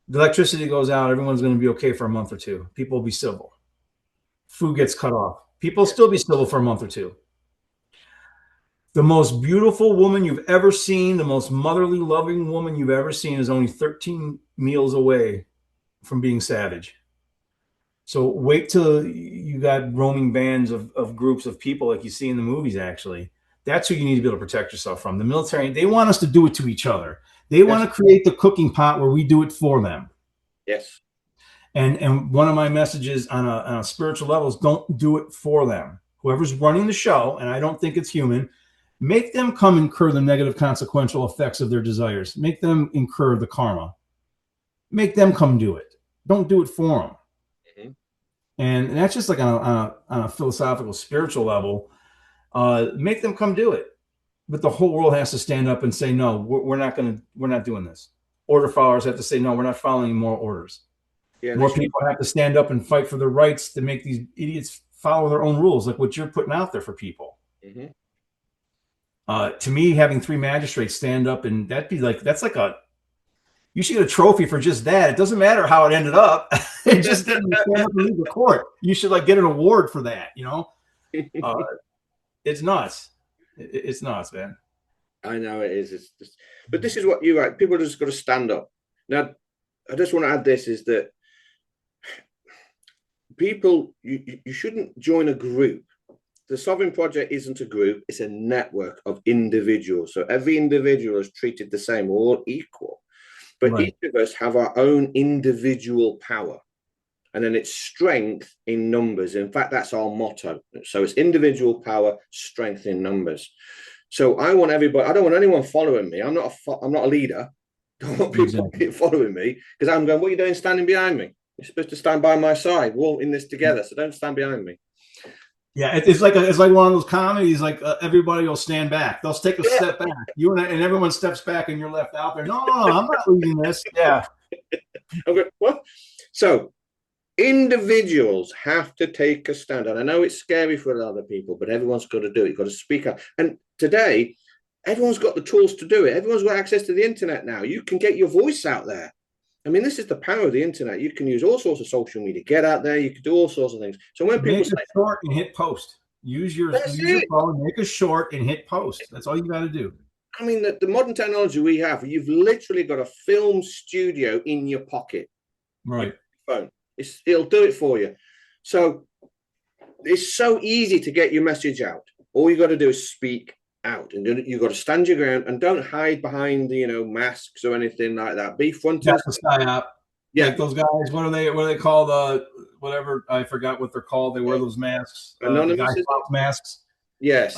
the electricity goes out, everyone's going to be okay for a month or two. People will be civil. Food gets cut off. People will still be civil for a month or two. The most beautiful woman you've ever seen, the most motherly, loving woman you've ever seen, is only 13 meals away from being savage. So wait till you got roaming bands of groups of people like you see in the movies, actually. That's who you need to be able to protect yourself from. The military, they want us to do it to each other. They want to create the cooking pot where we do it for them. Yes. And one of my messages on a spiritual level is, don't do it for them. Whoever's running the show, and I don't think it's human, make them come incur the negative consequential effects of their desires. Make them incur the karma. Make them come do it. Don't do it for them. Mm-hmm. And that's just like on a philosophical, spiritual level. Make them come do it. But the whole world has to stand up and say, no, we're not doing this. Order followers have to say, no, we're not following more orders. Yeah, more people have to stand up and fight for their rights to make these idiots follow their own rules, like what you're putting out there for people. Mm-hmm. To me, having 3 magistrates stand up, and you should get a trophy for just that. It doesn't matter how it ended up. It just didn't stand up and leave the court. You should get an award for that. It's nuts. It's nuts, man. I know it is. It's just, but this is what you're right. People are just got to stand up. Now, I just want to add this, is that people, you shouldn't join a group. The Sovereign Project isn't a group. It's a network of individuals. So every individual is treated the same, we're all equal. But right. Each of us have our own individual power. And then it's strength in numbers. In fact, that's our motto. So it's individual power, strength in numbers. So I want everybody, I don't want anyone following me. I'm not a leader. I don't want people following me, because I'm going, what are you doing standing behind me? You're supposed to stand by my side. We're all in this together. So don't stand behind me. Yeah, it's like one of those comedies. Like everybody will stand back. They'll take a step back. You and everyone steps back, and you're left out there. No, I'm not leading this. Yeah. Okay. What? So Individuals have to take a stand. And I know it's scary for a lot of people, but everyone's got to do it. You've got to speak up. And today, everyone's got the tools to do it. Everyone's got access to the internet now. You can get your voice out there. I mean, this is the power of the internet. You can use all sorts of social media. Get out there. You can do all sorts of things. So when people Make say, a short and hit post. Use your phone, make a short and hit post. That's all you got to do. I mean, the modern technology we have, you've literally got a film studio in your pocket. Right. Phone. It'll do it for you. So it's so easy to get your message out. All you got to do is speak out, and you've got to stand your ground and don't hide behind the masks or anything like that. Be front. That's a psyop. Yeah, like those guys. What are they called? Whatever, I forgot what they're called. They wear those masks. Anonymous, the guy masks. Yes.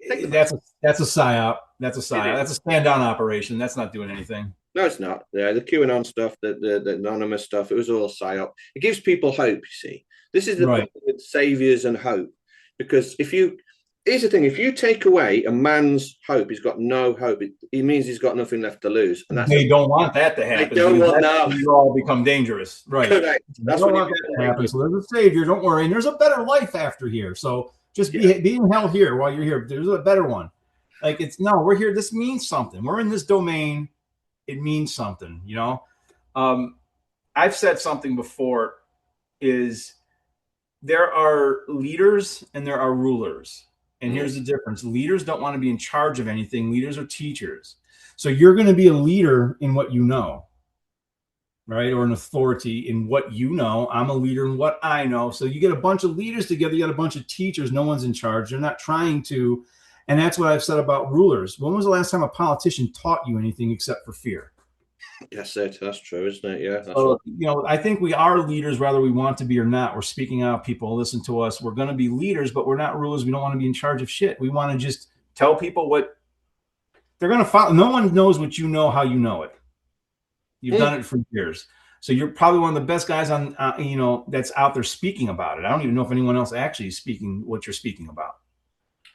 That's a psyop. That's a psyop. That's a stand down operation. That's not doing anything. No, it's not. The QAnon stuff, the anonymous stuff, it was all psyop. It gives people hope, you see. This is the thing with saviors and hope. Because here's the thing, if you take away a man's hope, he's got no hope. It means he's got nothing left to lose. And they don't want that to happen. They don't want that. You all become dangerous. Right. Correct. That's what want that to happen. So there's a savior, don't worry. And there's a better life after here. So just be in hell here while you're here. There's a better one. Like we're here. This means something. We're in this domain. It means something, I've said something before is there are leaders and there are rulers. And here's the difference. Leaders don't want to be in charge of anything. Leaders are teachers. So you're going to be a leader in what you know, right? Or an authority in what you know. I'm a leader in what I know. So you get a bunch of leaders together. You got a bunch of teachers. No one's in charge. They're not trying to. And that's what I've said about rulers. When was the last time a politician taught you anything except for fear? Yes, that's true, isn't it? Yeah. So, I think we are leaders, whether we want to be or not. We're speaking out. People listen to us. We're going to be leaders, but we're not rulers. We don't want to be in charge of shit. We want to just tell people what they're going to follow. No one knows what you know, how you know it. You've done it for years. So you're probably one of the best guys on, that's out there speaking about it. I don't even know if anyone else actually is speaking what you're speaking about.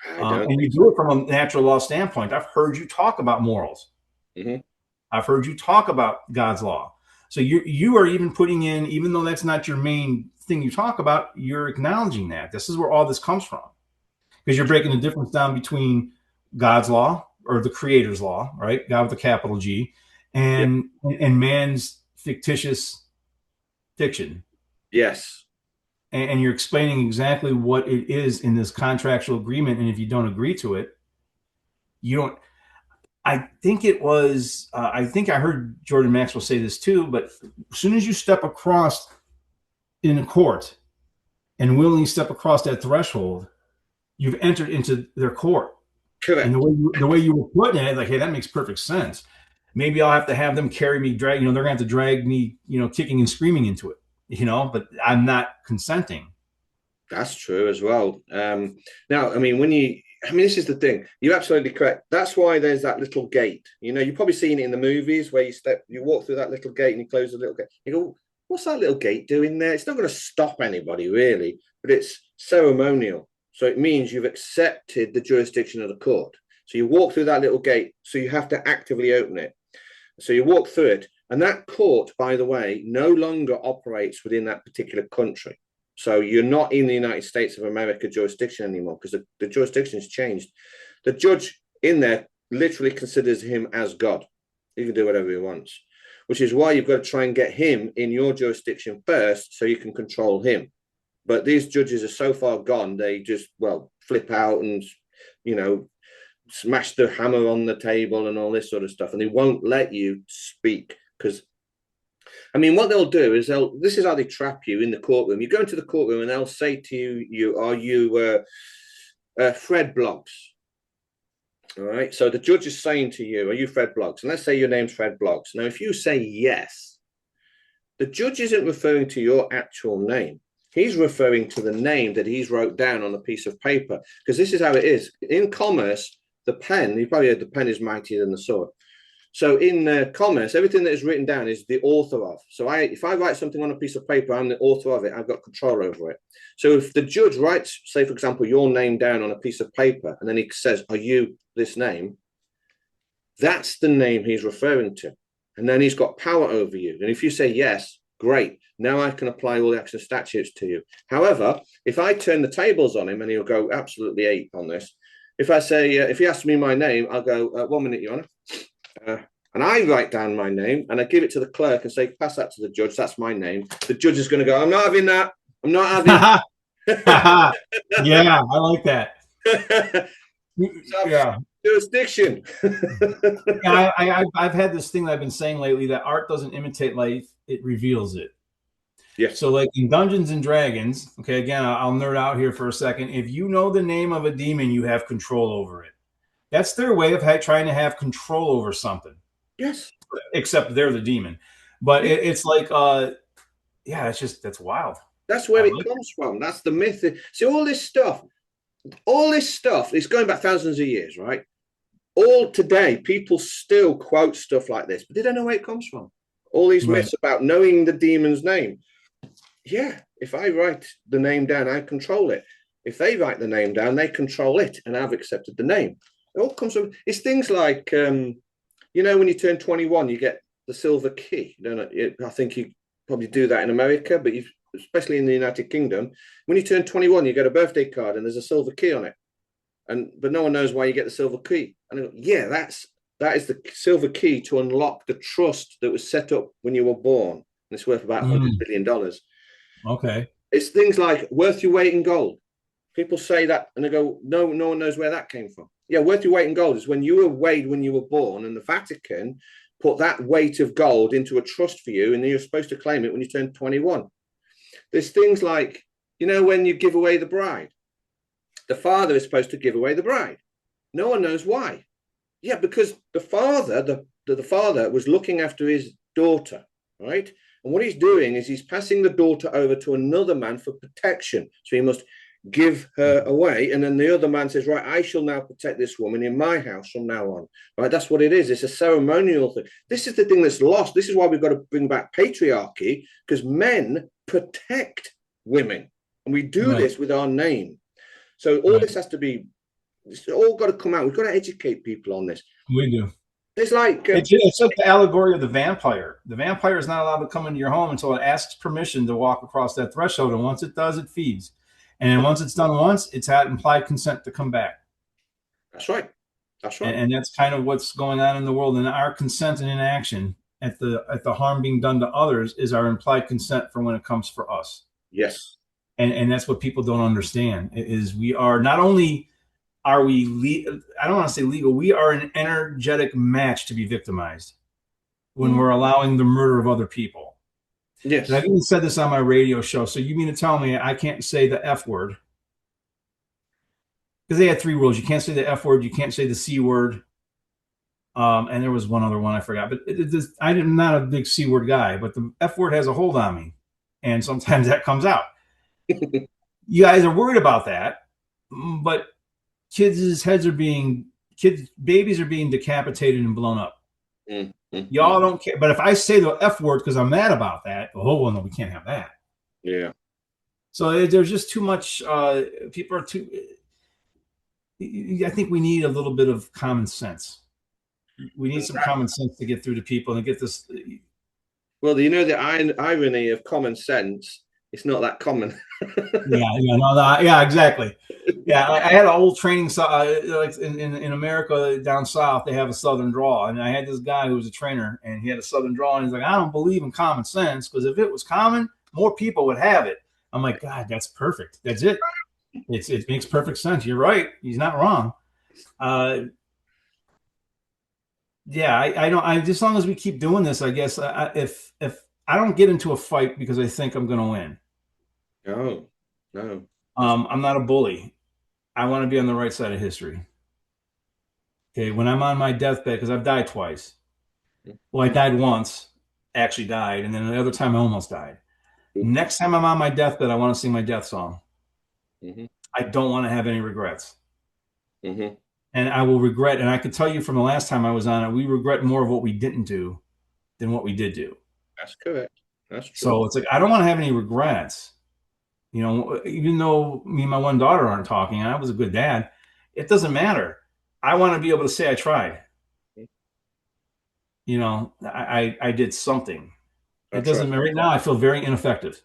And you do it from a natural law standpoint. I've heard you talk about morals. Mm-hmm. I've heard you talk about God's law. So you are even putting in, even though that's not your main thing you talk about, you're acknowledging that. This is where all this comes from. Because you're breaking the difference down between God's law or the creator's law, right? God with a capital G, and man's fictitious fiction. Yes. And you're explaining exactly what it is in this contractual agreement. And if you don't agree to it, you don't. I think it was, I think I heard Jordan Maxwell say this too, but as soon as you step across in a court and willingly step across that threshold, you've entered into their court. Correct. And the way you were putting it, like, hey, that makes perfect sense. Maybe I'll have to have them carry me, they're going to have to drag me, kicking and screaming into it. But I'm not consenting. That's true as well. Now, this is the thing. You're absolutely correct. That's why there's that little gate. You've probably seen it in the movies where you walk through that little gate and you close the little gate. You go, what's that little gate doing there? It's not going to stop anybody really, but it's ceremonial. So it means you've accepted the jurisdiction of the court. So you walk through that little gate. So you have to actively open it. So you walk through it. And that court, by the way, no longer operates within that particular country. So you're not in the United States of America jurisdiction anymore because the jurisdiction has changed. The judge in there literally considers him as God. He can do whatever he wants, which is why you've got to try and get him in your jurisdiction first so you can control him. But these judges are so far gone, they just, flip out and, smash the hammer on the table and all this sort of stuff. And they won't let you speak because, what they'll do is this is how they trap you in the courtroom. You go into the courtroom and they'll say to you, are you Fred Bloggs? All right. So the judge is saying to you, are you Fred Bloggs? And let's say your name's Fred Bloggs. Now, if you say yes, the judge isn't referring to your actual name. He's referring to the name that he's wrote down on a piece of paper. Because this is how it is. In commerce, the pen, you probably heard the pen is mightier than the sword. So in commerce, everything that is written down is the author of. So if I write something on a piece of paper, I'm the author of it. I've got control over it. So if the judge writes, say, for example, your name down on a piece of paper, and then he says, are you this name? That's the name he's referring to. And then he's got power over you. And if you say yes, Great. Now I can apply all the extra statutes to you. However, if I turn the tables on him and he'll go absolutely ape on this, if I say, if he asks me my name, I'll go, 1 minute, Your Honor. And I write down my name and I give it to the clerk and say, pass that to the judge. That's my name. The judge is going to go, I'm not having that. I'm not having Yeah, I like that. Yeah. Jurisdiction. Yeah, I've had this thing that I've been saying lately that art doesn't imitate life, it reveals it. Yes. So, like in Dungeons and Dragons, okay, again, I'll nerd out here for a second. If you know the name of a demon, you have control over it. That's their way of trying to have control over something. Yes. Except they're the demon. But it's like, yeah, it's just, that's wild. That's where it comes from. That's the myth. See, all this stuff is going back thousands of years, right? All today, people still quote stuff like this, but they don't know where it comes from. All these myths about knowing the demon's name. Yeah, if I write the name down, I control it. If they write the name down, they control it, and I've accepted the name. It all comes from, it's things like, when you turn 21, you get the silver key. I think you probably do that in America, but especially in the United Kingdom, when you turn 21, you get a birthday card and there's a silver key on it. But no one knows why you get the silver key. And I go, yeah, that is the silver key to unlock the trust that was set up when you were born. And it's worth about $100 billion. Okay. It's things like worth your weight in gold. People say that and they go, no one knows where that came from. Yeah, worth your weight in gold is when you were weighed when you were born, and the Vatican put that weight of gold into a trust for you, and you're supposed to claim it when you turn 21. There's things like, when you give away the bride, the father is supposed to give away the bride. No one knows why. Yeah, because the father, the father was looking after his daughter, right? And what he's doing is he's passing the daughter over to another man for protection. So he must give her away. And then the other man says, right, I shall now protect this woman in my house from now on. Right? That's what it is. It's a ceremonial thing. This is the thing that's lost. This is why we've got to bring back patriarchy, because men protect women. And we do this with our name. So all this has to be, it's all got to come out. We've got to educate people on this. We do. It's like it's like the allegory of the vampire. The vampire is not allowed to come into your home until it asks permission to walk across that threshold. And once it does, it feeds. And then once it's done once, it's had implied consent to come back. That's right. That's right. And that's kind of what's going on in the world. And our consent and inaction at the harm being done to others is our implied consent for when it comes for us. Yes. And that's what people don't understand is we are not only are we, I don't want to say legal, we are an energetic match to be victimized when we're allowing the murder of other people. Yes. And I've even said this on my radio show. So you mean to tell me I can't say the F word? Because they had 3 rules. You can't say the F word. You can't say the C word. And there was one other one I forgot. But I'm not a big C word guy, but the F word has a hold on me. And sometimes that comes out. You guys are worried about that. But babies are being decapitated and blown up. Y'all don't care. But if I say the F word because I'm mad about that, well, no, we can't have that. Yeah. So there's just too much. People are too. I think we need a little bit of common sense. We need some common sense to get through to people and get this. Well, the irony of common sense, it's not that common. Yeah, exactly. Yeah, I had an old training, like in America down south, they have a Southern drawl, and I had this guy who was a trainer, and he had a Southern drawl, and he's like, I don't believe in common sense because if it was common, more people would have it. I'm like, God, that's perfect. That's it. It makes perfect sense. You're right. He's not wrong. Yeah, I don't. As long as we keep doing this, I guess. If I don't get into a fight because I think I'm going to win. No. I'm not a bully. I want to be on the right side of history. Okay, when I'm on my deathbed, because I've died twice. Well, I died once, actually died, and then the other time I almost died. Next time I'm on my deathbed, I want to sing my death song. I don't want to have any regrets. And I will regret, and I can tell you from the last time I was on it, we regret more of what we didn't do than what we did do. That's correct. That's true. So it's like, I don't want to have any regrets. Even though me and my one daughter aren't talking, I was a good dad. It doesn't matter. I want to be able to say I tried. I did something. It That's right. doesn't matter. Right now, I feel very ineffective.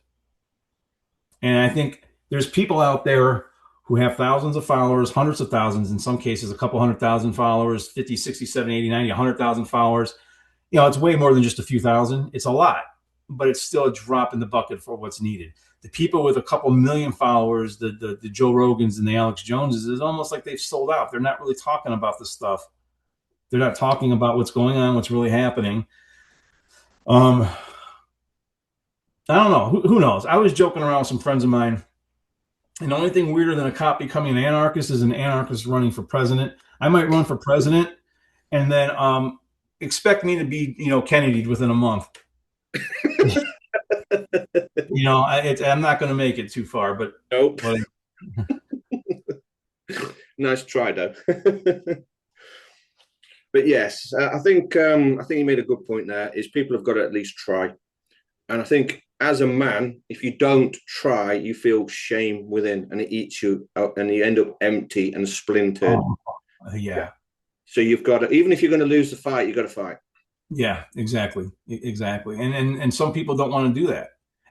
And I think there's people out there who have thousands of followers, hundreds of thousands, in some cases, a couple 100,000 followers, 50, 60, 70, 80, 90, 100,000 followers. You know, it's way more than just a few thousand. It's a lot, but it's still a drop in the bucket for what's needed. The people with a couple million followers, the Joe Rogans and the Alex Joneses, it's almost like they've sold out. They're not really talking about this stuff. They're not talking about what's going on, what's really happening. Um, I don't know. Who knows? I was joking around with some friends of mine, and the only thing weirder than a cop becoming an anarchist is an anarchist running for president. I might run for president, and then expect me to be, Kennedy within a month. I'm not going to make it too far, but Nope. Nice try, though. But yes, I think you made a good point there. Is people have got to at least try, and I think as a man, if you don't try, you feel shame within, and it eats you up, and you end up empty and splintered. Oh, yeah. So you've got to, even if you're going to lose the fight, you've got to fight. Yeah, exactly. And some people don't want to do that.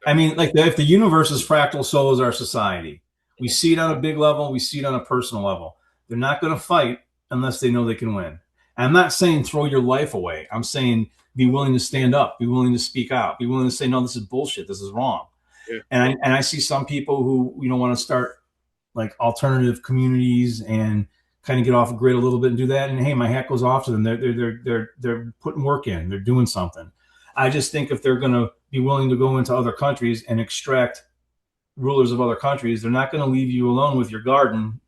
I mean, like if the universe is fractal, so is our society. We see it on a big level. We see it on a personal level. They're not going to fight unless they know they can win. I'm not saying throw your life away. I'm saying be willing to stand up, be willing to speak out, be willing to say, no, this is bullshit. This is wrong. Yeah. And I see some people who, want to start like alternative communities and kind of get off the grid a little bit and do that. And hey, my hat goes off to them. They're putting work in, they're doing something. I just think if they're going to be willing to go into other countries and extract rulers of other countries, they're not going to leave you alone with your garden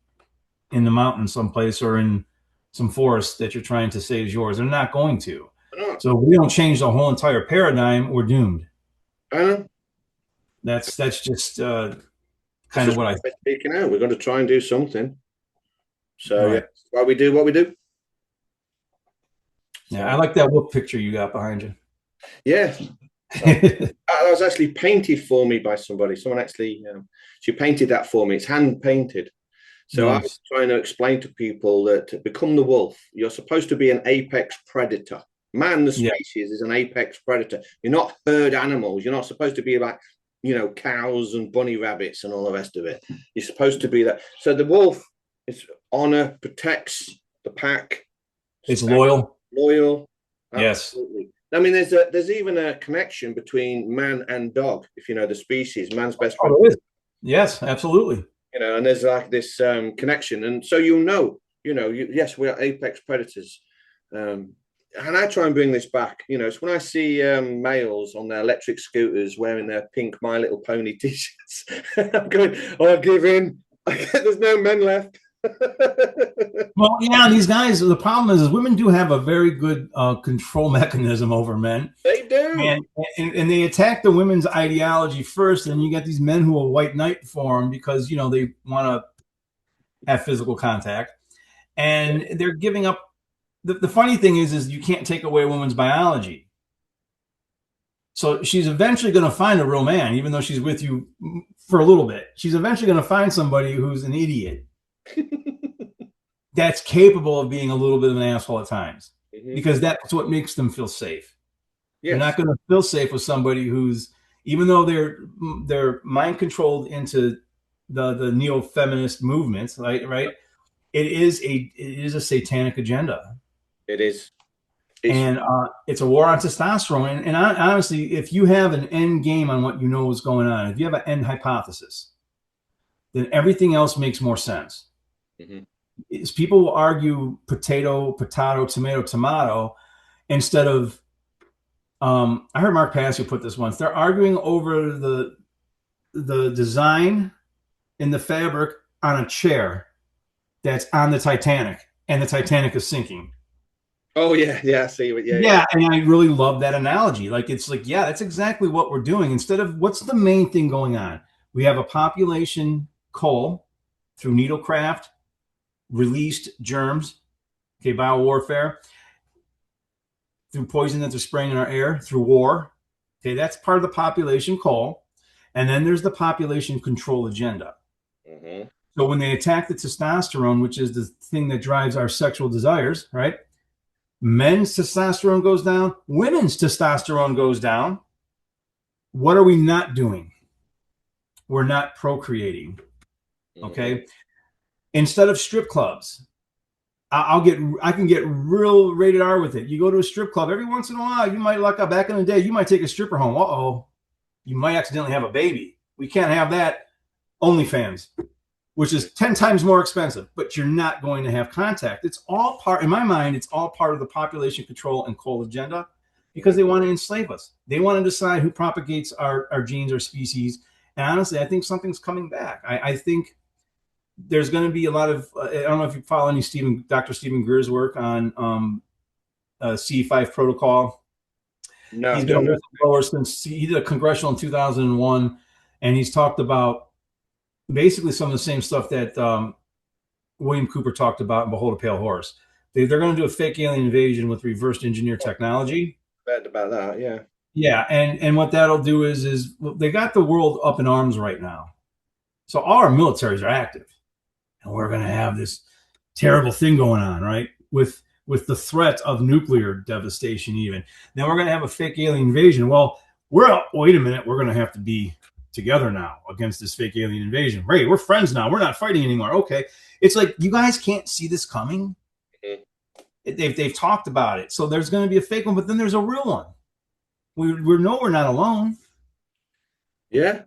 in the mountains someplace or in some forest that you're trying to say is yours. They're not going to. So if we don't change the whole entire paradigm, we're doomed. I know. That's just kind of what I think. Speaking out, we're going to try and do something. So right. Yeah, why we do what we do. Yeah, I like that wolf picture you got behind you. Yeah. That was actually painted for me by somebody. Someone actually, she painted that for me. It's hand painted. So nice. I was trying to explain to people that to become the wolf, you're supposed to be an apex predator. Man, the species, is an apex predator. You're not herd animals. You're not supposed to be like, cows and bunny rabbits and all the rest of it. You're supposed to be that. So the wolf is honor, protects the pack. It's loyal. Loyal. Absolutely. Yes. I mean, there's even a connection between man and dog. If you know the species, man's best friend. Oh, yes, absolutely. And there's like this connection, and so yes, we are apex predators. And I try and bring this back. It's when I see males on their electric scooters wearing their pink My Little Pony t-shirts, I'm going, "Oh, give in! There's no men left." Well, yeah, these guys. The problem is women do have a very good control mechanism over men. They do, and they attack the women's ideology first, and you get these men who will white knight for them because they want to have physical contact, and they're giving up. The funny thing is you can't take away a woman's biology. So she's eventually going to find a real man, even though she's with you for a little bit. She's eventually going to find somebody who's an idiot that's capable of being a little bit of an asshole at times, because that's what makes them feel safe. Yes. They're not going to feel safe with somebody who's, even though they're mind controlled into the neo-feminist movements, right? It is a satanic agenda. It is. And it's a war on testosterone. And honestly, if you have an end game on what is going on, if you have an end hypothesis, then everything else makes more sense. Is people will argue potato, tomato, instead of, I heard Mark Passio put this once, they're arguing over the design in the fabric on a chair that's on the Titanic, and the Titanic is sinking. Oh, yeah, I see what, yeah. And I really love that analogy. Like, it's like, yeah, that's exactly what we're doing. Instead of, what's the main thing going on? We have a population cull through needlecraft, released germs, biowarfare, through poison that they're spraying in our air, through war. That's part of the population cull. And then there's the population control agenda. So when they attack the testosterone, which is the thing that drives our sexual desires, right? Men's testosterone goes down, women's testosterone goes down. What are we not doing? We're not procreating. Mhm. Okay. Instead of strip clubs, I can get real rated R with it. You go to a strip club every once in a while, you might luck up. Back in the day, you might take a stripper home. Uh-oh, you might accidentally have a baby. We can't have that. OnlyFans, which is 10 times more expensive, but you're not going to have contact. It's all part, in my mind, it's all part of the population control and coal agenda because Mhm. they want to enslave us. They want to decide who propagates our genes, our species. And honestly, I think something's coming back. I think there's going to be a lot of, I don't know if you follow any Dr. Stephen Greer's work on C5 protocol. No, He's been a don't know. whistleblower since he did a congressional in 2001, and he's talked about basically some of the same stuff that William Cooper talked about in Behold a Pale Horse. They're going to do a fake alien invasion with reversed engineer technology. Read about that. Yeah. Yeah, and what that'll do is they got the world up in arms right now. So all our militaries are active, and we're going to have this terrible thing going on, right? With the threat of nuclear devastation, even. Then we're going to have a fake alien invasion. Well, wait a minute, we're going to have to be together now against this fake alien invasion. Right, we're friends now. We're not fighting anymore. Okay, it's like you guys can't see this coming. Mhm. They've talked about it, so there's going to be a fake one, but then there's a real one. We know we're not alone. Yeah.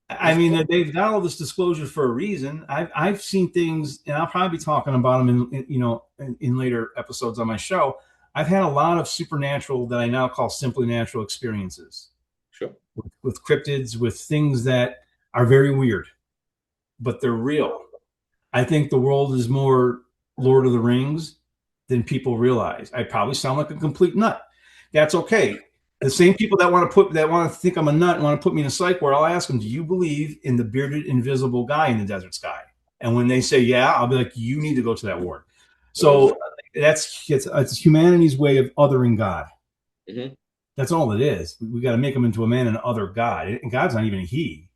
I That's mean, they've got all this disclosure for a reason. I've seen things, and I'll probably be talking about them in later episodes on my show. I've had a lot of supernatural that I now call simply natural experiences sure. with cryptids, with things that are very weird, but they're real. I think the world is more Lord of the Rings than people realize. I probably sound like a complete nut. That's okay. The same people that want to think I'm a nut and want to put me in a psych ward, I'll ask them, "Do you believe in the bearded invisible guy in the desert sky?" And when they say yeah, I'll be like, "You need to go to that ward." Mhm. So it's humanity's way of othering God. Mhm. That's all it is. We got to make him into a man and other God. And God's not even a he,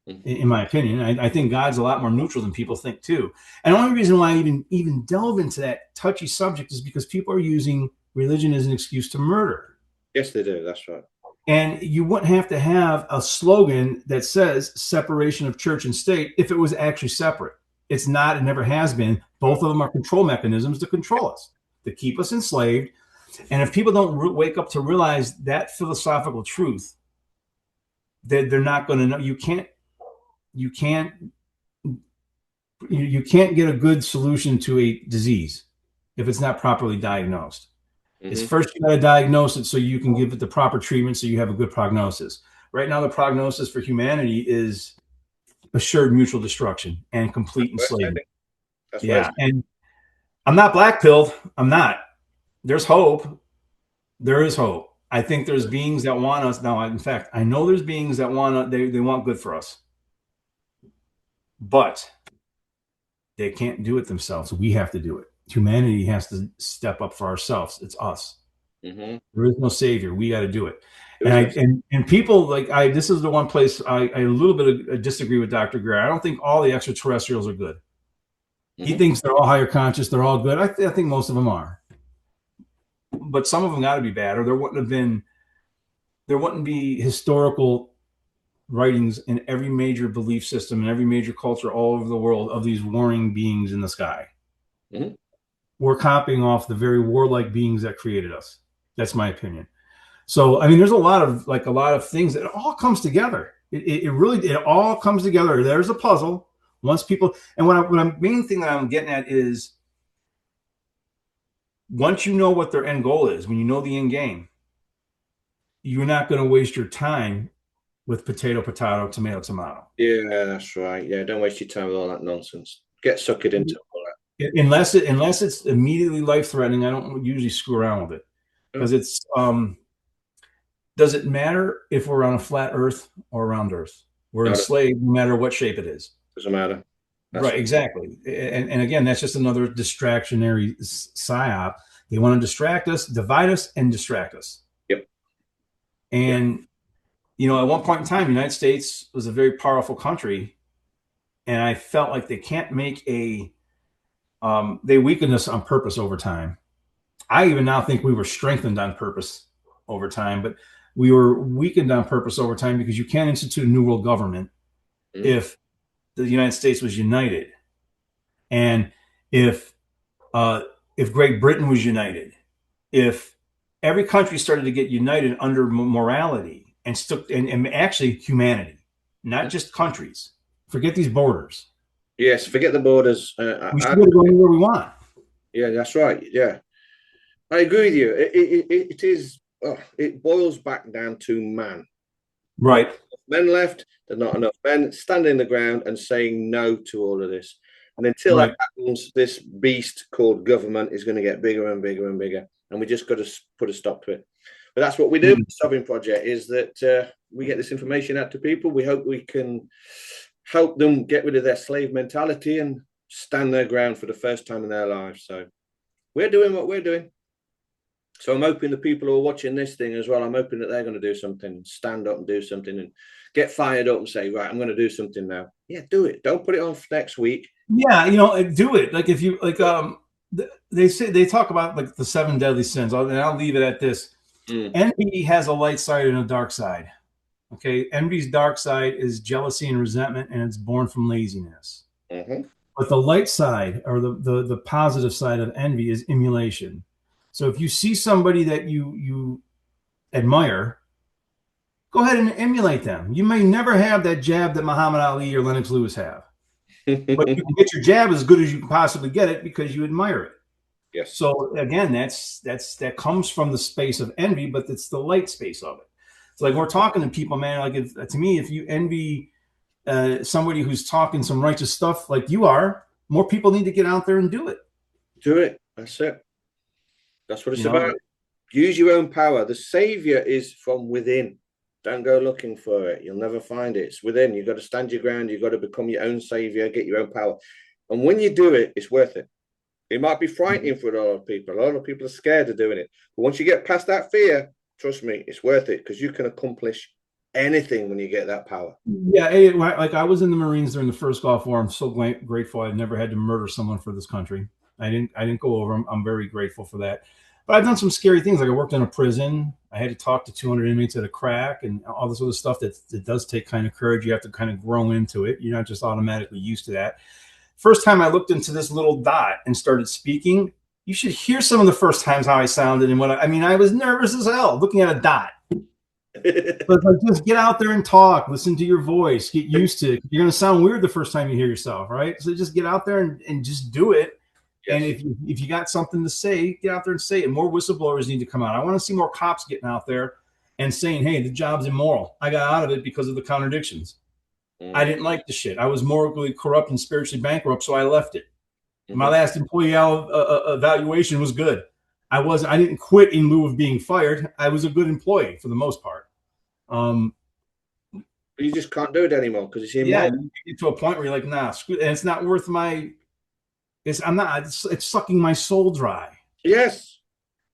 Mhm. in my opinion. I think God's a lot more neutral than people think too. And the only reason why I even delve into that touchy subject is because people are using religion as an excuse to murder. Yes, they do. That's right. And you wouldn't have to have a slogan that says separation of church and state if it was actually separate. It's not, it never has been. Both of them are control mechanisms to control us, to keep us enslaved. And if people don't wake up to realize that philosophical truth, they're not going to know. You can't, you can't get a good solution to a disease if it's not properly diagnosed. It's Mhm. first you got to diagnose it so you can give it the proper treatment so you have a good prognosis. Right now, the prognosis for humanity is assured mutual destruction and That's complete where it's enslavement. heading. That's where it's Yeah. And I'm not black pilled. I'm not. There's hope. There is hope. I think there's beings that want us. Now, in fact, I know there's beings that they want good for us, but they can't do it themselves. We have to do it. Humanity has to step up for ourselves. It's us. Mhm. There is no savior. We got to do it. There And is I no. and people like I. This is the one place I a little bit disagree with Dr. Greer. I don't think all the extraterrestrials are good. He Mhm. thinks they're all higher conscious. They're all good. I think most of them are, but some of them got to be bad, or there wouldn't be historical writings in every major belief system in every major culture all over the world of these warring beings in the sky. Mhm. We're copying off the very warlike beings that created us. That's my opinion. So I mean, there's a lot of things that it all comes together. It really it all comes together. There's a puzzle. Once people and what I'm main thing that I'm getting at is once you know what their end goal is, when you know the end game, you're not going to waste your time with potato, tomato, tomato. Yeah, that's right. Yeah, don't waste your time with all that nonsense. Get suckered into all Unless it's immediately life threatening, I don't usually screw around with it that. because Oh, it's does it matter if we're on a flat Earth or round Earth? We're no, enslaved no matter what shape it is. doesn't matter. That's Right, it. exactly. And again, that's just another distractionary psyop. They want to distract us, divide us, and distract us. Yep. Yep. And at one point in time, the United States was a very powerful country, and I felt like they can't make a they weakened us on purpose over time. I even now think we were strengthened on purpose over time, but we were weakened on purpose over time because you can't institute a new world government Mm. if the United States was united, and if uh, if Great Britain was united, if every country started to get united under morality and actually humanity, not just countries. Forget these borders. Yes, forget the borders. We should be able to go anywhere we want. Yeah, that's right. Yeah, I agree with you. It is. Oh, it boils back down to man. Not Right. enough men left. There's not enough men standing the ground and saying no to all of this. And until that Right. happens, this beast called government is going to get bigger and bigger and bigger. And we just got to put a stop to it. But that's what we do with the Sovereign Project, is that we get this information out to people. We hope we can help them get rid of their slave mentality and stand their ground for the first time in their lives. So we're doing what we're doing. So I'm hoping the people who are watching this thing as well, I'm hoping that they're going to do something, stand up and do something and get fired up and say, right, I'm going to do something now. Yeah, do it. Don't put it on for next week. Yeah, do it. Like if you like, they talk about like the seven deadly sins. And I'll leave it at this. Envy has a light side and a dark side. Okay, envy's dark side is jealousy and resentment, and it's born from laziness. Mm-hmm. But the light side, or the positive side of envy, is emulation. So if you see somebody that you admire, go ahead and emulate them. You may never have that jab that Muhammad Ali or Lennox Lewis have, but you can get your jab as good as you can possibly get it because you admire it. Yes. So again, that comes from the space of envy, but it's the light space of it. It's like we're talking to people, man. Like to me, if you envy somebody who's talking some righteous stuff like you are, more people need to get out there and do it. Do it. That's it. That's what it's You know, about. Use your own power. The savior is from within. Don't go looking for it. You'll never find it. It's within. You've got to stand your ground. You've got to become your own savior, get your own power. And when you do it, it's worth it. It might be frightening for a lot of people. A lot of people are scared of doing it. But once you get past that fear, trust me, it's worth it because you can accomplish anything when you get that power. Yeah, like I was in the Marines during the first Gulf War. I'm so grateful I never had to murder someone for this country. I didn't go over. I'm very grateful for that. But I've done some scary things. Like I worked in a prison. I had to talk to 200 inmates at a crack and all this other stuff that does take kind of courage. You have to kind of grow into it. You're not just automatically used to that. First time I looked into this little dot and started speaking, you should hear some of the first times how I sounded and I was nervous as hell looking at a dot. But like, just get out there and talk, listen to your voice, get used to it. You're going to sound weird the first time you hear yourself, right? So just get out there and just do it. Yes. And if you got something to say, get out there and say it. More whistleblowers need to come out. I want to see more cops getting out there and saying, hey, the job's immoral. I got out of it because of the contradictions. I didn't like the shit. I was morally corrupt and spiritually bankrupt, so I left it. My last employee evaluation was good. I didn't quit in lieu of being fired. I was a good employee for the most part. You just can't do it anymore because it's immoral. Yeah, you get to a point where you're like, nah, screw it. And it's not worth it's sucking my soul dry. Yes.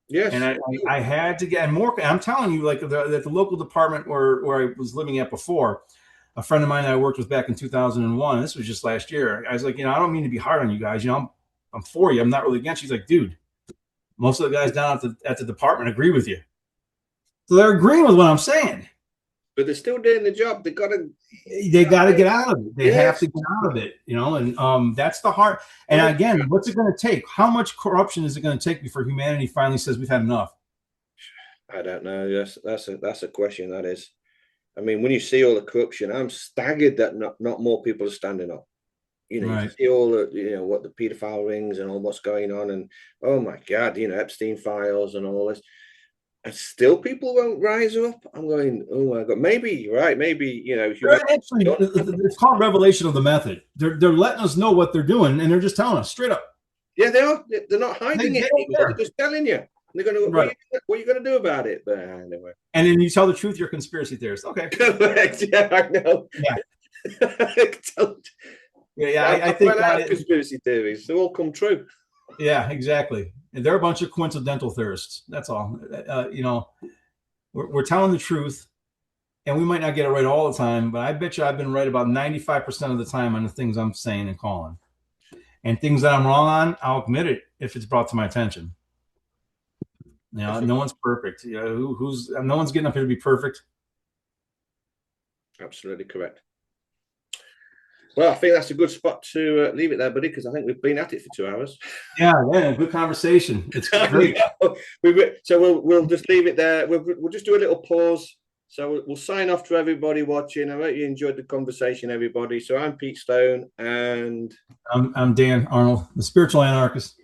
Yes. And I had to get more. I'm telling you, like at the local department where I was living at before, a friend of mine that I worked with back in 2001, this was just last year. I was like, I don't mean to be hard on you guys. I'm for you. I'm not really against you. He's like, dude, most of the guys down at the department agree with you. So they're agreeing with what I'm saying. But they're still doing the job. They got to get out of it. They have to get out of it, and that's the heart. And again, what's it going to take? How much corruption is it going to take before humanity finally says we've had enough? I don't know. Yes, that's a question. That is. I mean, when you see all the corruption, I'm staggered that not more people are standing up. Right. You see all the, what the pedophile rings and all what's going on, and oh my God, Epstein files and all this. And still people won't rise up. I'm going, oh my God, maybe you're right. Maybe, actually, it's called revelation of the method. They're letting us know what they're doing, and they're just telling us straight up. Yeah, they are. They're not hiding it. They're just telling you. They're going to, right. What are you going to do about it? But anyway. And then you tell the truth, you're a conspiracy theorist. Okay. Correct. Yeah, I know. Yeah. I think conspiracy theories, they all come true. Yeah, exactly. And they're a bunch of coincidental theorists. That's all. We're telling the truth, and we might not get it right all the time, but I bet you I've been right about 95% of the time on the things I'm saying and calling. And things that I'm wrong on, I'll admit it if it's brought to my attention. You know, That's right. no one's perfect. You know, no one's getting up here to be perfect. Absolutely correct. Well, I think that's a good spot to leave it there, buddy, because I think we've been at it for 2 hours. Yeah, yeah, good conversation. It's great. So we'll just leave it there. We'll just do a little pause. So we'll sign off to everybody watching. I hope you enjoyed the conversation, everybody. So I'm Pete Stone, and I'm Dan Arnold, the spiritual anarchist.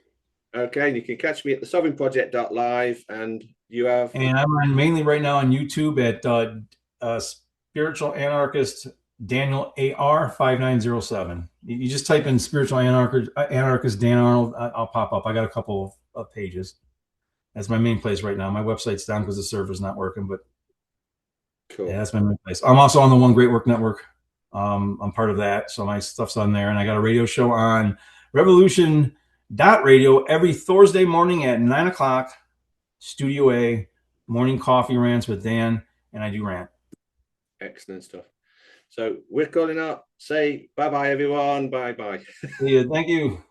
okay, you can catch me at the sovereignproject.live, and you have And I'm on mainly right now on YouTube at spiritual anarchist Daniel AR 5907. You just type in spiritual anarchist Dan Arnold, I'll pop up. I got a couple of pages. That's my main place right now. My website's down because the server's not working, but cool. yeah, that's my main place. I'm also on the One Great Work Network. I'm part of that, so my stuff's on there, and I got a radio show on Revolution Radio every Thursday morning at 9 o'clock. Studio A, morning coffee rants with Dan, and I do rant. Excellent stuff. So we're calling up. Say bye bye, everyone. Bye bye. Yeah, thank you.